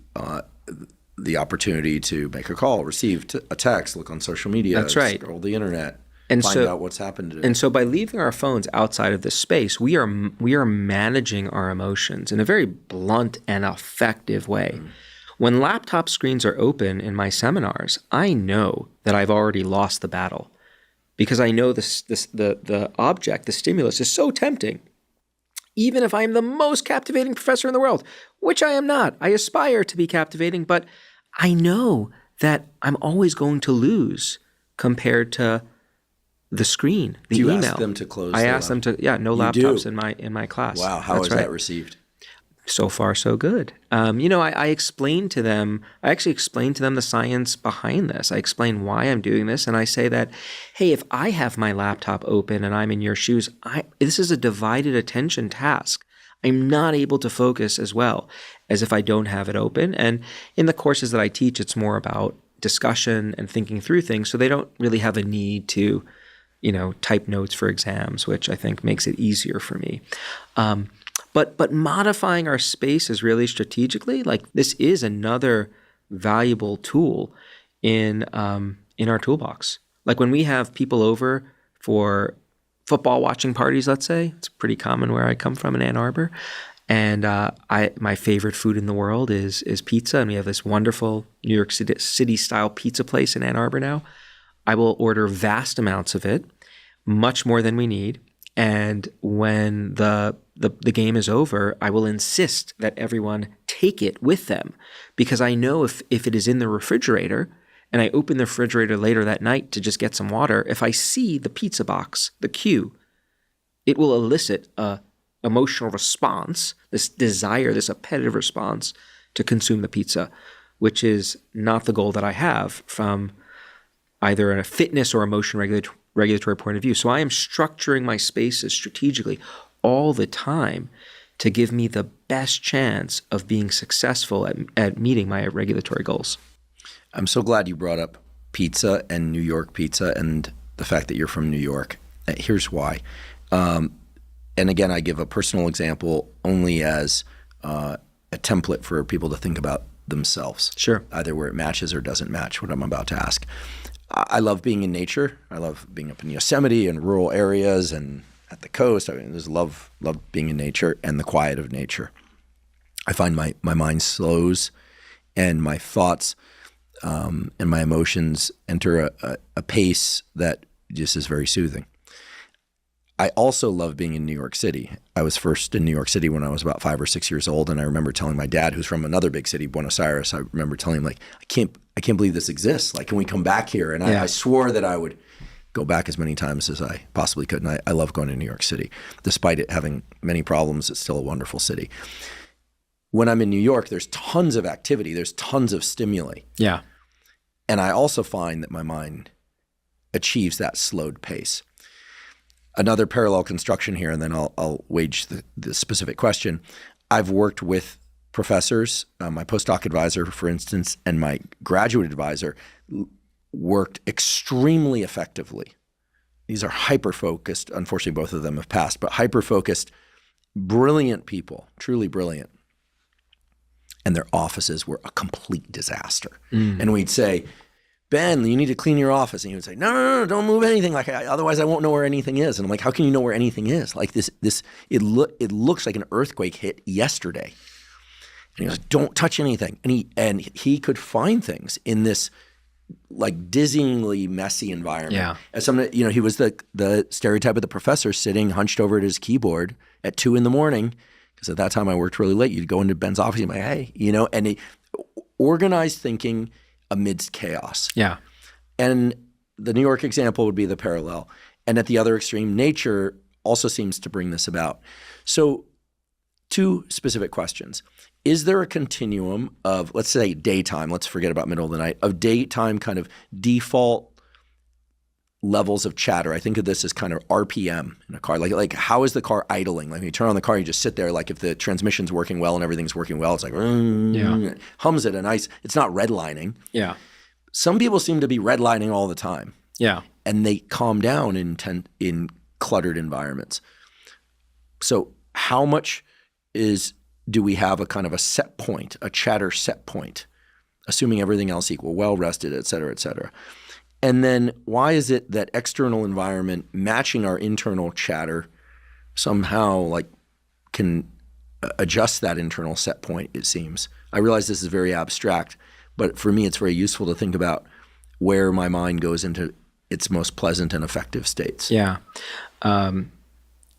Speaker 1: opportunity to make a call, receive a text, look on social media,
Speaker 2: that's right,
Speaker 1: scroll the internet,
Speaker 2: and
Speaker 1: find out what's happened today.
Speaker 2: And so by leaving our phones outside of this space, we are managing our emotions in a very blunt and effective way. Mm. When laptop screens are open in my seminars, I know that I've already lost the battle because I know the object, the stimulus, is so tempting. Even if I am the most captivating professor in the world, which I am not. I aspire to be captivating, but I know that I'm always going to lose compared to the screen, the email.
Speaker 1: Do you ask them to close?
Speaker 2: I ask them to, no laptops in my class.
Speaker 1: Wow, how is that received?
Speaker 2: So far, so good. I explain to them, I actually explain to them the science behind this. I explain why I'm doing this. And I say that, hey, if I have my laptop open and I'm in your shoes, this is a divided attention task. I'm not able to focus as well as if I don't have it open. And in the courses that I teach, it's more about discussion and thinking through things. So they don't really have a need to, type notes for exams, which I think makes it easier for me. But modifying our spaces really strategically, like this is another valuable tool in our toolbox. Like when we have people over for football watching parties, let's say, it's pretty common where I come from in Ann Arbor, and my favorite food in the world is pizza, and we have this wonderful New York City style pizza place in Ann Arbor now. I will order vast amounts of it, much more than we need. And when the game is over, I will insist that everyone take it with them, because I know if it is in the refrigerator and I open the refrigerator later that night to just get some water, if I see the pizza box, the cue, it will elicit a emotional response, this desire, this appetitive response to consume the pizza, which is not the goal that I have from either a fitness or emotion regulatory point of view. So I am structuring my spaces strategically all the time to give me the best chance of being successful at meeting my regulatory goals.
Speaker 1: I'm so glad you brought up pizza and New York pizza and the fact that you're from New York. Here's why. And again, I give a personal example only as a template for people to think about themselves.
Speaker 2: Sure.
Speaker 1: Either where it matches or doesn't match what I'm about to ask. I love being in nature. I love being up in Yosemite and rural areas and at the coast. I mean, there's love being in nature and the quiet of nature. I find my mind slows and my thoughts and my emotions enter a pace that just is very soothing. I also love being in New York City. I was first in New York City when I was about 5 or 6 years old, and I remember telling my dad, who's from another big city, Buenos Aires, I remember telling him, like, I can't believe this exists. Like, can we come back here? And I swore that I would go back as many times as I possibly could. And I love going to New York City. Despite it having many problems, it's still a wonderful city. When I'm in New York, there's tons of activity. There's tons of stimuli.
Speaker 2: Yeah.
Speaker 1: And I also find that my mind achieves that slowed pace. Another parallel construction here, and then I'll wage the specific question. I've worked with professors, my postdoc advisor, for instance, and my graduate advisor worked extremely effectively. These are hyper-focused. Unfortunately, both of them have passed, but hyper-focused, brilliant people, truly brilliant. And their offices were a complete disaster. And we'd say, Ben, you need to clean your office. And he would say, no, don't move anything. Like, otherwise I won't know where anything is. And I'm like, how can you know where anything is? Like it looks like an earthquake hit yesterday. And he goes, don't touch anything. And he could find things in this like dizzyingly messy environment.
Speaker 2: Yeah.
Speaker 1: As someone, he was the stereotype of the professor sitting hunched over at his keyboard at 2 a.m. Because at that time I worked really late. You'd go into Ben's office and be like, hey, and organized thinking amidst chaos.
Speaker 2: Yeah.
Speaker 1: And the New York example would be the parallel. And at the other extreme, nature also seems to bring this about. So 2 specific questions. Is there a continuum of, let's say, daytime, let's forget about middle of the night, of daytime kind of default levels of chatter? I think of this as kind of RPM in a car. Like how is the car idling? Like when you turn on the car, you just sit there. Like if the transmission's working well and everything's working well, it's like, hums at a nice, it's not redlining.
Speaker 2: Yeah.
Speaker 1: Some people seem to be redlining all the time.
Speaker 2: Yeah.
Speaker 1: And they calm down in cluttered environments. So how much do we have a kind of a set point, a chatter set point, assuming everything else equal, well rested, et cetera, et cetera? And then why is it that external environment matching our internal chatter somehow like can adjust that internal set point, it seems? I realize this is very abstract, but for me it's very useful to think about where my mind goes into its most pleasant and effective states.
Speaker 2: Yeah.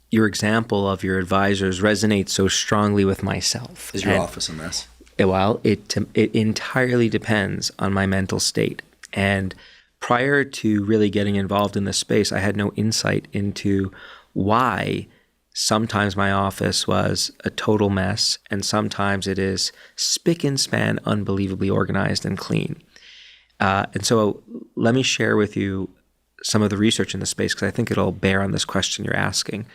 Speaker 2: Your example of your advisors resonates so strongly with myself.
Speaker 1: Is your office a mess?
Speaker 2: Well, it entirely depends on my mental state. And prior to really getting involved in this space, I had no insight into why sometimes my office was a total mess and sometimes it is spick and span, unbelievably organized and clean. And so let me share with you some of the research in the space because I think it'll bear on this question you're asking.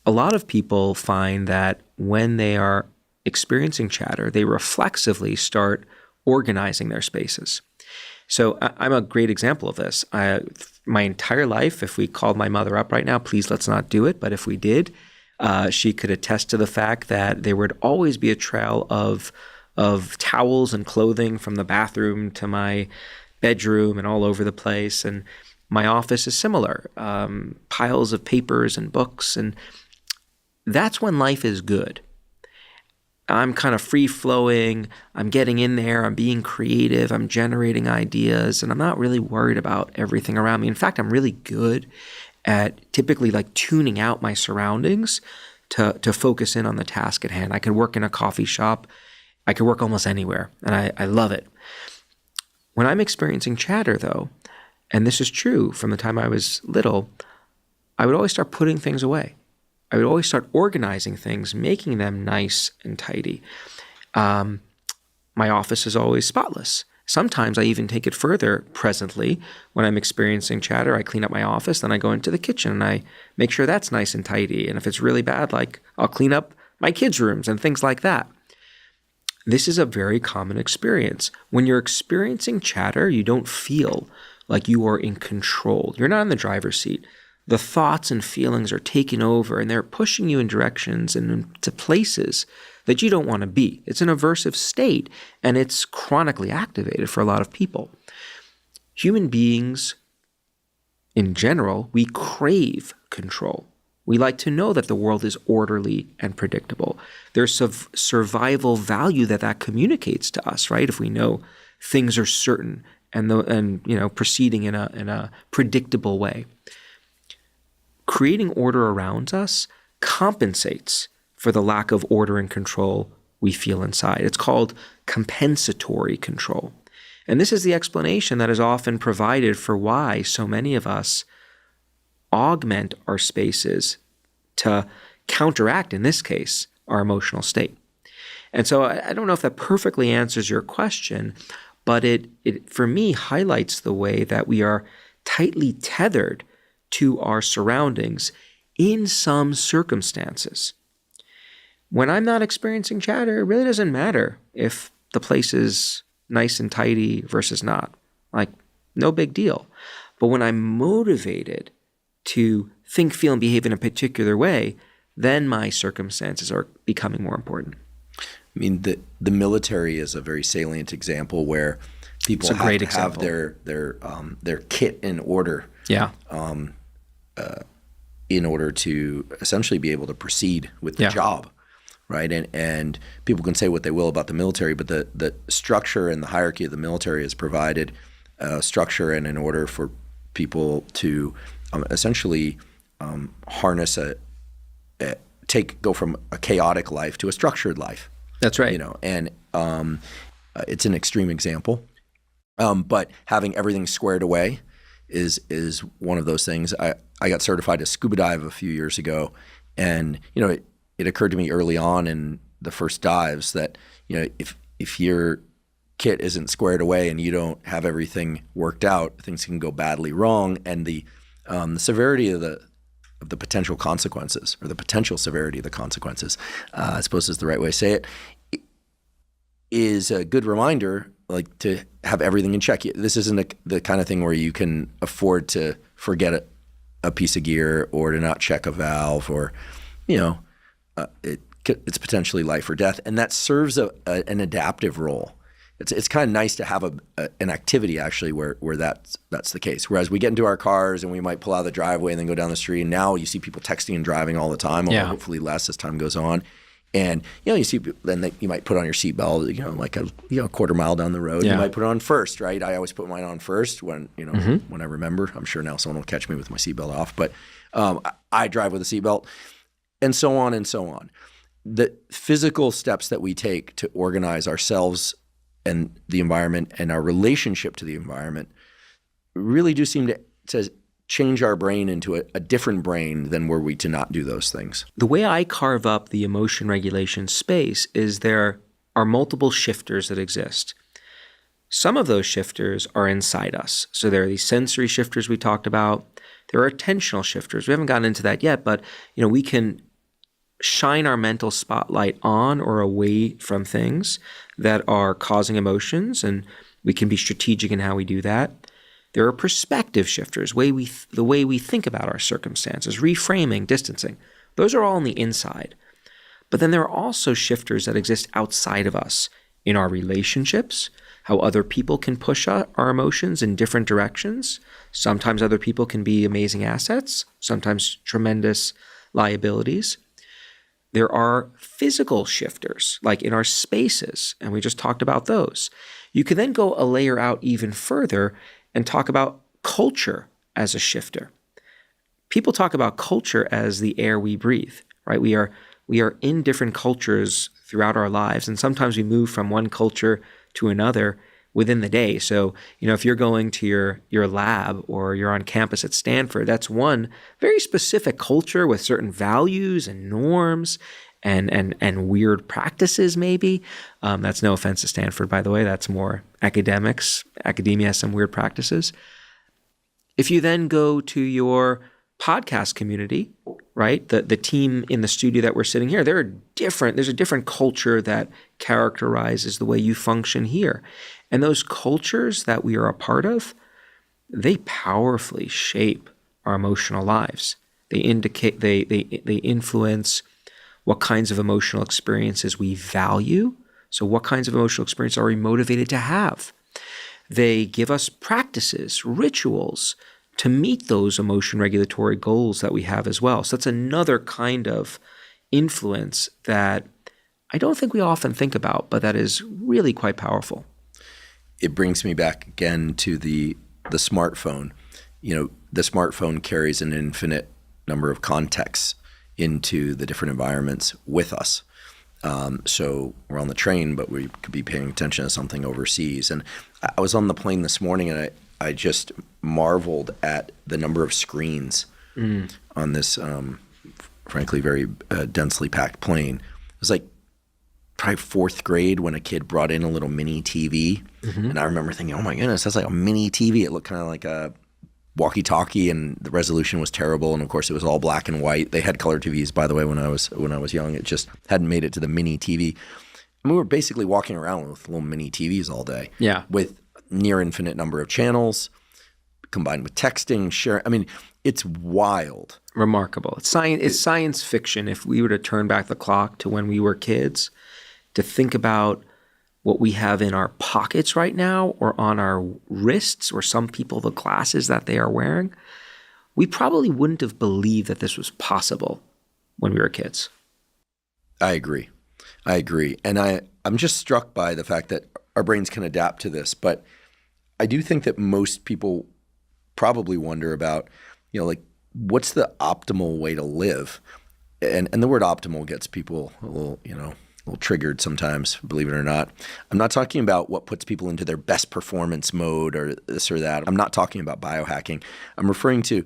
Speaker 2: A lot of people find that when they are experiencing chatter, they reflexively start organizing their spaces. So I'm a great example of this. My entire life, if we called my mother up right now, please let's not do it. But if we did, she could attest to the fact that there would always be a trail of towels and clothing from the bathroom to my bedroom and all over the place. And my office is similar, piles of papers and books. And that's when life is good. I'm kind of free-flowing, I'm getting in there, I'm being creative, I'm generating ideas, and I'm not really worried about everything around me. In fact, I'm really good at typically like tuning out my surroundings to focus in on the task at hand. I could work in a coffee shop. I could work almost anywhere, and I love it. When I'm experiencing chatter, though, and this is true from the time I was little, I would always start putting things away. I would always start organizing things, making them nice and tidy. My office is always spotless. Sometimes I even take it further presently. When I'm experiencing chatter, I clean up my office, then I go into the kitchen and I make sure that's nice and tidy. And if it's really bad, like I'll clean up my kids' rooms and things like that. This is a very common experience. When you're experiencing chatter, you don't feel like you are in control. You're not in the driver's seat. The thoughts and feelings are taking over and they're pushing you in directions and into places that you don't want to be. It's an aversive state and it's chronically activated for a lot of people. Human beings, in general, we crave control. We like to know that the world is orderly and predictable. There's survival value that communicates to us, right? If we know things are certain and proceeding in a predictable way. Creating order around us compensates for the lack of order and control we feel inside. It's called compensatory control. And this is the explanation that is often provided for why so many of us augment our spaces to counteract, in this case, our emotional state. And so I don't know if that perfectly answers your question, but it for me highlights the way that we are tightly tethered to our surroundings in some circumstances. When I'm not experiencing chatter, it really doesn't matter if the place is nice and tidy versus not. Like, no big deal. But when I'm motivated to think, feel, and behave in a particular way, then my circumstances are becoming more important.
Speaker 1: I mean, the military is a very salient example where people have to have their kit in order.
Speaker 2: Yeah.
Speaker 1: In order to essentially be able to proceed with the job, right? And people can say what they will about the military, but the structure and the hierarchy of the military has provided a structure and an order for people to essentially harness go from a chaotic life to a structured life.
Speaker 2: That's right.
Speaker 1: And it's an extreme example, but having everything squared away is one of those things. I got certified to scuba dive a few years ago, and it occurred to me early on in the first dives that if your kit isn't squared away and you don't have everything worked out, things can go badly wrong, and the severity of the potential consequences, or the potential severity of the consequences, I suppose is the right way to say it, is a good reminder, like, to have everything in check. This isn't the kind of thing where you can afford to forget a piece of gear or to not check a valve, or it's potentially life or death, and that serves an adaptive role. It's kind of nice to have an activity actually where that's the case. Whereas we get into our cars and we might pull out of the driveway and then go down the street, and now you see people texting and driving all the time, although hopefully less as time goes on. And you see, then you might put on your seatbelt, like a quarter mile down the road. You might put it on first, right? I always put mine on first when when I remember. I'm sure now someone will catch me with my seatbelt off, but I drive with a seatbelt, and so on and so on. The physical steps that we take to organize ourselves and the environment and our relationship to the environment really do seem to change our brain into a different brain than were we to not do those things.
Speaker 2: The way I carve up the emotion regulation space is there are multiple shifters that exist. Some of those shifters are inside us. So there are these sensory shifters we talked about. There are attentional shifters. We haven't gotten into that yet, but we can shine our mental spotlight on or away from things that are causing emotions, and we can be strategic in how we do that. There are perspective shifters, the way we think about our circumstances, reframing, distancing. Those are all on the inside. But then there are also shifters that exist outside of us in our relationships, how other people can push our emotions in different directions. Sometimes other people can be amazing assets, sometimes tremendous liabilities. There are physical shifters, like in our spaces, and we just talked about those. You can then go a layer out even further and talk about culture as a shifter. people talk about culture as the air we breathe, right? We are in different cultures throughout our lives, and sometimes we move from one culture to another within the day. So, if you're going to your lab or you're on campus at Stanford, that's one very specific culture with certain values and norms and weird practices maybe. That's no offense to Stanford, by the way. That's more academics. Academia has some weird practices. If you then go to your podcast community, right? The team in the studio that we're sitting here, there's a different culture that characterizes the way you function here. And those cultures that we are a part of, they powerfully shape our emotional lives. They influence what kinds of emotional experiences we value. So what kinds of emotional experiences are we motivated to have? They give us practices, rituals to meet those emotion regulatory goals that we have as well. So that's another kind of influence that I don't think we often think about, but that is really quite powerful.
Speaker 1: It brings me back again to the smartphone. The smartphone carries an infinite number of contexts into the different environments with us. So we're on the train, but we could be paying attention to something overseas. And I was on the plane this morning, and I just marveled at the number of screens on this, frankly, very densely packed plane. It was like probably fourth grade when a kid brought in a little mini TV. Mm-hmm. And I remember thinking, oh my goodness, that's like a mini TV. It looked kind of like a walkie-talkie, and the resolution was terrible. And of course, it was all black and white. They had color TVs, by the way, when I was young. It just hadn't made it to the mini TV. And we were basically walking around with little mini TVs all day.
Speaker 2: Yeah.
Speaker 1: With near infinite number of channels, combined with texting, sharing. I mean, it's wild.
Speaker 2: Remarkable. It's science fiction. If we were to turn back the clock to when we were kids, to think about what we have in our pockets right now or on our wrists, or some people, the glasses that they are wearing, we probably wouldn't have believed that this was possible when we were kids.
Speaker 1: I agree. And I'm just struck by the fact that our brains can adapt to this. But I do think that most people probably wonder about, like, what's the optimal way to live? And the word optimal gets people a little triggered sometimes, believe it or not. I'm not talking about what puts people into their best performance mode or this or that. I'm not talking about biohacking. I'm referring to,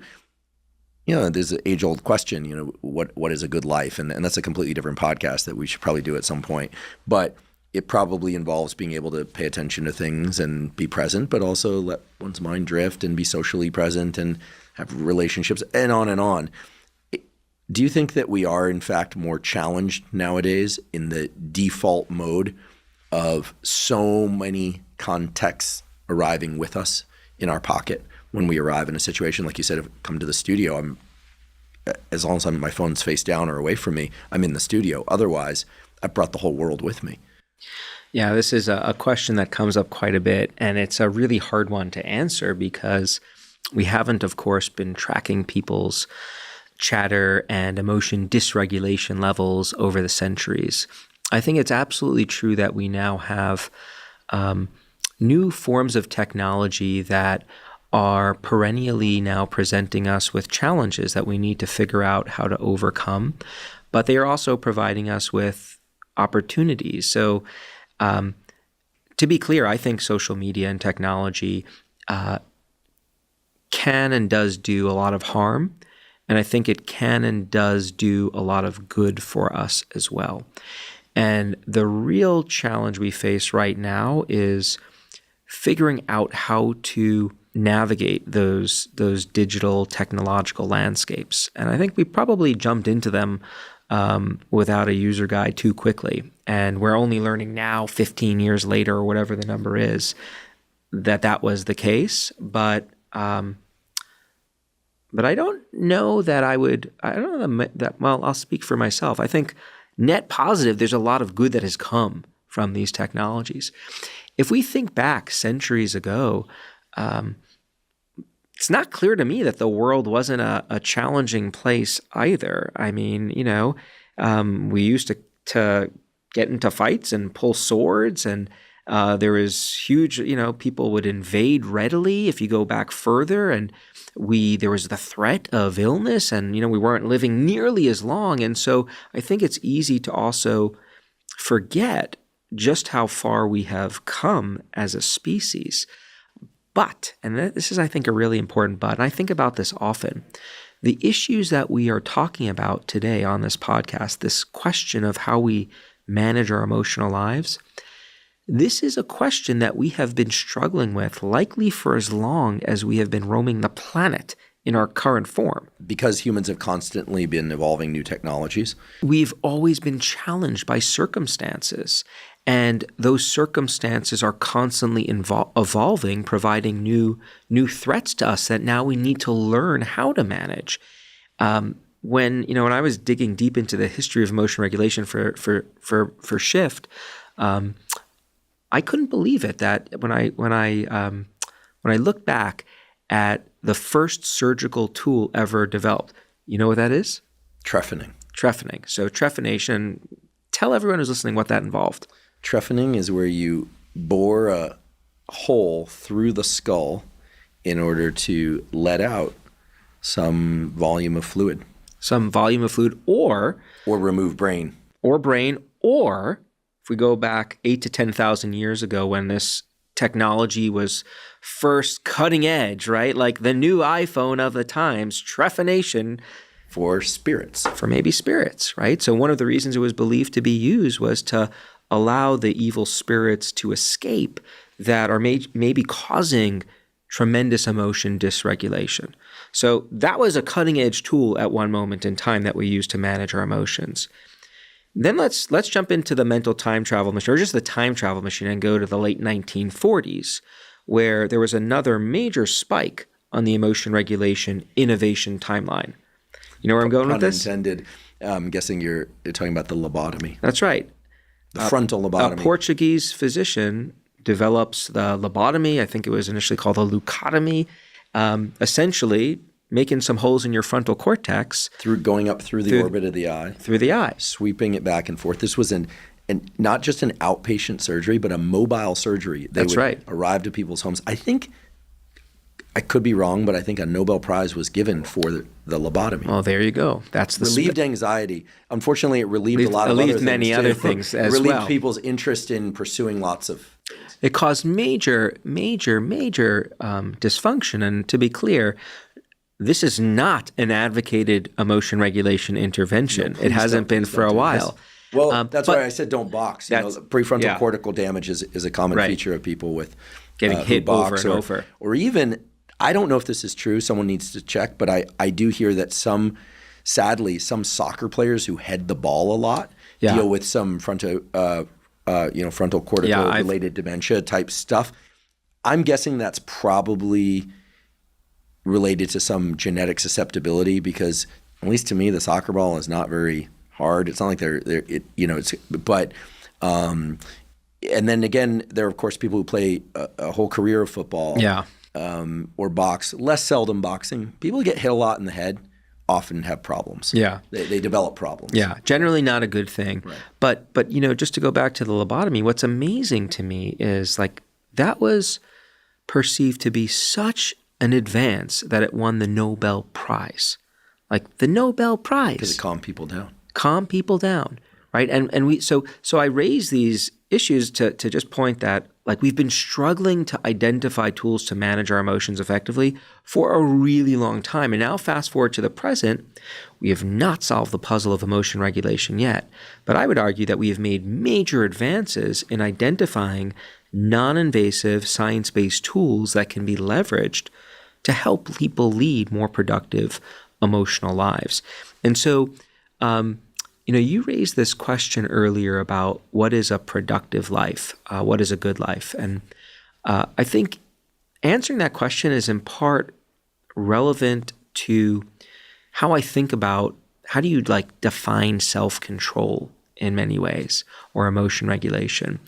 Speaker 1: there's an age-old question, what is a good life? And that's a completely different podcast that we should probably do at some point. But it probably involves being able to pay attention to things and be present, but also let one's mind drift and be socially present and have relationships and on and on. Do you think that we are, in fact, more challenged nowadays in the default mode of so many contexts arriving with us in our pocket when we arrive in a situation? Like you said, if I come to the studio, as long as my phone's face down or away from me, I'm in the studio. Otherwise, I've brought the whole world with me.
Speaker 2: Yeah, this is a question that comes up quite a bit, and it's a really hard one to answer because we haven't, of course, been tracking people's chatter and emotion dysregulation levels over the centuries. I think it's absolutely true that we now have new forms of technology that are perennially now presenting us with challenges that we need to figure out how to overcome, but they are also providing us with opportunities. So to be clear, I think social media and technology can and does do a lot of harm. And I think it can and does do a lot of good for us as well. And the real challenge we face right now is figuring out how to navigate those digital technological landscapes. And I think we probably jumped into them without a user guide too quickly. And we're only learning now, 15 years later, or whatever the number is, that was the case. But I don't know that I'll speak for myself. I think net positive, there's a lot of good that has come from these technologies. If we think back centuries ago, it's not clear to me that the world wasn't a challenging place either. I mean, we used to get into fights and pull swords, and There was huge, people would invade readily if you go back further, and there was the threat of illness, and we weren't living nearly as long. And so I think it's easy to also forget just how far we have come as a species. But, and this is, I think, a really important but, and I think about this often, the issues that we are talking about today on this podcast, this question of how we manage our emotional lives, this is a question that we have been struggling with likely for as long as we have been roaming the planet in our current form.
Speaker 1: Because humans have constantly been evolving new technologies.
Speaker 2: We've always been challenged by circumstances, and those circumstances are constantly evolving, providing new threats to us that now we need to learn how to manage. When I was digging deep into the history of emotion regulation for Shift, I couldn't believe it that when I look back at the first surgical tool ever developed, you know what that is?
Speaker 1: Trephining.
Speaker 2: So trephination, tell everyone who's listening what that involved.
Speaker 1: Trephining is where you bore a hole through the skull in order to let out some volume of fluid. Or remove brain. Or if we go back 8,000 to 10,000 years ago when this technology was first cutting edge, right? Like the new iPhone of the times, trephination. For spirits.
Speaker 2: For maybe spirits, right? So one of the reasons it was believed to be used was to allow the evil spirits to escape that are maybe causing tremendous emotion dysregulation. So that was a cutting edge tool at one moment in time that we used to manage our emotions. Then let's jump into the mental time travel machine, or just the time travel machine, and go to the late 1940s, where there was another major spike on the emotion regulation innovation timeline. You know where I'm going with this?
Speaker 1: Pun intended. I'm guessing you're talking about the lobotomy.
Speaker 2: That's right.
Speaker 1: The frontal lobotomy.
Speaker 2: A Portuguese physician develops the lobotomy. I think it was initially called a leucotomy. Essentially, making some holes in your frontal cortex.
Speaker 1: Going up through the orbit of the eye.
Speaker 2: Through the eye.
Speaker 1: Sweeping it back and forth. This was not just an outpatient surgery, but a mobile surgery.
Speaker 2: That's right.
Speaker 1: Arrive to people's homes. I think, I could be wrong, but I think a Nobel Prize was given for the lobotomy.
Speaker 2: Oh, there you go. That's the
Speaker 1: relieved anxiety. Unfortunately, it relieved a lot of other things.
Speaker 2: Many other things as well.
Speaker 1: Relieved people's interest in pursuing lots of things.
Speaker 2: It caused major dysfunction. And to be clear, this is not an advocated emotion regulation intervention.
Speaker 1: No,
Speaker 2: it hasn't been for a while.
Speaker 1: Well, that's why I said don't box. Prefrontal cortical damage is a common feature of people with
Speaker 2: getting hit over and over.
Speaker 1: Or even, I don't know if this is true. Someone needs to check, but I do hear that sadly, some soccer players who head the ball a lot deal with some frontal cortical related dementia type stuff. I'm guessing that's probably related to some genetic susceptibility, because at least to me, the soccer ball is not very hard. It's not like and then again, there are of course people who play a whole career of football, or box. Less seldom boxing. People who get hit a lot in the head often have problems.
Speaker 2: Yeah,
Speaker 1: they develop problems.
Speaker 2: Yeah, generally not a good thing.
Speaker 1: Right.
Speaker 2: But just to go back to the lobotomy, what's amazing to me is like that was perceived to be such an advance that it won the Nobel Prize. Like the Nobel Prize.
Speaker 1: Because it calmed people down. Right?
Speaker 2: And so I raise these issues to just point that like we've been struggling to identify tools to manage our emotions effectively for a really long time. And now fast forward to the present, we have not solved the puzzle of emotion regulation yet. But I would argue that we have made major advances in identifying non-invasive science-based tools that can be leveraged to help people lead more productive emotional lives. And so, you raised this question earlier about what is a productive life, what is a good life. And I think answering that question is in part relevant to how I think about how do you define self-control in many ways, or emotion regulation.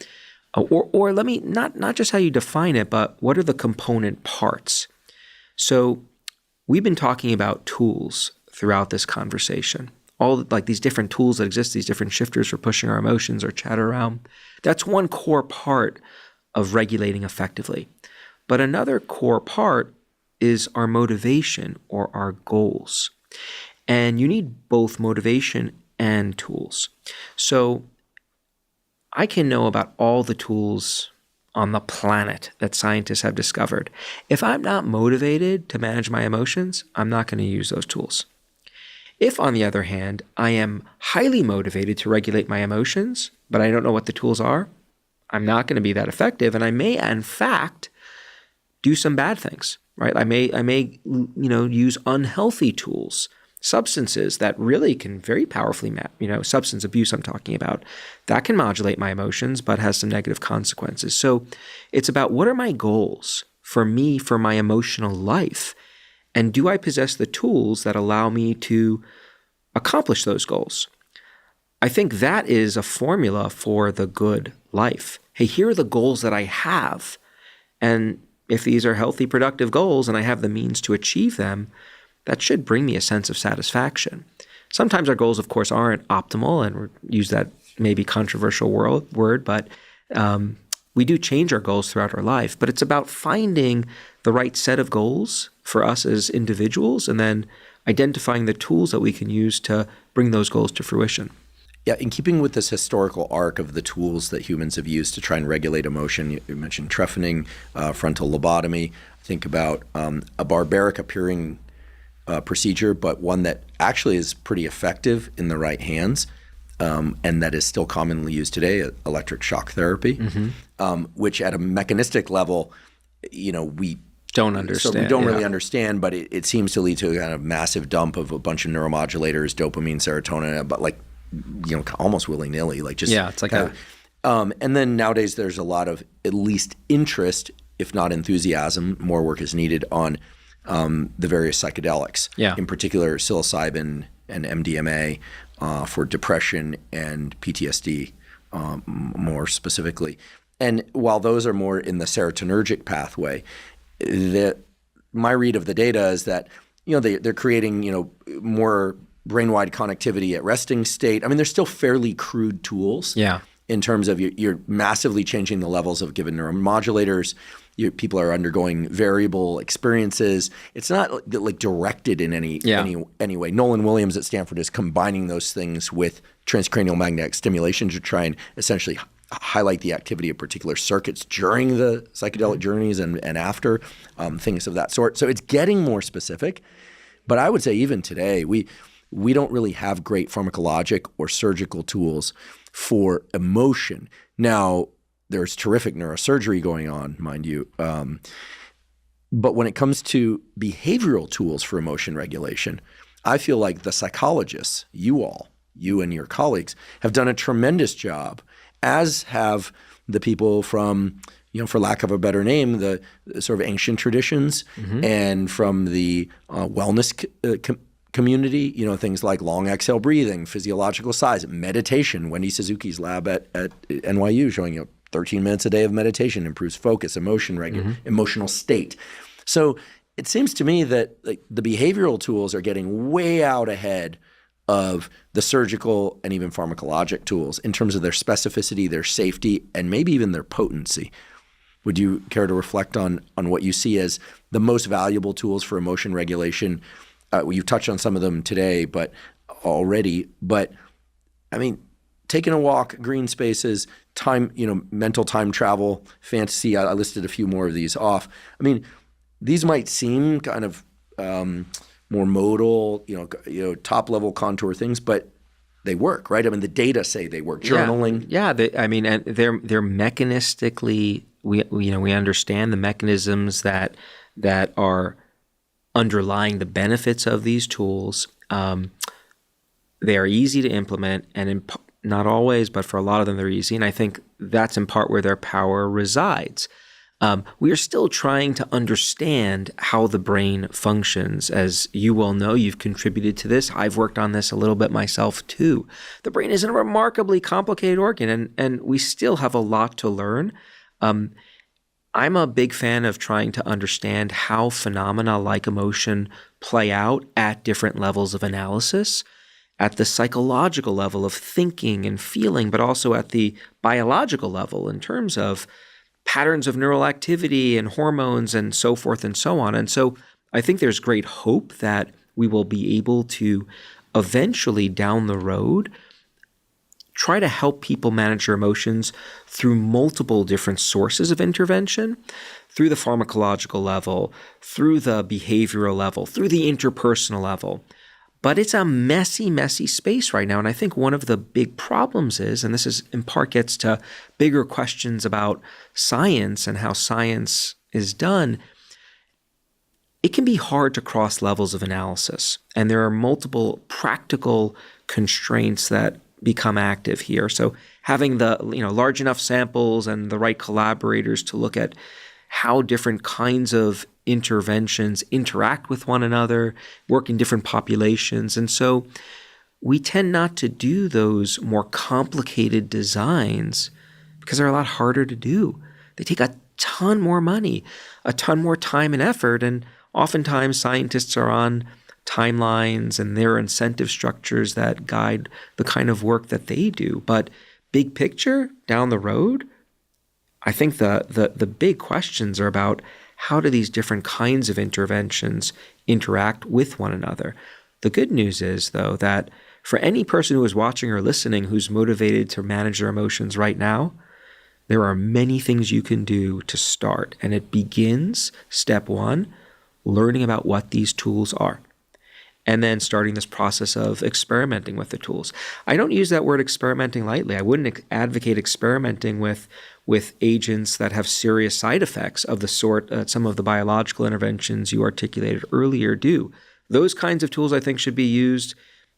Speaker 2: Or let me, not just how you define it, but what are the component parts? So we've been talking about tools throughout this conversation. All these different tools that exist, these different shifters for pushing our emotions or chatter around. That's one core part of regulating effectively. But another core part is our motivation or our goals. And you need both motivation and tools. So I can know about all the tools on the planet that scientists have discovered. If I'm not motivated to manage my emotions, I'm not going to use those tools. If, on the other hand, I am highly motivated to regulate my emotions, but I don't know what the tools are, I'm not going to be that effective, and I may, in fact, do some bad things, right? I may use unhealthy tools, substances that really can very powerfully, substance abuse I'm talking about, that can modulate my emotions, but has some negative consequences. So it's about, what are my goals for me, for my emotional life? And do I possess the tools that allow me to accomplish those goals? I think that is a formula for the good life. Hey, here are the goals that I have. And if these are healthy, productive goals and I have the means to achieve them, that should bring me a sense of satisfaction. Sometimes our goals, of course, aren't optimal, and we use that maybe controversial word, but we do change our goals throughout our life. But it's about finding the right set of goals for us as individuals and then identifying the tools that we can use to bring those goals to fruition.
Speaker 1: Yeah, in keeping with this historical arc of the tools that humans have used to try and regulate emotion, you mentioned trephining, frontal lobotomy. Think about a barbaric appearing procedure, but one that actually is pretty effective in the right hands, and that is still commonly used today, electric shock therapy, which at a mechanistic level, we
Speaker 2: don't understand.
Speaker 1: So we don't really understand, but it seems to lead to a kind of massive dump of a bunch of neuromodulators, dopamine, serotonin, but almost willy-nilly,
Speaker 2: it's like
Speaker 1: and then nowadays there's a lot of at least interest, if not enthusiasm. More work is needed on the various psychedelics, in particular psilocybin and MDMA for depression and PTSD more specifically. And while those are more in the serotonergic pathway, my read of the data is that they're creating more brain-wide connectivity at resting state. I mean, they're still fairly crude tools. In terms of you're massively changing the levels of given neuromodulators. People are undergoing variable experiences. It's not directed in any way. Nolan Williams at Stanford is combining those things with transcranial magnetic stimulation to try and essentially highlight the activity of particular circuits during the psychedelic journeys and after, things of that sort. So it's getting more specific. But I would say even today, we don't really have great pharmacologic or surgical tools for emotion. Now, there's terrific neurosurgery going on, mind you. But when it comes to behavioral tools for emotion regulation, I feel like the psychologists, you and your colleagues, have done a tremendous job, as have the people from, for lack of a better name, the sort of ancient traditions and from the wellness community, things like long exhale breathing, physiological size, meditation. Wendy Suzuki's lab at NYU showing 13 minutes a day of meditation improves focus, emotional state. So it seems to me that the behavioral tools are getting way out ahead of the surgical and even pharmacologic tools in terms of their specificity, their safety, and maybe even their potency. Would you care to reflect on what you see as the most valuable tools for emotion regulation? You've touched on some of them today, but I mean, taking a walk, green spaces, time, mental time travel, fantasy. I listed a few more of these off. I mean, these might seem kind of more modal, top level contour things, but they work, right? I mean, the data say they work. Journaling.
Speaker 2: And they're mechanistically. We understand the mechanisms that are underlying the benefits of these tools. They are easy to implement, and not always, but for a lot of them, they're easy. And I think that's in part where their power resides. We are still trying to understand how the brain functions. As you well know, you've contributed to this. I've worked on this a little bit myself too. The brain is a remarkably complicated organ, and we still have a lot to learn. I'm a big fan of trying to understand how phenomena like emotion play out at different levels of analysis, at the psychological level of thinking and feeling, but also at the biological level in terms of patterns of neural activity and hormones and so forth and so on. And so I think there's great hope that we will be able to eventually down the road try to help people manage their emotions through multiple different sources of intervention, through the pharmacological level, through the behavioral level, through the interpersonal level. But it's a messy, messy space right now. And I think one of the big problems is, and this is in part gets to bigger questions about science and how science is done, it can be hard to cross levels of analysis. And there are multiple practical constraints that become active here. So having the large enough samples and the right collaborators to look at how different kinds of interventions interact with one another, work in different populations. And so we tend not to do those more complicated designs because they're a lot harder to do. They take a ton more money, a ton more time and effort. And oftentimes scientists are on timelines and there are incentive structures that guide the kind of work that they do. But big picture, down the road, I think the big questions are about how do these different kinds of interventions interact with one another. The good news is, though, that for any person who is watching or listening who's motivated to manage their emotions right now, there are many things you can do to start. And it begins, step one, learning about what these tools are, and then starting this process of experimenting with the tools. I don't use that word experimenting lightly. I wouldn't advocate experimenting with agents that have serious side effects of the sort that some of the biological interventions you articulated earlier do. Those kinds of tools, I think, should be used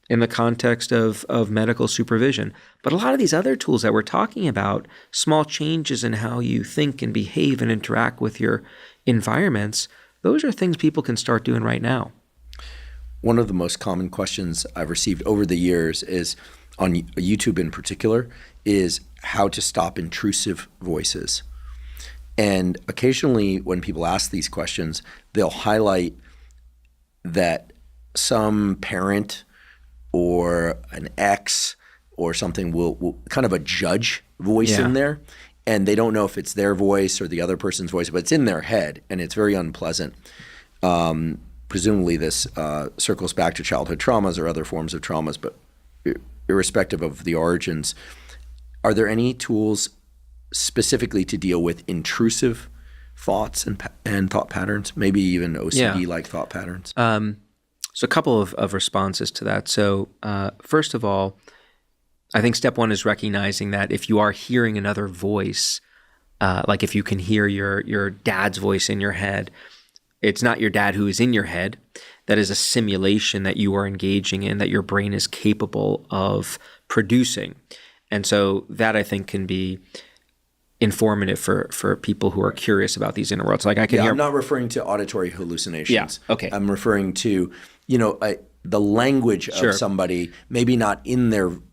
Speaker 2: in the context of medical supervision. But a lot of these other tools that we're talking about, small changes in how you think and behave and interact with your environments, those are things people can start doing right now.
Speaker 1: One of the most common questions I've received over the years is, on YouTube in particular, is how to stop intrusive voices. And occasionally when people ask these questions, they'll highlight that some parent or an ex or something will kind of a judge voice in there. And they don't know if it's their voice or the other person's voice, but it's in their head and it's very unpleasant. Presumably this circles back to childhood traumas or other forms of traumas, but irrespective of the origins, are there any tools specifically to deal with intrusive thoughts and thought patterns, maybe even OCD-like thought patterns?
Speaker 2: So a couple of responses to that. So first of all, I think step one is recognizing that if you are hearing another voice, like if you can hear your dad's voice in your head, it's not your dad who is in your head. That is a simulation that you are engaging in, that your brain is capable of producing. And so that, I think, can be informative for people who are curious about these inner worlds. Like I can hear.
Speaker 1: I'm not referring to auditory hallucinations.
Speaker 2: Yeah, okay.
Speaker 1: I'm referring to, the language of somebody, maybe not in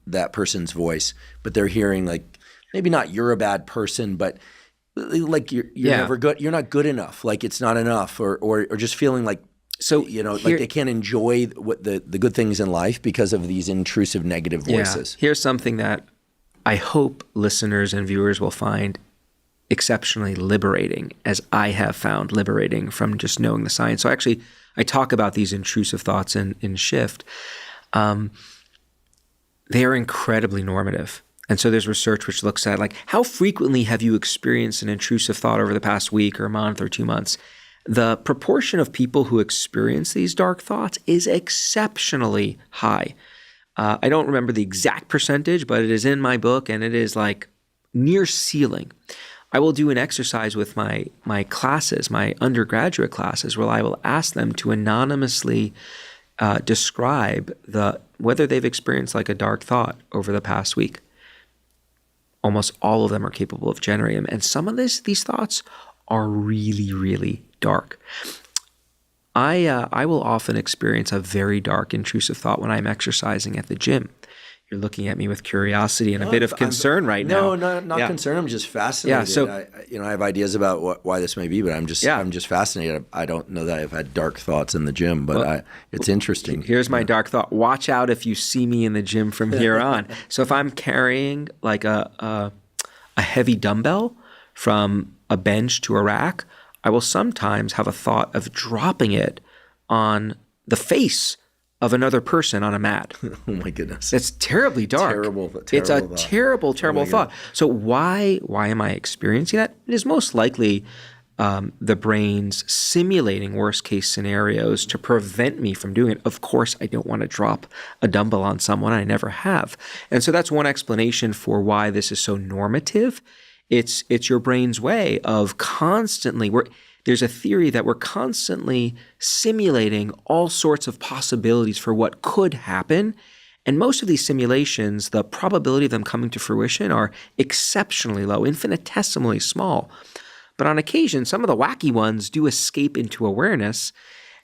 Speaker 1: that person's voice, but they're hearing like, maybe not you're a bad person, but like you're never good. You're not good enough. Like it's not enough, or just feeling like, like they can't enjoy what the good things in life because of these intrusive negative voices.
Speaker 2: Here's something that I hope listeners and viewers will find exceptionally liberating, as I have found liberating from just knowing the science. So actually, I talk about these intrusive thoughts in Shift. They are incredibly normative. And so there's research which looks at like, how frequently have you experienced an intrusive thought over the past week or month or 2 months? The proportion of people who experience these dark thoughts is exceptionally high. I don't remember the exact percentage, but it is in my book, and it is like near ceiling. I will do an exercise with my classes, my undergraduate classes, where I will ask them to anonymously describe whether they've experienced like a dark thought over the past week. Almost all of them are capable of generating them. And some of these thoughts are really, really dark. I will often experience a very dark, intrusive thought when I'm exercising at the gym. You're looking at me with curiosity and a bit of concern right now.
Speaker 1: No, not concern. I'm just fascinated.
Speaker 2: Yeah, so
Speaker 1: I have ideas about why this may be, but I'm just fascinated. I don't know that I've had dark thoughts in the gym, but it's interesting.
Speaker 2: Here's my dark thought. Watch out if you see me in the gym from here on. So if I'm carrying like a heavy dumbbell from a bench to a rack, I will sometimes have a thought of dropping it on the face of another person on a mat.
Speaker 1: Oh my goodness.
Speaker 2: It's terribly dark.
Speaker 1: Terrible
Speaker 2: It's a
Speaker 1: thought.
Speaker 2: terrible thought. So why am I experiencing that? It is most likely the brain's simulating worst case scenarios to prevent me from doing it. Of course, I don't want to drop a dumbbell on someone. I never have. And so that's one explanation for why this is so normative. It's your brain's way of constantly, there's a theory that we're constantly simulating all sorts of possibilities for what could happen. And most of these simulations, the probability of them coming to fruition are exceptionally low, infinitesimally small. But on occasion, some of the wacky ones do escape into awareness.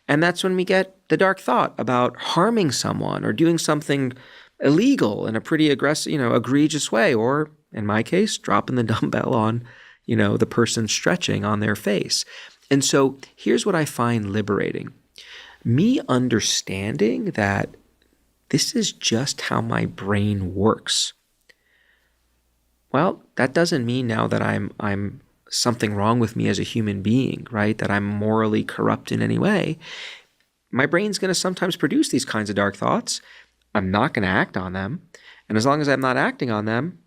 Speaker 2: And that's when we get the dark thought about harming someone or doing something illegal in a pretty aggressive, egregious way. Or in my case, dropping the dumbbell on, the person stretching on their face. And so here's what I find liberating. Me understanding that this is just how my brain works. Well, that doesn't mean now that I'm something wrong with me as a human being, right? That I'm morally corrupt in any way. My brain's going to sometimes produce these kinds of dark thoughts. I'm not going to act on them. And as long as I'm not acting on them,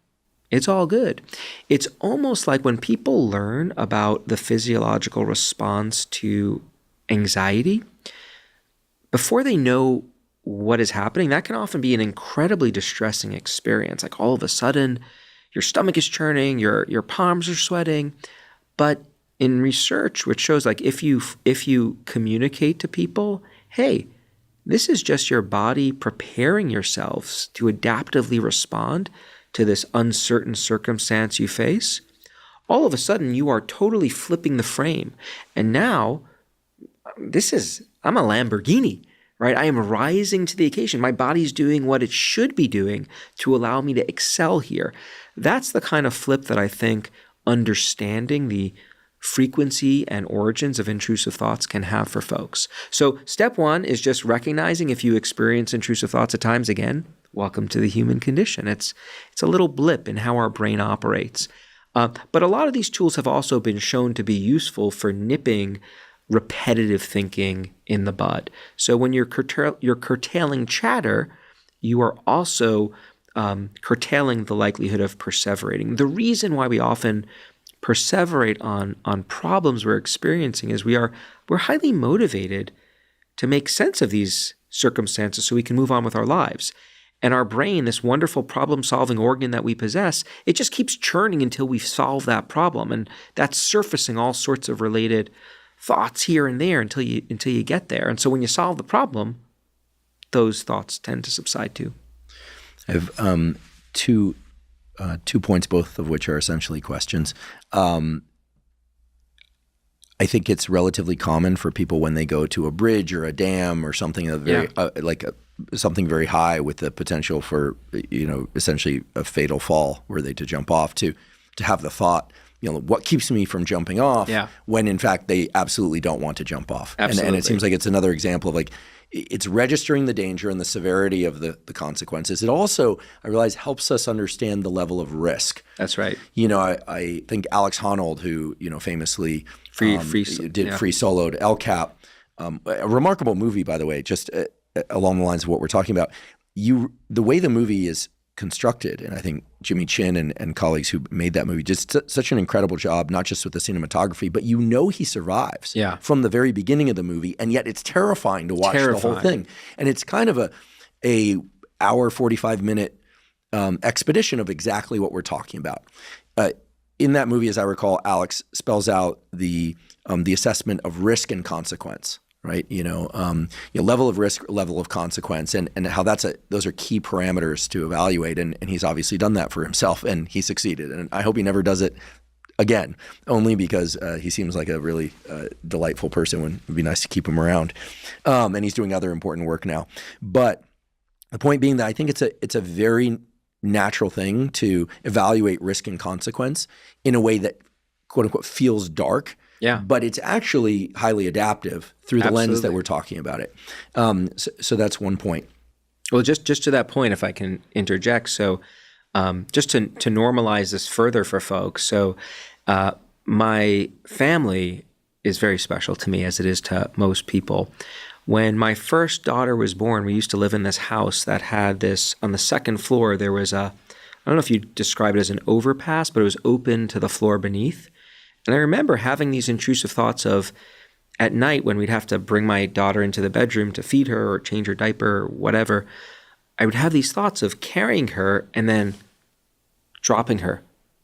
Speaker 2: it's all good. It's almost like when people learn about the physiological response to anxiety, before they know what is happening, that can often be an incredibly distressing experience. Like all of a sudden, your stomach is churning, your palms are sweating. But in research, which shows like if you communicate to people, hey, this is just your body preparing yourselves to adaptively respond to this uncertain circumstance you face, all of a sudden you are totally flipping the frame. And now I'm a Lamborghini, right? I am rising to the occasion. My body's doing what it should be doing to allow me to excel here. That's the kind of flip that I think understanding the frequency and origins of intrusive thoughts can have for folks. So step one is just recognizing if you experience intrusive thoughts at times. Again, welcome to the human condition. It's a little blip in how our brain operates. But a lot of these tools have also been shown to be useful for nipping repetitive thinking in the bud. So when you're curtailing chatter, you are also curtailing the likelihood of perseverating. The reason why we often perseverate on problems we're experiencing is we're highly motivated to make sense of these circumstances so we can move on with our lives. And our brain, this wonderful problem-solving organ that we possess, it just keeps churning until we solve that problem. And that's surfacing all sorts of related thoughts here and there until you get there. And so when you solve the problem, those thoughts tend to subside too.
Speaker 1: I have two points, both of which are essentially questions. I think it's relatively common for people when they go to a bridge or a dam or something something very high with the potential for essentially a fatal fall were they to jump off to have the thought, what keeps me from jumping off, when in fact they absolutely don't want to jump off. And it seems like it's another example of like it's registering the danger and the severity of the consequences. It also, I realize, helps us understand the level of risk.
Speaker 2: That's right.
Speaker 1: I think Alex Honnold, who famously free soloed El Cap, a remarkable movie, by the way, just along the lines of what we're talking about. The way the movie is constructed, and I think Jimmy Chin and colleagues who made that movie did such an incredible job, not just with the cinematography, but he survives from the very beginning of the movie, and yet it's terrifying to watch the whole thing. And it's kind of a hour, 45-minute expedition of exactly what we're talking about. In that movie, as I recall, Alex spells out the assessment of risk and consequence. Right, level of risk, level of consequence, and how those are key parameters to evaluate, and he's obviously done that for himself, and he succeeded. And I hope he never does it again, only because he seems like a really delightful person. It would be nice to keep him around, and he's doing other important work now. But the point being that I think it's a very natural thing to evaluate risk and consequence in a way that quote unquote feels dark.
Speaker 2: Yeah,
Speaker 1: but it's actually highly adaptive through the lens that we're talking about it. So that's one point.
Speaker 2: Well, just to that point, if I can interject, so just to normalize this further for folks, so my family is very special to me, as it is to most people. When my first daughter was born, we used to live in this house that had this, on the second floor, there was I don't know if you describe it as an overpass, but it was open to the floor beneath. And I remember having these intrusive thoughts of, at night when we'd have to bring my daughter into the bedroom to feed her or change her diaper or whatever, I would have these thoughts of carrying her and then dropping her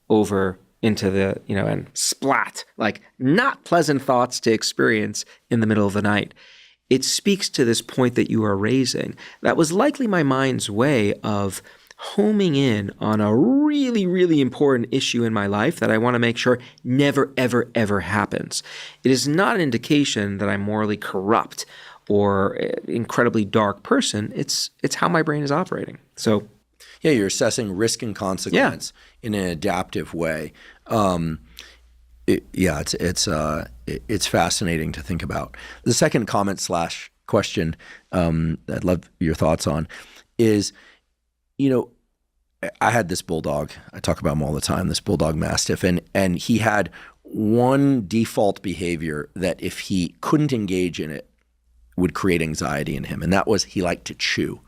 Speaker 2: over into the, and splat, like not pleasant thoughts to experience in the middle of the night. It speaks to this point that you are raising. That was likely my mind's way of homing in on a really, really important issue in my life that I want to make sure never, ever, ever happens. It is not an indication that I'm morally corrupt or incredibly dark person. It's how my brain is operating. So,
Speaker 1: yeah, you're assessing risk and consequence in an adaptive way. It's fascinating to think about. The second comment / question I'd love your thoughts on is, I had this bulldog. I talk about him all the time, this bulldog mastiff, and he had one default behavior that if he couldn't engage in it would create anxiety in him, and that was he liked to chew.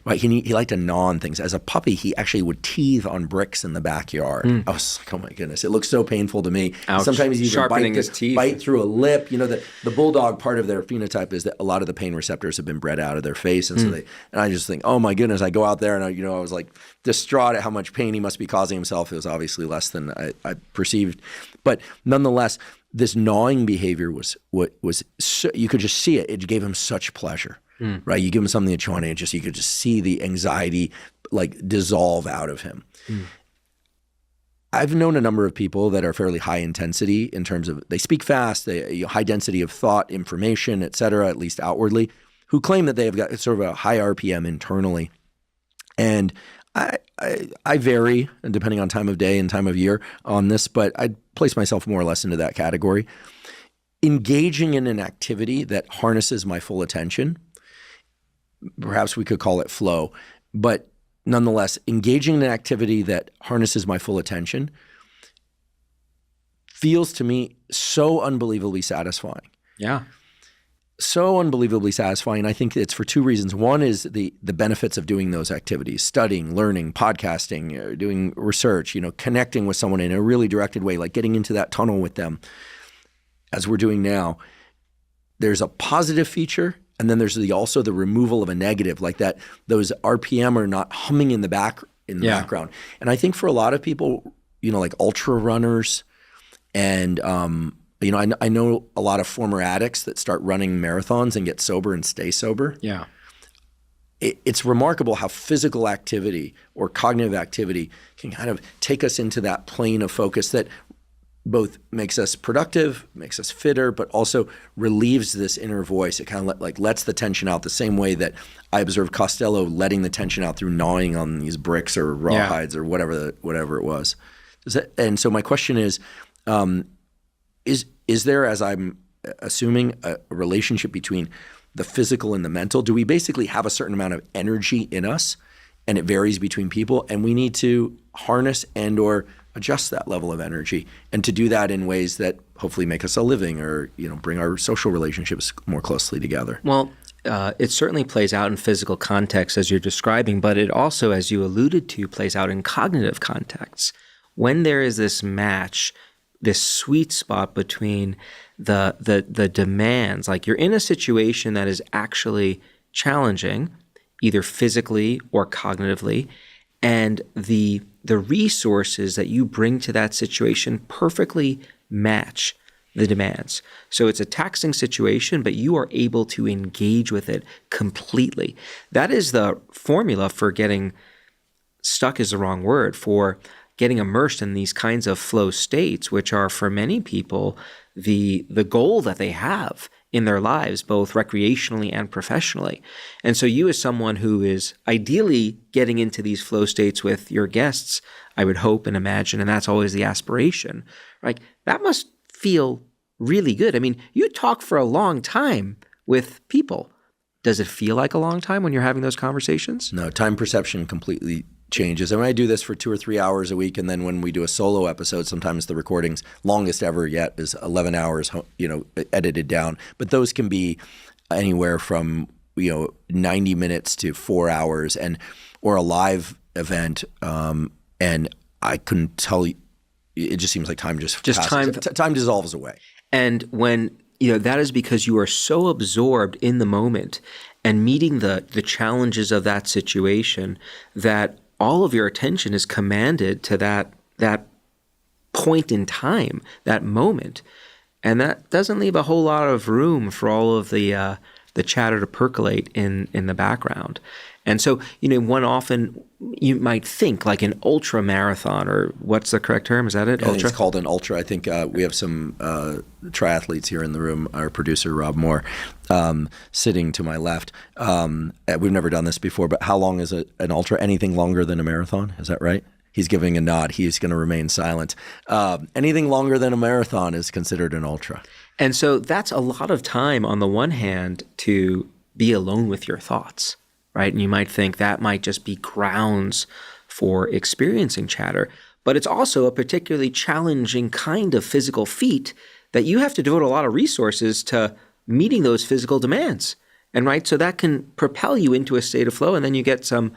Speaker 1: Right? He liked to gnaw on things. As a puppy, he actually would teeth on bricks in the backyard. I was like, oh my goodness, it looks so painful to me.
Speaker 2: Ouch.
Speaker 1: Sometimes he even
Speaker 2: Sharpening his teeth.
Speaker 1: bite through a lip. The bulldog, part of their phenotype is that a lot of the pain receptors have been bred out of their face, and so and I just think, oh my goodness, I go out there and I was like distraught at how much pain he must be causing himself. It was obviously less than I perceived, but nonetheless, this gnawing behavior was so, you could just see it. It gave him such pleasure, right? You give him something to chew on, and you could just see the anxiety like dissolve out of him. I've known a number of people that are fairly high intensity in terms of they speak fast, they high density of thought, information, et cetera, at least outwardly, who claim that they have got sort of a high RPM internally. And I vary depending on time of day and time of year on this, but I'd place myself more or less into that category. Engaging in an activity that harnesses my full attention, perhaps we could call it flow, but nonetheless, engaging in an activity that harnesses my full attention feels to me so unbelievably satisfying.
Speaker 2: Yeah.
Speaker 1: So unbelievably satisfying. I think it's for two reasons. One is the benefits of doing those activities, studying, learning, podcasting, doing research, connecting with someone in a really directed way, like getting into that tunnel with them as we're doing now. There's a positive feature, and then there's also the removal of a negative, like that those RPM are not humming in the background. And I think for a lot of people, like ultra runners and I know a lot of former addicts that start running marathons and get sober and stay sober.
Speaker 2: Yeah.
Speaker 1: It's remarkable how physical activity or cognitive activity can kind of take us into that plane of focus that both makes us productive, makes us fitter, but also relieves this inner voice. It kind of lets the tension out the same way that I observed Costello letting the tension out through gnawing on these bricks or rawhides or whatever it was. And so my question is there, as I'm assuming, a relationship between the physical and the mental? Do we basically have a certain amount of energy in us, and it varies between people, and we need to harness and or adjust that level of energy, and to do that in ways that hopefully make us a living or bring our social relationships more closely together?
Speaker 2: Well, it certainly plays out in physical context as you're describing, but it also, as you alluded to, plays out in cognitive contexts. When there is this match, this sweet spot between the demands, like you're in a situation that is actually challenging, either physically or cognitively, and the resources that you bring to that situation perfectly match the demands. So it's a taxing situation, but you are able to engage with it completely. That is the formula for getting stuck is the wrong word, for getting immersed in these kinds of flow states, which are for many people the goal that they have in their lives, both recreationally and professionally. And so you, as someone who is ideally getting into these flow states with your guests, I would hope and imagine, and that's always the aspiration, right? That must feel really good. I mean, you talk for a long time with people. Does it feel like a long time when you're having those conversations?
Speaker 1: No, time perception completely changes. And I do this for 2 or 3 hours a week, and then when we do a solo episode, sometimes the recordings, longest ever yet, is 11 hours, edited down. But those can be anywhere from 90 minutes to 4 hours, or a live event. And I couldn't tell you. It just seems like time just passes. Time dissolves away.
Speaker 2: And when that is because you are so absorbed in the moment and meeting the challenges of that situation that all of your attention is commanded to that point in time, that moment. And that doesn't leave a whole lot of room for all of the chatter to percolate in the background. And so, one often, you might think like an ultra marathon, or what's the correct term? Is that it?
Speaker 1: I think it's called an ultra. I think we have some triathletes here in the room. Our producer, Rob Moore, sitting to my left. We've never done this before, but how long is an ultra? Anything longer than a marathon? Is that right? He's giving a nod. He's going to remain silent. Anything longer than a marathon is considered an ultra.
Speaker 2: And so that's a lot of time on the one hand to be alone with your thoughts. Right? And you might think that might just be grounds for experiencing chatter, but it's also a particularly challenging kind of physical feat that you have to devote a lot of resources to meeting those physical demands. And right, so that can propel you into a state of flow, and then you get some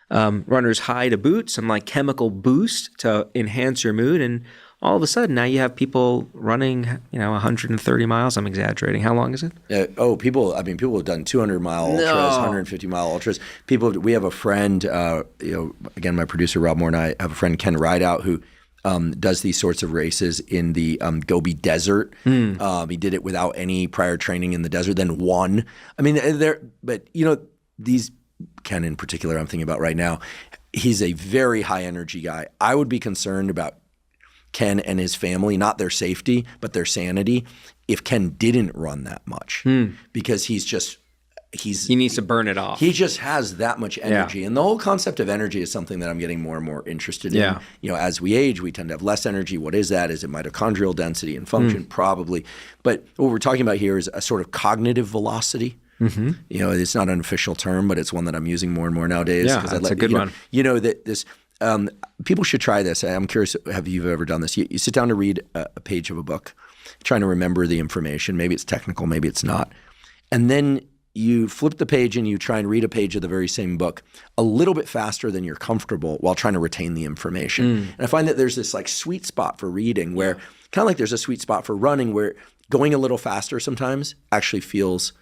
Speaker 2: runner's high to boot, some like chemical boost to enhance your mood, and all of a sudden now you have people running, 130 miles. I'm exaggerating. How long is it?
Speaker 1: People have done 200-mile ultras, 150-mile ultras. We have a friend, again, my producer Rob Moore and I have a friend, Ken Rideout, who does these sorts of races in the Gobi Desert. He did it without any prior training in the desert, then won. These, Ken in particular, I'm thinking about right now, he's a very high energy guy. I would be concerned about Ken and his family, not their safety, but their sanity, if Ken didn't run that much, because he needs
Speaker 2: to burn it off.
Speaker 1: He just has that much energy. And the whole concept of energy is something that I'm getting more and more interested in. As we age, we tend to have less energy. What is that? Is it mitochondrial density and function? Probably. But what we're talking about here is a sort of cognitive velocity. Mm-hmm. It's not an official term, but it's one that I'm using more and more nowadays.
Speaker 2: Yeah, that's a good one.
Speaker 1: People should try this. I'm curious, have you ever done this? You sit down to read a page of a book, trying to remember the information. Maybe it's technical, maybe it's not. And then you flip the page and you try and read a page of the very same book a little bit faster than you're comfortable while trying to retain the information. And I find that there's this like sweet spot for reading where kind of like there's a sweet spot for running where going a little faster sometimes actually feels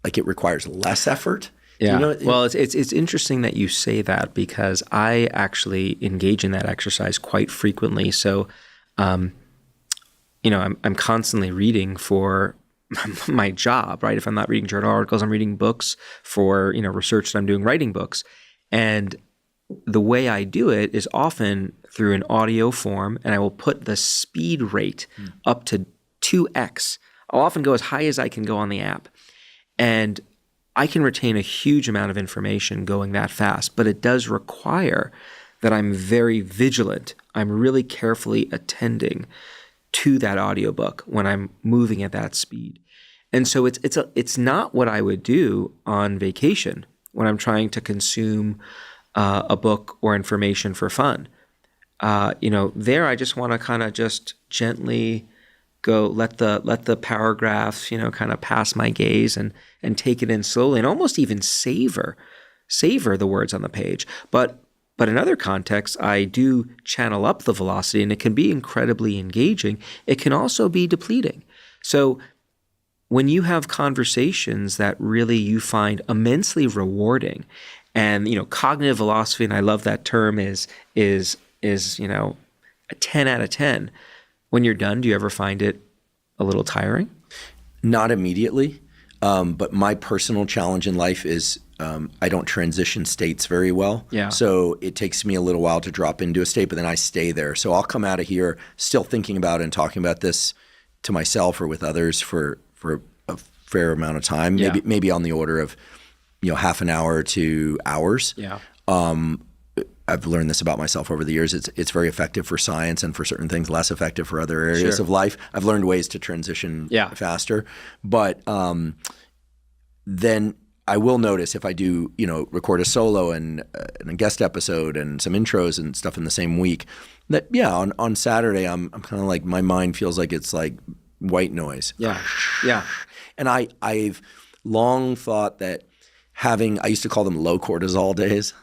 Speaker 1: like it requires less effort.
Speaker 2: Yeah. Well, it's interesting that you say that, because I actually engage in that exercise quite frequently. So, I'm constantly reading for my job, right? If I'm not reading journal articles, I'm reading books for, research that I'm doing, writing books. And the way I do it is often through an audio form, and I will put the speed rate up to 2x. I'll often go as high as I can go on the app. And I can retain a huge amount of information going that fast, but it does require that I'm very vigilant. I'm really carefully attending to that audiobook when I'm moving at that speed. And so it's not what I would do on vacation when I'm trying to consume a book or information for fun. There I just want to kind of just gently go, let the paragraphs, kind of pass my gaze and take it in slowly, and almost even savor the words on the page. But in other contexts, I do channel up the velocity, and it can be incredibly engaging. It can also be depleting. So when you have conversations that really you find immensely rewarding, and cognitive velocity, and I love that term, is a 10 out of 10. When you're done, do you ever find it a little tiring?
Speaker 1: Not immediately, but my personal challenge in life is I don't transition states very well.
Speaker 2: Yeah.
Speaker 1: So it takes me a little while to drop into a state, but then I stay there. So I'll come out of here still thinking about and talking about this to myself or with others for a fair amount of time, maybe on the order of half an hour to hours.
Speaker 2: Yeah.
Speaker 1: I've learned this about myself over the years. It's very effective for science and for certain things, less effective for other areas of life. I've learned ways to transition faster. But then I will notice if I do, record a solo and a guest episode and some intros and stuff in the same week, that on Saturday I'm kind of like, my mind feels like it's like white noise.
Speaker 2: Yeah. Yeah.
Speaker 1: And I've long thought that I used to call them low cortisol days,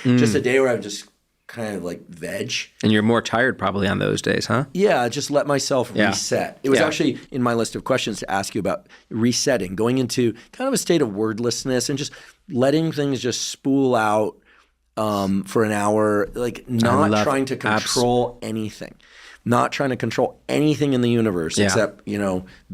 Speaker 1: just a day where I'm just kind of like veg.
Speaker 2: And you're more tired probably on those days, huh?
Speaker 1: Yeah, just let myself reset. It was actually in my list of questions to ask you about resetting, going into kind of a state of wordlessness and just letting things just spool out for an hour, like not trying to control anything. Not trying to control anything in the universe except,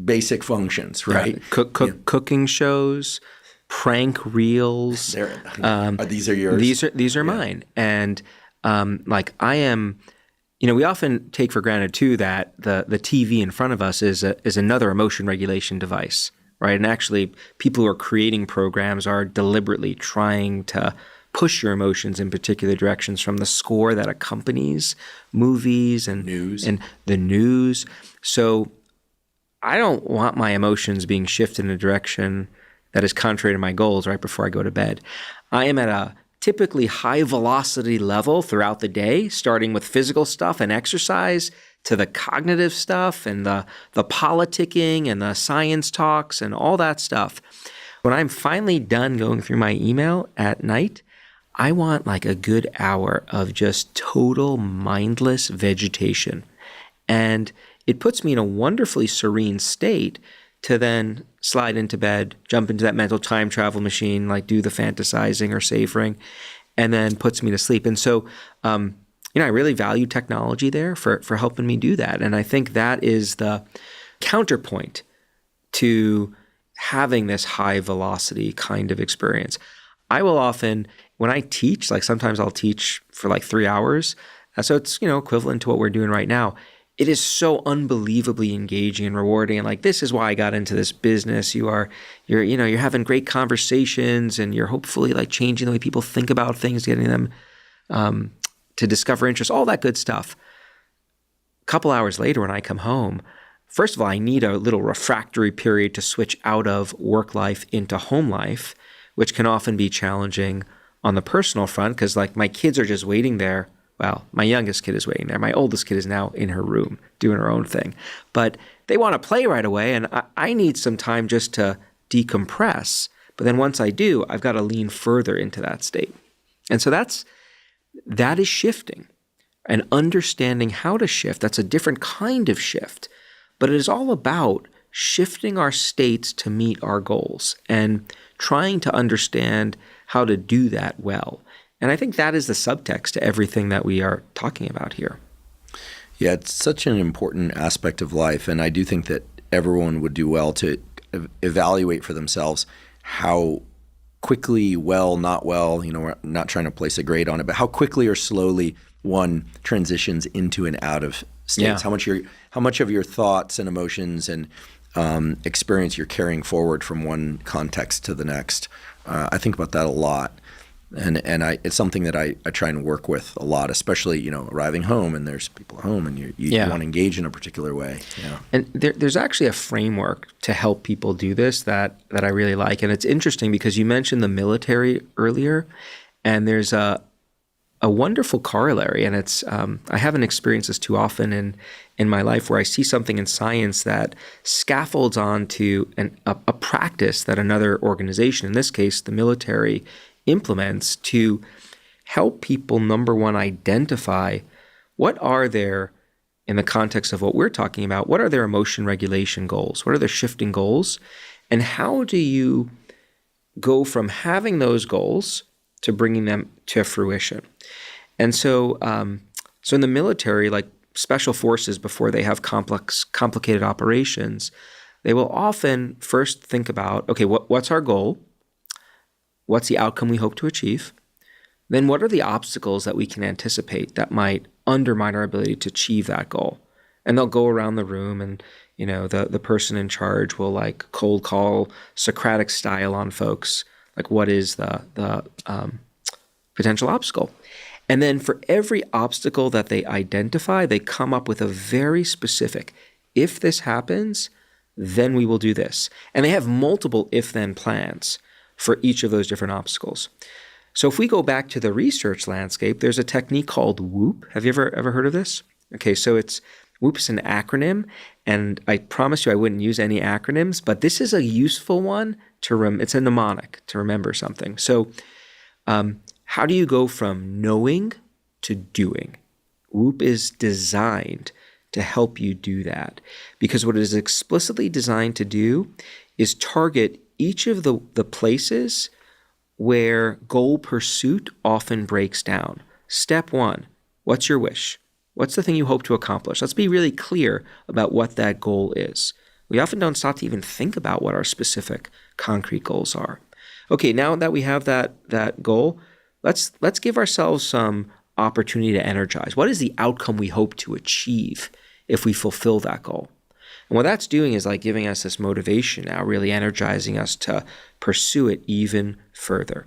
Speaker 1: basic functions, right?
Speaker 2: Yeah. Cooking shows, prank reels.
Speaker 1: These are yours?
Speaker 2: These are mine. And I am, we often take for granted too that the TV in front of us is another emotion regulation device, right? And actually people who are creating programs are deliberately trying to push your emotions in particular directions, from the score that accompanies movies and the news. So I don't want my emotions being shifted in a direction that is contrary to my goals right before I go to bed. I am at a typically high velocity level throughout the day, starting with physical stuff and exercise to the cognitive stuff and the politicking and the science talks and all that stuff. When I'm finally done going through my email at night, I want like a good hour of just total mindless vegetation. And it puts me in a wonderfully serene state to then slide into bed, jump into that mental time travel machine, like do the fantasizing or savoring, and then puts me to sleep. And so, I really value technology there for helping me do that. And I think that is the counterpoint to having this high velocity kind of experience. I will often, when I teach, like sometimes I'll teach for like 3 hours. So it's, equivalent to what we're doing right now. It is so unbelievably engaging and rewarding. And like, this is why I got into this business. You're having great conversations and you're hopefully like changing the way people think about things, getting them to discover interest, all that good stuff. A couple hours later when I come home, first of all, I need a little refractory period to switch out of work life into home life, which can often be challenging on the personal front because like my kids are just waiting there. Well, my youngest kid is waiting there. My oldest kid is now in her room doing her own thing. But they want to play right away, and I need some time just to decompress. But then once I do, I've got to lean further into that state. And so that is shifting and understanding how to shift. That's a different kind of shift. But it is all about shifting our states to meet our goals and trying to understand how to do that well. And I think that is the subtext to everything that we are talking about here.
Speaker 1: Yeah, it's such an important aspect of life. And I do think that everyone would do well to evaluate for themselves how quickly, not well, we're not trying to place a grade on it, but how quickly or slowly one transitions into and out of states. Yeah. How much of your thoughts and emotions and experience you're carrying forward from one context to the next. I think about that a lot. And it's something that I try and work with a lot, especially, arriving home and there's people at home and you want to engage in a particular way. Yeah.
Speaker 2: And there's actually a framework to help people do this that I really like. And it's interesting because you mentioned the military earlier, and there's a wonderful corollary. And it's I haven't experienced this too often in my life where I see something in science that scaffolds onto a practice that another organization, in this case the military, implements to help people, number one, identify what are their, in the context of what we're talking about, what are their emotion regulation goals? What are their shifting goals? And how do you go from having those goals to bringing them to fruition? And so in the military, like special forces, before they have complicated operations, they will often first think about, okay, what's our goal? What's the outcome we hope to achieve? Then what are the obstacles that we can anticipate that might undermine our ability to achieve that goal? And they'll go around the room and, the person in charge will like cold call Socratic style on folks. Like, what is the potential obstacle? And then for every obstacle that they identify, they come up with a very specific, if this happens, then we will do this. And they have multiple if-then plans for each of those different obstacles. So if we go back to the research landscape, there's a technique called WHOOP. Have you ever heard of this? Okay, so WHOOP is an acronym, and I promise you I wouldn't use any acronyms, but this is a useful one it's a mnemonic to remember something. So how do you go from knowing to doing? WHOOP is designed to help you do that, because what it is explicitly designed to do is target each of the places where goal pursuit often breaks down. Step one, what's your wish? What's the thing you hope to accomplish? Let's be really clear about what that goal is. We often don't stop to even think about what our specific concrete goals are. Okay, now that we have that goal, let's give ourselves some opportunity to energize. What is the outcome we hope to achieve if we fulfill that goal? And what that's doing is like giving us this motivation now, really energizing us to pursue it even further.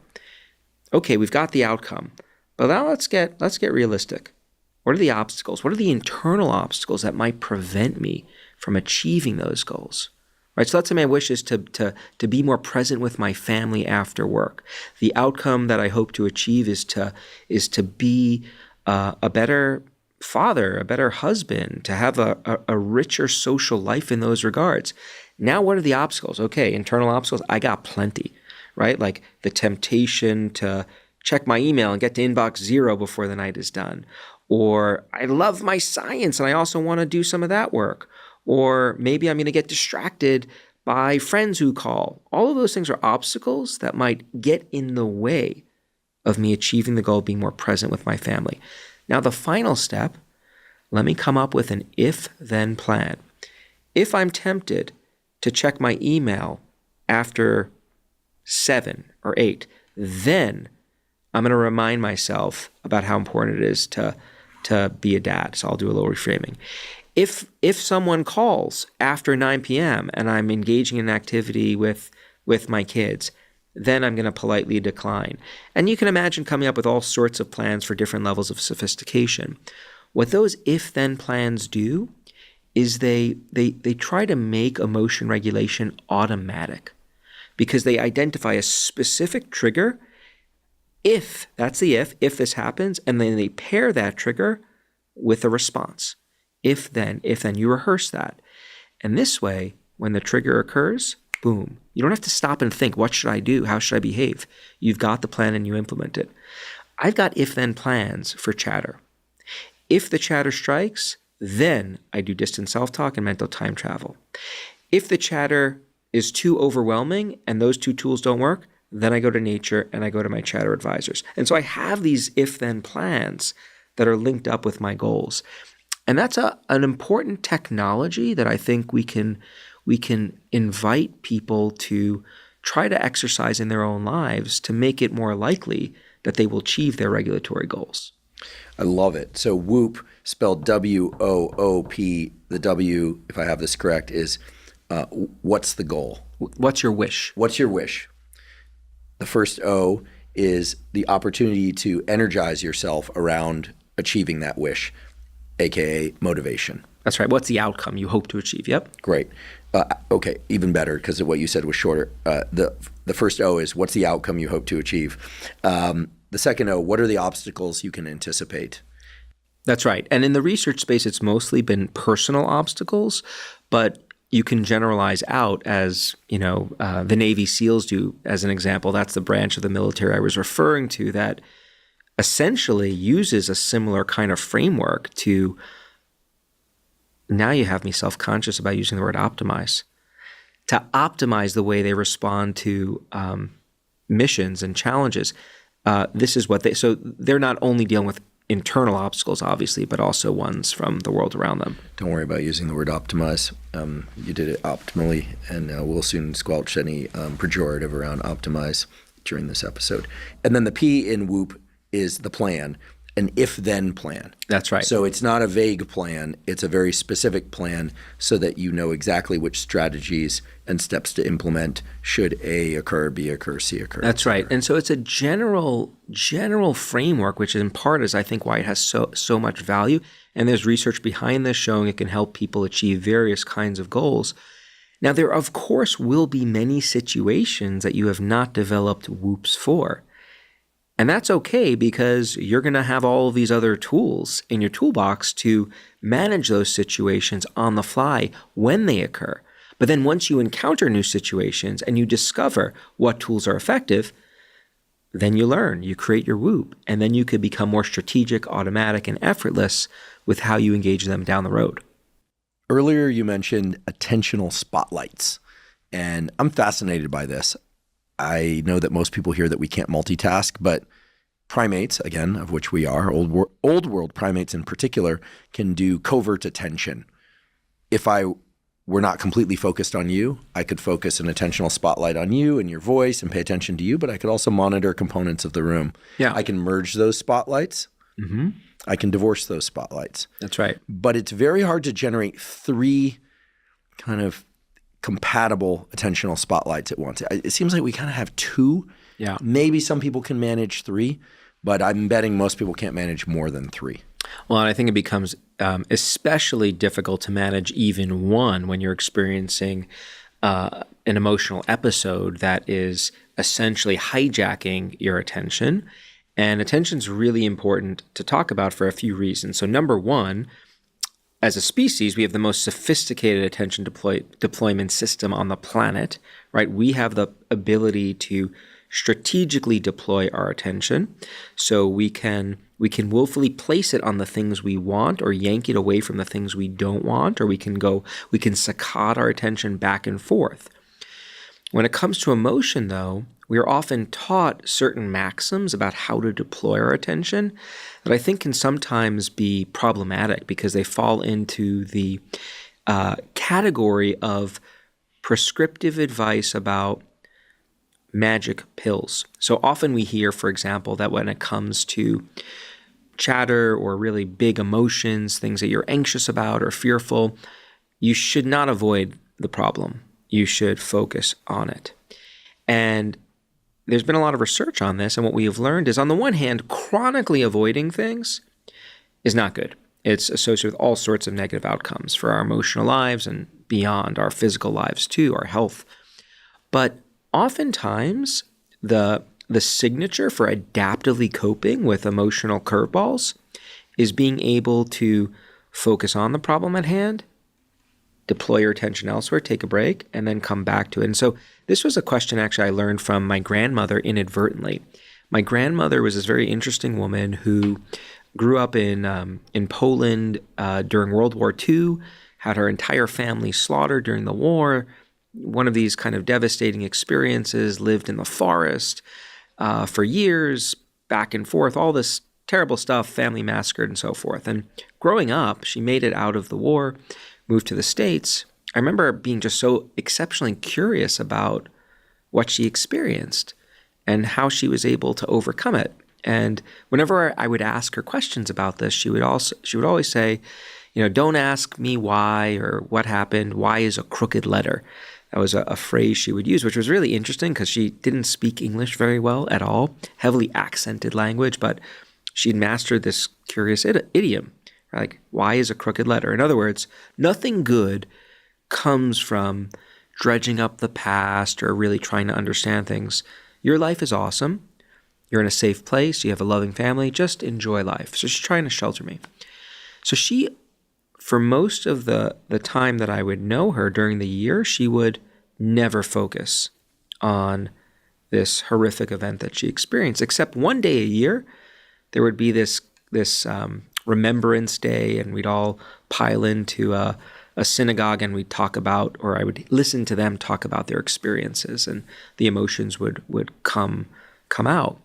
Speaker 2: Okay, we've got the outcome, but now let's get realistic. What are the obstacles? What are the internal obstacles that might prevent me from achieving those goals? Right. So let's say my wish is to be more present with my family after work. The outcome that I hope to achieve is to be a better father, a better husband, to have a richer social life in those regards. Now, what are the obstacles? Okay, internal obstacles, I got plenty, right? Like the temptation to check my email and get to inbox 0 before the night is done. Or I love my science and I also want to do some of that work. Or maybe I'm going to get distracted by friends who call. All of those things are obstacles that might get in the way of me achieving the goal of being more present with my family. Now, the final step, let me come up with an if-then plan. If I'm tempted to check my email after 7 or 8, then I'm going to remind myself about how important it is to be a dad. So I'll do a little reframing. If someone calls after 9 p.m. and I'm engaging in an activity with my kids, then I'm going to politely decline. And you can imagine coming up with all sorts of plans for different levels of sophistication. What those if-then plans do is they try to make emotion regulation automatic, because they identify a specific trigger. If this happens, and then they pair that trigger with a response. If then, you rehearse that. And this way, when the trigger occurs, boom, you don't have to stop and think, what should I do? How should I behave? You've got the plan and you implement it. I've got if-then plans for chatter. If the chatter strikes, then I do distant self-talk and mental time travel. If the chatter is too overwhelming and those two tools don't work, then I go to nature and I go to my chatter advisors. And so I have these if-then plans that are linked up with my goals. And that's an important technology that I think we can invite people to try to exercise in their own lives to make it more likely that they will achieve their regulatory goals.
Speaker 1: I love it. So WHOOP, spelled W-O-O-P, the W, if I have this correct, is what's the goal?
Speaker 2: What's your wish?
Speaker 1: What's your wish? The first O is the opportunity to energize yourself around achieving that wish, aka motivation.
Speaker 2: That's right. What's the outcome you hope to achieve? Yep.
Speaker 1: Great. Okay, even better, because what you said was shorter. The first O is what's the outcome you hope to achieve. The second O, what are the obstacles you can anticipate?
Speaker 2: That's right. And in the research space, it's mostly been personal obstacles, but you can generalize out as, the Navy SEALs do, as an example. That's the branch of the military I was referring to that essentially uses a similar kind of framework to, now you have me self-conscious about using the word optimize, to optimize the way they respond to missions and challenges. This is what so they're not only dealing with internal obstacles, obviously, but also ones from the world around them.
Speaker 1: Don't worry about using the word optimize. You did it optimally, and we'll soon squelch any pejorative around optimize during this episode. And then the P in WHOOP is the plan, an if-then plan.
Speaker 2: That's right.
Speaker 1: So it's not a vague plan. It's a very specific plan so that you know exactly which strategies and steps to implement should A occur, B occur, C occur.
Speaker 2: That's right. And so it's a general framework, which in part is, I think, why it has so much value. And there's research behind this showing it can help people achieve various kinds of goals. Now, there, of course, will be many situations that you have not developed whoops for. And that's okay because you're going to have all of these other tools in your toolbox to manage those situations on the fly when they occur. But then once you encounter new situations and you discover what tools are effective, then you learn, you create your whoop, and then you could become more strategic, automatic, and effortless with how you engage them down the road.
Speaker 1: Earlier, you mentioned attentional spotlights, and I'm fascinated by this. I know that most people hear that we can't multitask, but primates, again, of which we are, old world primates in particular, can do covert attention. If I were not completely focused on you, I could focus an attentional spotlight on you and your voice and pay attention to you, but I could also monitor components of the room.
Speaker 2: Yeah.
Speaker 1: I can merge those spotlights.
Speaker 2: Mm-hmm.
Speaker 1: I can divorce those spotlights.
Speaker 2: That's right.
Speaker 1: But it's very hard to generate three kind of compatible attentional spotlights at once. It seems like we kind of have two.
Speaker 2: Yeah.
Speaker 1: Maybe some people can manage three, but I'm betting most people can't manage more than three.
Speaker 2: Well, and I think it becomes especially difficult to manage even one when you're experiencing an emotional episode that is essentially hijacking your attention. And attention's really important to talk about for a few reasons. So number one, as a species, we have the most sophisticated attention deployment system on the planet, right? We have the ability to strategically deploy our attention. So we can willfully place it on the things we want or yank it away from the things we don't want, or we can saccade our attention back and forth. When it comes to emotion, though, we are often taught certain maxims about how to deploy our attention that I think can sometimes be problematic because they fall into the category of prescriptive advice about magic pills. So often we hear, for example, that when it comes to chatter or really big emotions, things that you're anxious about or fearful, you should not avoid the problem. You should focus on it. And there's been a lot of research on this, and what we have learned is, on the one hand, chronically avoiding things is not good. It's associated with all sorts of negative outcomes for our emotional lives and beyond, our physical lives too, our health. But oftentimes, the signature for adaptively coping with emotional curveballs is being able to focus on the problem at hand, deploy your attention elsewhere, take a break, and then come back to it. And so this was a question actually I learned from my grandmother inadvertently. My grandmother was this very interesting woman who grew up in Poland during World War II, had her entire family slaughtered during the war. One of these kind of devastating experiences, lived in the forest for years, back and forth, all this terrible stuff, family massacred and so forth. And growing up, she made it out of the war, moved to the States. I remember being just so exceptionally curious about what she experienced and how she was able to overcome it. And whenever I would ask her questions about this, she would always say, don't ask me why or what happened. Why is a crooked letter? That was a phrase she would use, which was really interesting because she didn't speak English very well at all, heavily accented language, but she'd mastered this curious idiom. Like, why is a crooked letter? In other words, nothing good comes from dredging up the past or really trying to understand things. Your life is awesome. You're in a safe place. You have a loving family. Just enjoy life. So she's trying to shelter me. So she, for most of the time that I would know her during the year, she would never focus on this horrific event that she experienced, except one day a year, there would be this Remembrance Day, and we'd all pile into a synagogue and we'd talk about, or I would listen to them talk about their experiences, and the emotions would come out.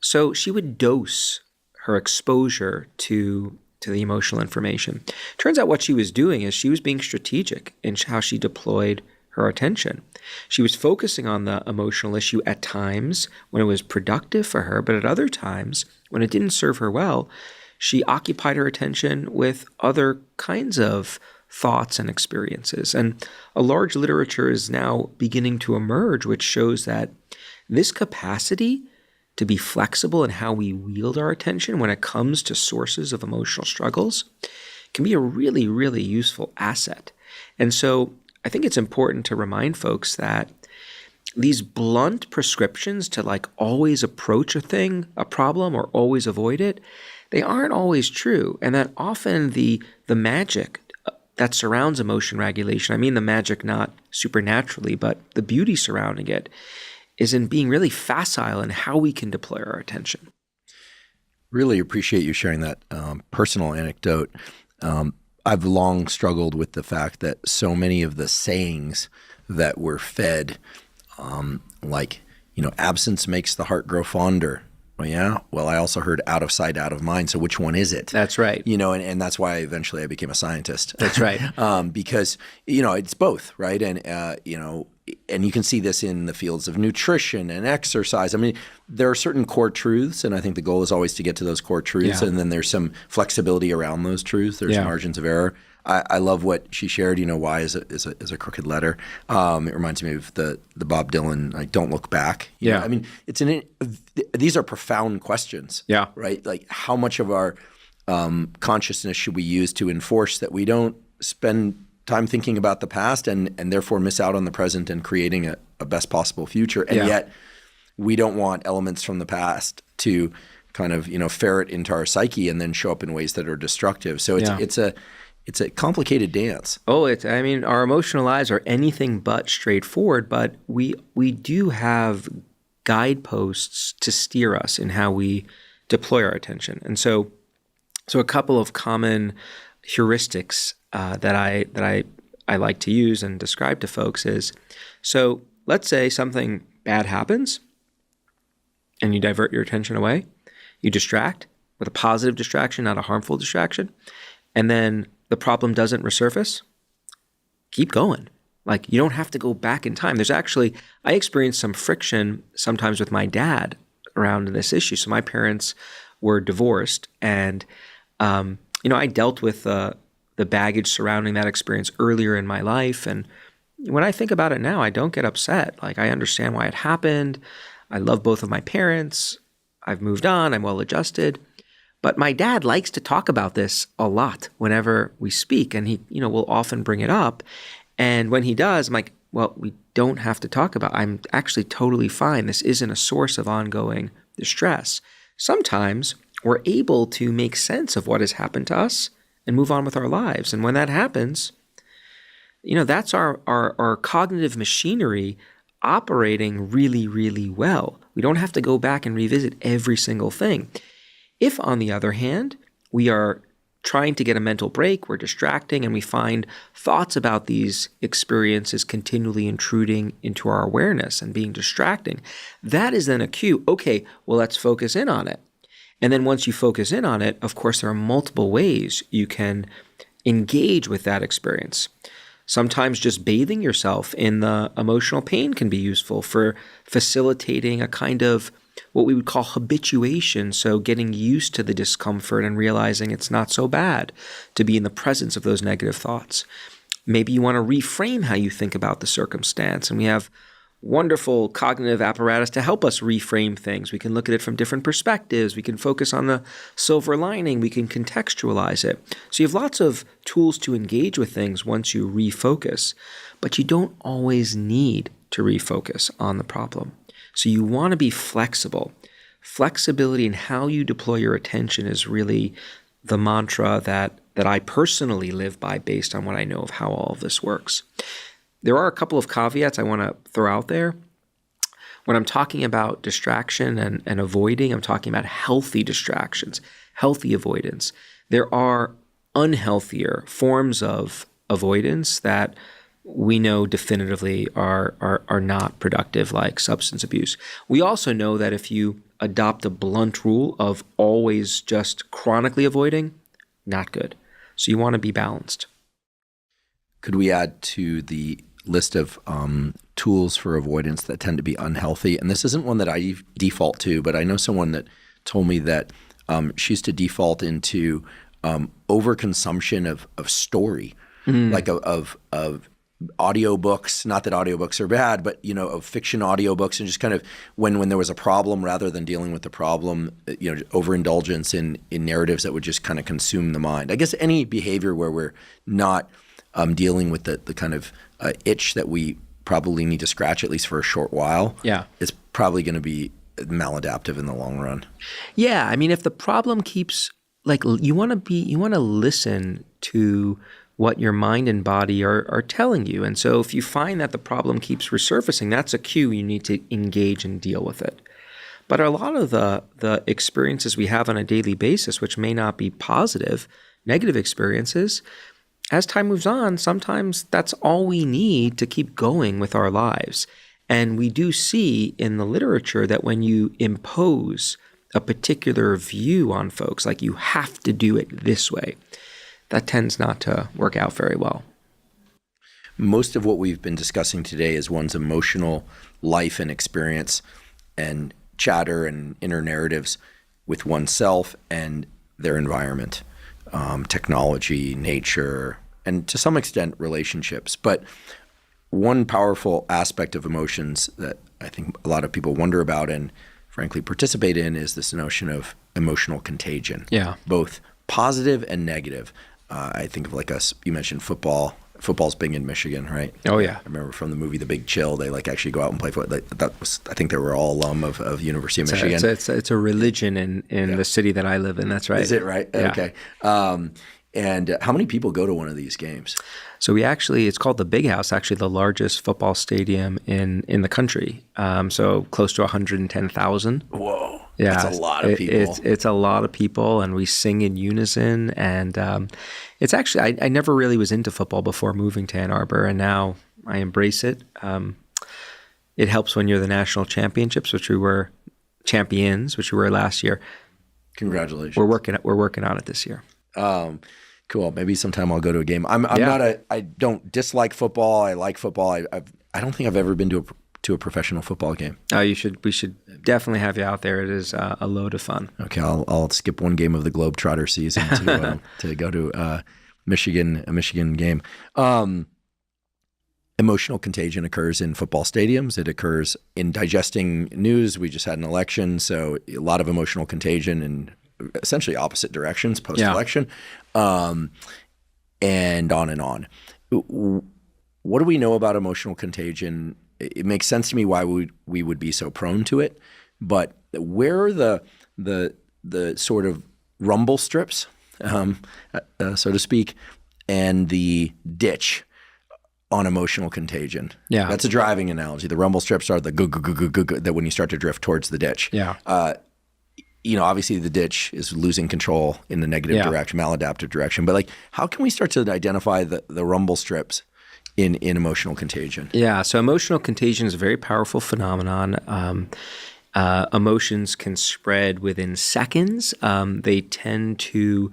Speaker 2: So she would dose her exposure to the emotional information. Turns out what she was doing is she was being strategic in how she deployed her attention. She was focusing on the emotional issue at times when it was productive for her, but at other times when it didn't serve her well, she occupied her attention with other kinds of thoughts and experiences. And a large literature is now beginning to emerge, which shows that this capacity to be flexible in how we wield our attention when it comes to sources of emotional struggles can be a really, really useful asset. And so I think it's important to remind folks that these blunt prescriptions to like always approach a problem, or always avoid it, they aren't always true. And that often the magic that surrounds emotion regulation, I mean the magic not supernaturally, but the beauty surrounding it, is in being really facile in how we can deploy our attention.
Speaker 1: Really appreciate you sharing that personal anecdote. I've long struggled with the fact that so many of the sayings that we're fed, like, absence makes the heart grow fonder. Well, yeah. Well, I also heard out of sight, out of mind. So which one is it?
Speaker 2: That's right.
Speaker 1: And that's why eventually I became a scientist.
Speaker 2: That's right.
Speaker 1: Because, it's both, right? And, and you can see this in the fields of nutrition and exercise. I mean, there are certain core truths, and I think the goal is always to get to those core truths.
Speaker 2: Yeah.
Speaker 1: And then there's some flexibility around those truths. There's margins of error. I love what she shared. Why is a crooked letter. It reminds me of the Bob Dylan, like, "Don't look back." You know? I mean, these are profound questions.
Speaker 2: Yeah.
Speaker 1: Right. Like, how much of our consciousness should we use to enforce that we don't spend time thinking about the past and therefore miss out on the present and creating a best possible future, and yet we don't want elements from the past to kind of ferret into our psyche and then show up in ways that are destructive. So it's a complicated dance.
Speaker 2: Oh, our emotional lives are anything but straightforward, but we do have guideposts to steer us in how we deploy our attention. And so a couple of common heuristics that I like to use and describe to folks is, so let's say something bad happens and you divert your attention away. You distract with a positive distraction, not a harmful distraction, and then the problem doesn't resurface. Keep going. Like, you don't have to go back in time. I experienced some friction sometimes with my dad around this issue. So my parents were divorced, and I dealt with the baggage surrounding that experience earlier in my life. And when I think about it now, I don't get upset. Like, I understand why it happened. I love both of my parents. I've moved on. I'm well adjusted. But my dad likes to talk about this a lot whenever we speak, and he, will often bring it up. And when he does, I'm like, well, we don't have to talk about it. I'm actually totally fine. This isn't a source of ongoing distress. Sometimes we're able to make sense of what has happened to us and move on with our lives. And when that happens, that's our cognitive machinery operating really, really well. We don't have to go back and revisit every single thing. If, on the other hand, we are trying to get a mental break, we're distracting, and we find thoughts about these experiences continually intruding into our awareness and being distracting, that is then a cue. Okay, well, let's focus in on it. And then once you focus in on it, of course, there are multiple ways you can engage with that experience. Sometimes just bathing yourself in the emotional pain can be useful for facilitating a kind of what we would call habituation, so getting used to the discomfort and realizing it's not so bad to be in the presence of those negative thoughts. Maybe you want to reframe how you think about the circumstance, and we have wonderful cognitive apparatus to help us reframe things. We can look at it from different perspectives. We can focus on the silver lining. We can contextualize it. So you have lots of tools to engage with things once you refocus, but you don't always need to refocus on the problem. So you want to be flexible. Flexibility in how you deploy your attention is really the mantra that I personally live by based on what I know of how all of this works. There are a couple of caveats I want to throw out there. When I'm talking about distraction and avoiding, I'm talking about healthy distractions, healthy avoidance. There are unhealthier forms of avoidance that we know definitively are not productive, like substance abuse. We also know that if you adopt a blunt rule of always just chronically avoiding, not good. So you want to be balanced.
Speaker 1: Could we add to the list of tools for avoidance that tend to be unhealthy? And this isn't one that I default to, but I know someone that told me that she used to default into overconsumption of story, like of audiobooks. Not that audiobooks are bad, but of fiction audiobooks, and just kind of when there was a problem, rather than dealing with the problem, overindulgence in narratives that would just kind of consume the mind. I guess any behavior where we're not dealing with the kind of itch that we probably need to scratch, at least for a short while, is probably going to be maladaptive in the long run.
Speaker 2: Yeah, I mean, if the problem keeps you want to listen to what your mind and body are telling you. And so if you find that the problem keeps resurfacing, that's a cue you need to engage and deal with it. But a lot of the experiences we have on a daily basis, which may not be positive, negative experiences, as time moves on, sometimes that's all we need to keep going with our lives. And we do see in the literature that when you impose a particular view on folks, like you have to do it this way, that tends not to work out very well.
Speaker 1: Most of what we've been discussing today is one's emotional life and experience and chatter and inner narratives with oneself and their environment, technology, nature, and to some extent relationships. But one powerful aspect of emotions that I think a lot of people wonder about and frankly participate in is this notion of emotional contagion.
Speaker 2: Yeah.
Speaker 1: Both positive and negative. I think of you mentioned football. Football's big in Michigan, right?
Speaker 2: Oh, yeah.
Speaker 1: I remember from the movie The Big Chill, they actually go out and play football. I think they were all alum of University of Michigan.
Speaker 2: It's a religion in the city that I live in. That's right.
Speaker 1: Is it right?
Speaker 2: Yeah.
Speaker 1: Okay. And how many people go to one of these games?
Speaker 2: So it's called the Big House, actually the largest football stadium in the country. So close to 110,000.
Speaker 1: Whoa.
Speaker 2: Yeah,
Speaker 1: that's a lot of people.
Speaker 2: It's a lot of people, and we sing in unison. And it's actually, I never really was into football before moving to Ann Arbor, and now I embrace it. It helps when you're the national champions, which we were last year.
Speaker 1: Congratulations.
Speaker 2: We're working on it this year.
Speaker 1: Cool. Maybe sometime I'll go to a game. I don't dislike football. I like football. I don't think I've ever been to a professional football game.
Speaker 2: We should definitely have you out there. It is a load of fun.
Speaker 1: Okay, I'll skip one game of the Globetrotter season to go to a Michigan game. Emotional contagion occurs in football stadiums. It occurs in digesting news. We just had an election, so a lot of emotional contagion in essentially opposite directions post-election, and on and on. What do we know about emotional contagion? It makes sense to me why we would be so prone to it, but where are the sort of rumble strips, so to speak, and the ditch on emotional contagion?
Speaker 2: Yeah,
Speaker 1: that's a driving analogy. The rumble strips are the go that when you start to drift towards the ditch.
Speaker 2: Yeah.
Speaker 1: Obviously the ditch is losing control in the negative direction, maladaptive direction. But how can we start to identify the rumble strips in emotional contagion?
Speaker 2: Yeah, so emotional contagion is a very powerful phenomenon. Emotions can spread within seconds. We tend to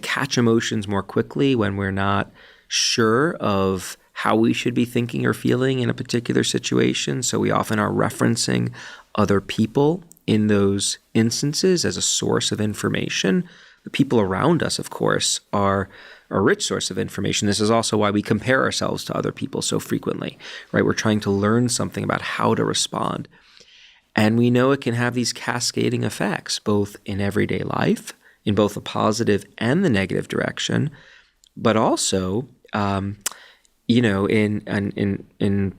Speaker 2: catch emotions more quickly when we're not sure of how we should be thinking or feeling in a particular situation. So we often are referencing other people in those instances as a source of information. The people around us, of course, are a rich source of information. This is also why we compare ourselves to other people so frequently, right? We're trying to learn something about how to respond. And we know it can have these cascading effects, both in everyday life, in both the positive and the negative direction, but also, in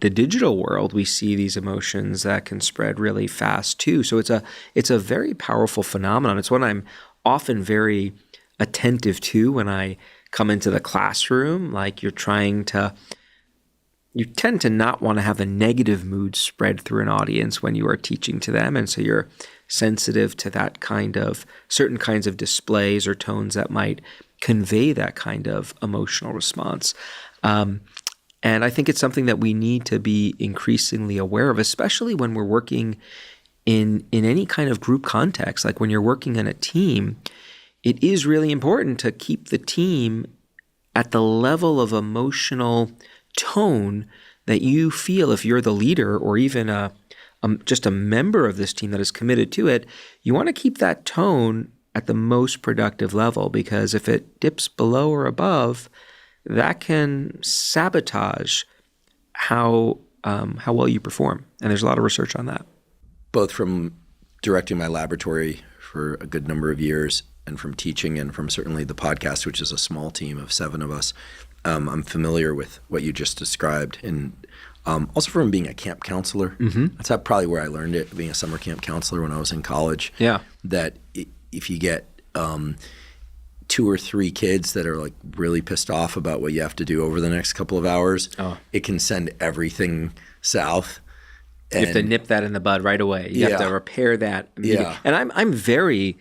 Speaker 2: the digital world, we see these emotions that can spread really fast too. So it's a very powerful phenomenon. It's one I'm often very attentive to when I come into the classroom. You tend to not want to have a negative mood spread through an audience when you are teaching to them. And so you're sensitive to that kind of certain kinds of displays or tones that might convey that kind of emotional response. And I think it's something that we need to be increasingly aware of, especially when we're working in any kind of group context. Like when you're working in a team, it is really important to keep the team at the level of emotional tone that you feel if you're the leader or even just a member of this team that is committed to it. You want to keep that tone at the most productive level, because if it dips below or above, that can sabotage how well you perform. And there's a lot of research on that.
Speaker 1: Both from directing my laboratory for a good number of years and from teaching and from certainly the podcast, which is a small team of 7 of us, I'm familiar with what you just described. And also from being a camp counselor. That's probably where I learned it, being a summer camp counselor when I was in college.
Speaker 2: Yeah.
Speaker 1: That if you get 2 or 3 kids that are like really pissed off about what you have to do over the next couple of hours, it can send everything south.
Speaker 2: You have to nip that in the bud right away. You have to repair that immediately.
Speaker 1: Yeah.
Speaker 2: And I'm very,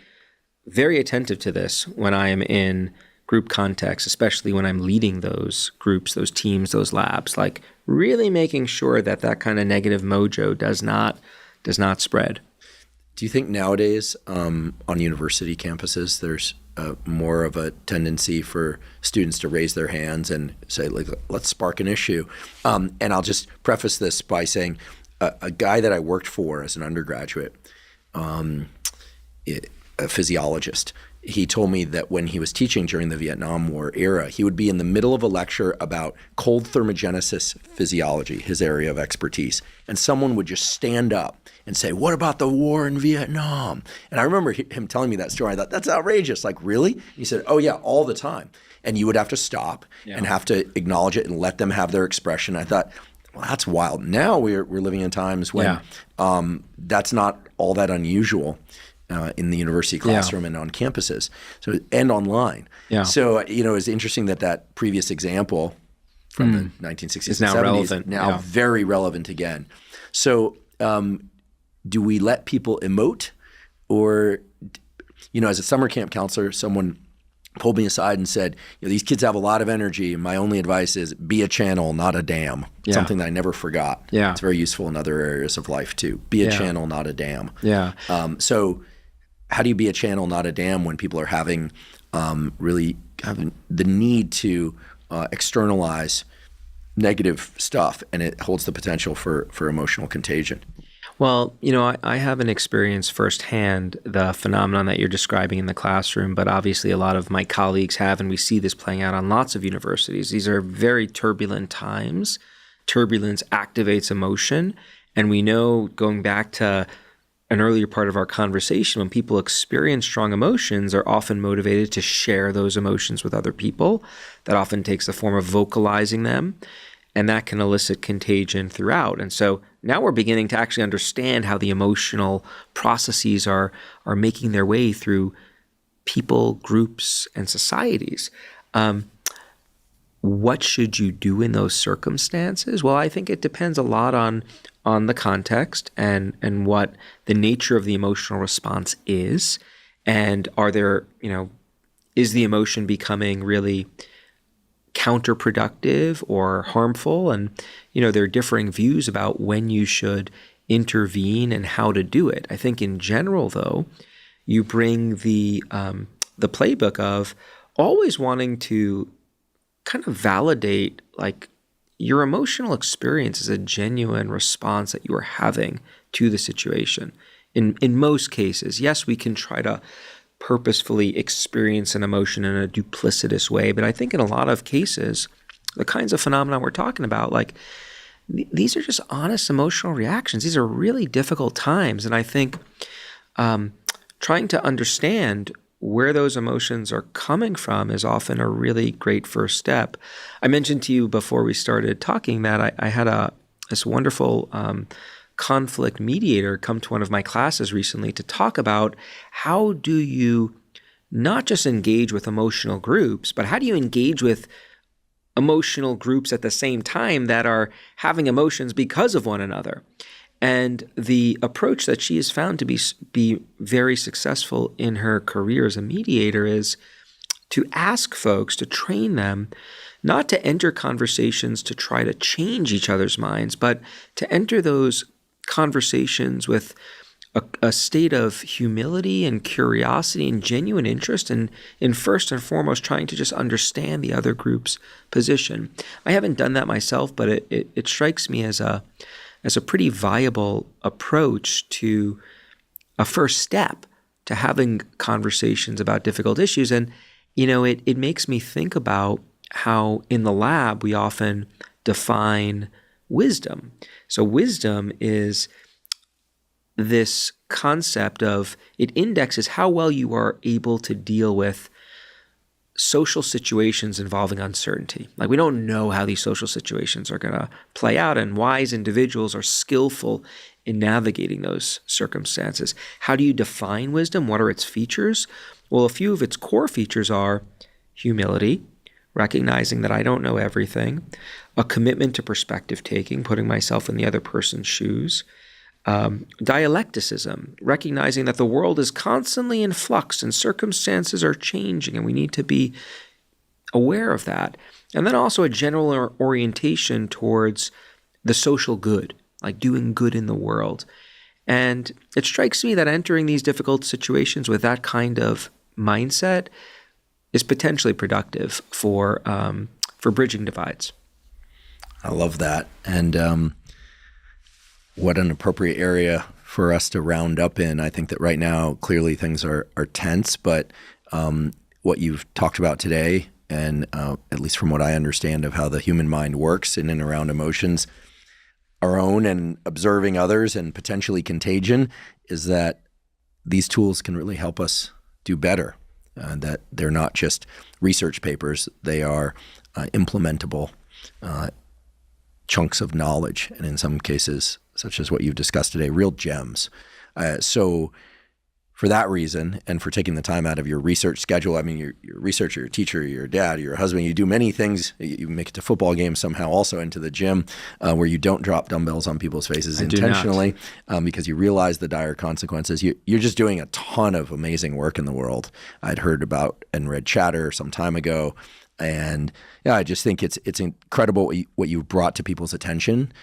Speaker 2: very attentive to this when I am in group context, especially when I'm leading those groups, those teams, those labs, like really making sure that that kind of negative mojo does not spread.
Speaker 1: Do you think nowadays on university campuses there's more of a tendency for students to raise their hands and say, like, let's spark an issue? And I'll just preface this by saying a guy that I worked for as an undergraduate, a physiologist, he told me that when he was teaching during the Vietnam War era, he would be in the middle of a lecture about cold thermogenesis physiology, his area of expertise, and someone would just stand up and say, "What about the war in Vietnam?" And I remember him telling me that story. I thought, that's outrageous. Like, really? He said, "Oh yeah, all the time." And you would have to stop and have to acknowledge it and let them have their expression. I thought, well, that's wild. Now we're living in times when that's not all that unusual. In the university classroom and on campuses, and online. So it's interesting that previous example from the 1960s
Speaker 2: is
Speaker 1: and
Speaker 2: now
Speaker 1: 70s
Speaker 2: relevant.
Speaker 1: Very relevant again. So do we let people emote, or as a summer camp counselor, someone pulled me aside and said, these kids have a lot of energy. My only advice is be a channel, not a dam. Something that I never forgot. It's very useful in other areas of life too. Be a channel, not a dam. So how do you be a channel, not a dam, when people are having really having the need to externalize negative stuff, and it holds the potential for emotional contagion?
Speaker 2: Well, I haven't experienced firsthand the phenomenon that you're describing in the classroom, but obviously a lot of my colleagues have, and we see this playing out on lots of universities. These are very turbulent times. Turbulence activates emotion, and we know, going back to an earlier part of our conversation, when people experience strong emotions, they're often motivated to share those emotions with other people. That often takes the form of vocalizing them, and that can elicit contagion throughout. And so now we're beginning to actually understand how the emotional processes are making their way through people, groups, and societies. What should you do in those circumstances? Well, I think it depends a lot on the context and what the nature of the emotional response is. And are there, is the emotion becoming really counterproductive or harmful? And, there are differing views about when you should intervene and how to do it. I think in general, though, you bring the playbook of always wanting to kind of validate, like, your emotional experience is a genuine response that you are having to the situation. In most cases, yes, we can try to purposefully experience an emotion in a duplicitous way, but I think in a lot of cases, the kinds of phenomena we're talking about, like, these are just honest emotional reactions. These are really difficult times, and I think trying to understand where those emotions are coming from is often a really great first step. I mentioned to you before we started talking that I had this wonderful conflict mediator come to one of my classes recently to talk about how do you not just engage with emotional groups, but how do you engage with emotional groups at the same time that are having emotions because of one another. And the approach that she has found to be very successful in her career as a mediator is to ask folks, to train them, not to enter conversations to try to change each other's minds, but to enter those conversations with a state of humility and curiosity and genuine interest in first and foremost trying to just understand the other group's position. I haven't done that myself, but it strikes me as a pretty viable approach to a first step to having conversations about difficult issues. And, it makes me think about how in the lab we often define wisdom. So wisdom is this concept of it indexes how well you are able to deal with social situations involving uncertainty. Like, we don't know how these social situations are going to play out, and wise individuals are skillful in navigating those circumstances. How do you define wisdom? What are its features? Well, a few of its core features are humility, recognizing that I don't know everything, a commitment to perspective taking, putting myself in the other person's shoes, dialecticism, recognizing that the world is constantly in flux and circumstances are changing, and we need to be aware of that. And then also a general orientation towards the social good, like doing good in the world. And it strikes me that entering these difficult situations with that kind of mindset is potentially productive for bridging divides.
Speaker 1: I love that. And what an appropriate area for us to round up in. I think that right now, clearly things are tense, but what you've talked about today, and at least from what I understand of how the human mind works in and around emotions, our own and observing others and potentially contagion, is that these tools can really help us do better. That they're not just research papers, they are implementable chunks of knowledge, and in some cases, such as what you've discussed today, real gems. So for that reason, and for taking the time out of your research schedule, I mean, you're a researcher, you're a teacher, you're a dad, you're a husband, you do many things. You make it to football games somehow, also into the gym, where you don't drop dumbbells on people's faces intentionally, because you realize the dire consequences. You're just doing a ton of amazing work in the world. I'd heard about and read Chatter some time ago, and yeah, I just think it's incredible what you've brought to people's attention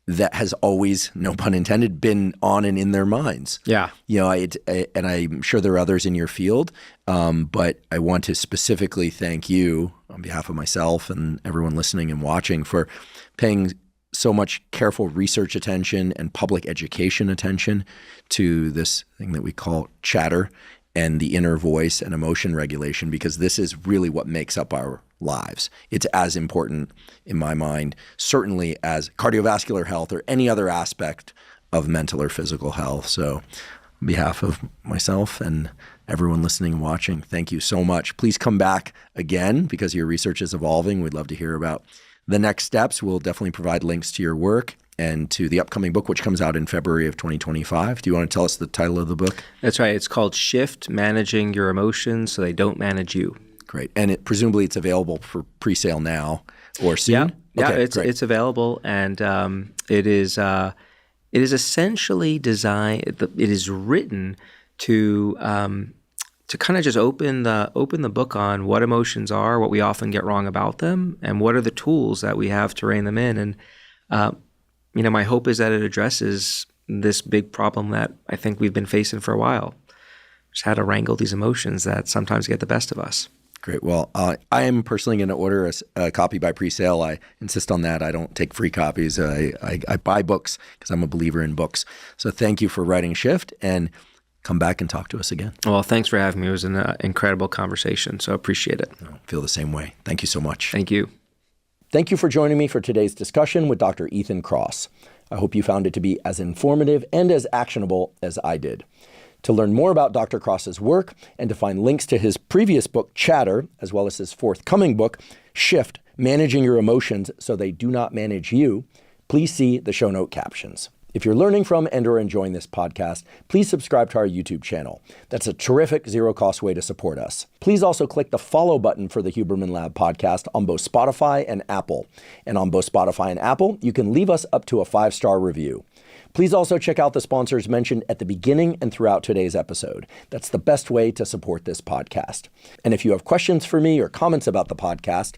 Speaker 1: that has always, no pun intended, been on and in their minds.
Speaker 2: Yeah.
Speaker 1: You know, and I'm sure there are others in your field, but I want to specifically thank you on behalf of myself and everyone listening and watching for paying so much careful research attention and public education attention to this thing that we call chatter and the inner voice and emotion regulation, because this is really what makes up our lives. It's as important in my mind, certainly, as cardiovascular health or any other aspect of mental or physical health. So on behalf of myself and everyone listening and watching, thank you so much. Please come back again, because your research is evolving. We'd love to hear about the next steps. We'll definitely provide links to your work and to the upcoming book, which comes out in February of 2025. Do you want to tell us the title of the book?
Speaker 2: That's right. It's called Shift: Managing Your Emotions So They Don't Manage You.
Speaker 1: Great. And presumably it's available for pre-sale now or soon?
Speaker 2: Yeah,
Speaker 1: Okay,
Speaker 2: it's available, and it is essentially designed. It is written to kind of just open the book on what emotions are, what we often get wrong about them, and what are the tools that we have to rein them in. And my hope is that it addresses this big problem that I think we've been facing for a while. Just how to wrangle these emotions that sometimes get the best of us.
Speaker 1: Great. Well, I am personally going to order a copy by pre-sale. I insist on that. I don't take free copies. I buy books because I'm a believer in books. So thank you for writing Shift, and come back and talk to us again.
Speaker 2: Well, thanks for having me. It was an incredible conversation, so appreciate it.
Speaker 1: I feel the same way. Thank you so much.
Speaker 2: Thank you.
Speaker 1: Thank you for joining me for today's discussion with Dr. Ethan Kross. I hope you found it to be as informative and as actionable as I did. To learn more about Dr. Kross's work and to find links to his previous book, Chatter, as well as his forthcoming book, Shift: Managing Your Emotions So They Do Not Manage You, please see the show note captions. If you're learning from and or enjoying this podcast, please subscribe to our YouTube channel. That's a terrific zero-cost way to support us. Please also click the follow button for the Huberman Lab podcast on both Spotify and Apple. And on both Spotify and Apple, you can leave us up to a 5-star review. Please also check out the sponsors mentioned at the beginning and throughout today's episode. That's the best way to support this podcast. And if you have questions for me or comments about the podcast,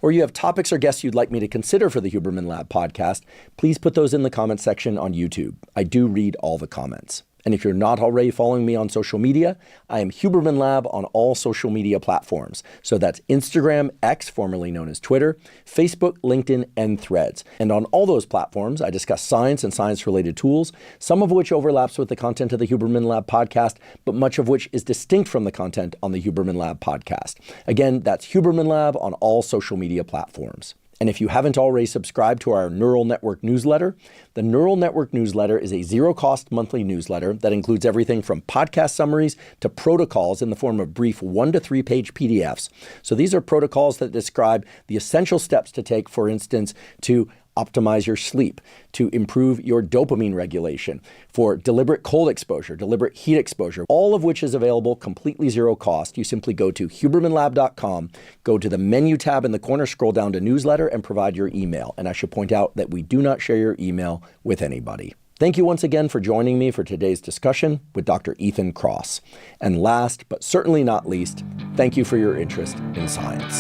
Speaker 1: or you have topics or guests you'd like me to consider for the Huberman Lab podcast, please put those in the comment section on YouTube. I do read all the comments. And if you're not already following me on social media, I am Huberman Lab on all social media platforms. So that's Instagram, X, formerly known as Twitter, Facebook, LinkedIn, and Threads. And on all those platforms, I discuss science and science-related tools, some of which overlaps with the content of the Huberman Lab podcast, but much of which is distinct from the content on the Huberman Lab podcast. Again, that's Huberman Lab on all social media platforms. And if you haven't already subscribed to our Neural Network newsletter, the Neural Network newsletter is a zero-cost monthly newsletter that includes everything from podcast summaries to protocols in the form of brief 1 to 3 page PDFs. So these are protocols that describe the essential steps to take, for instance, to optimize your sleep, to improve your dopamine regulation, for deliberate cold exposure, deliberate heat exposure, all of which is available completely zero cost. You simply go to hubermanlab.com, go to the menu tab in the corner, scroll down to newsletter, and provide your email. And I should point out that we do not share your email with anybody. Thank you once again for joining me for today's discussion with Dr. Ethan Kross. And last, but certainly not least, thank you for your interest in science.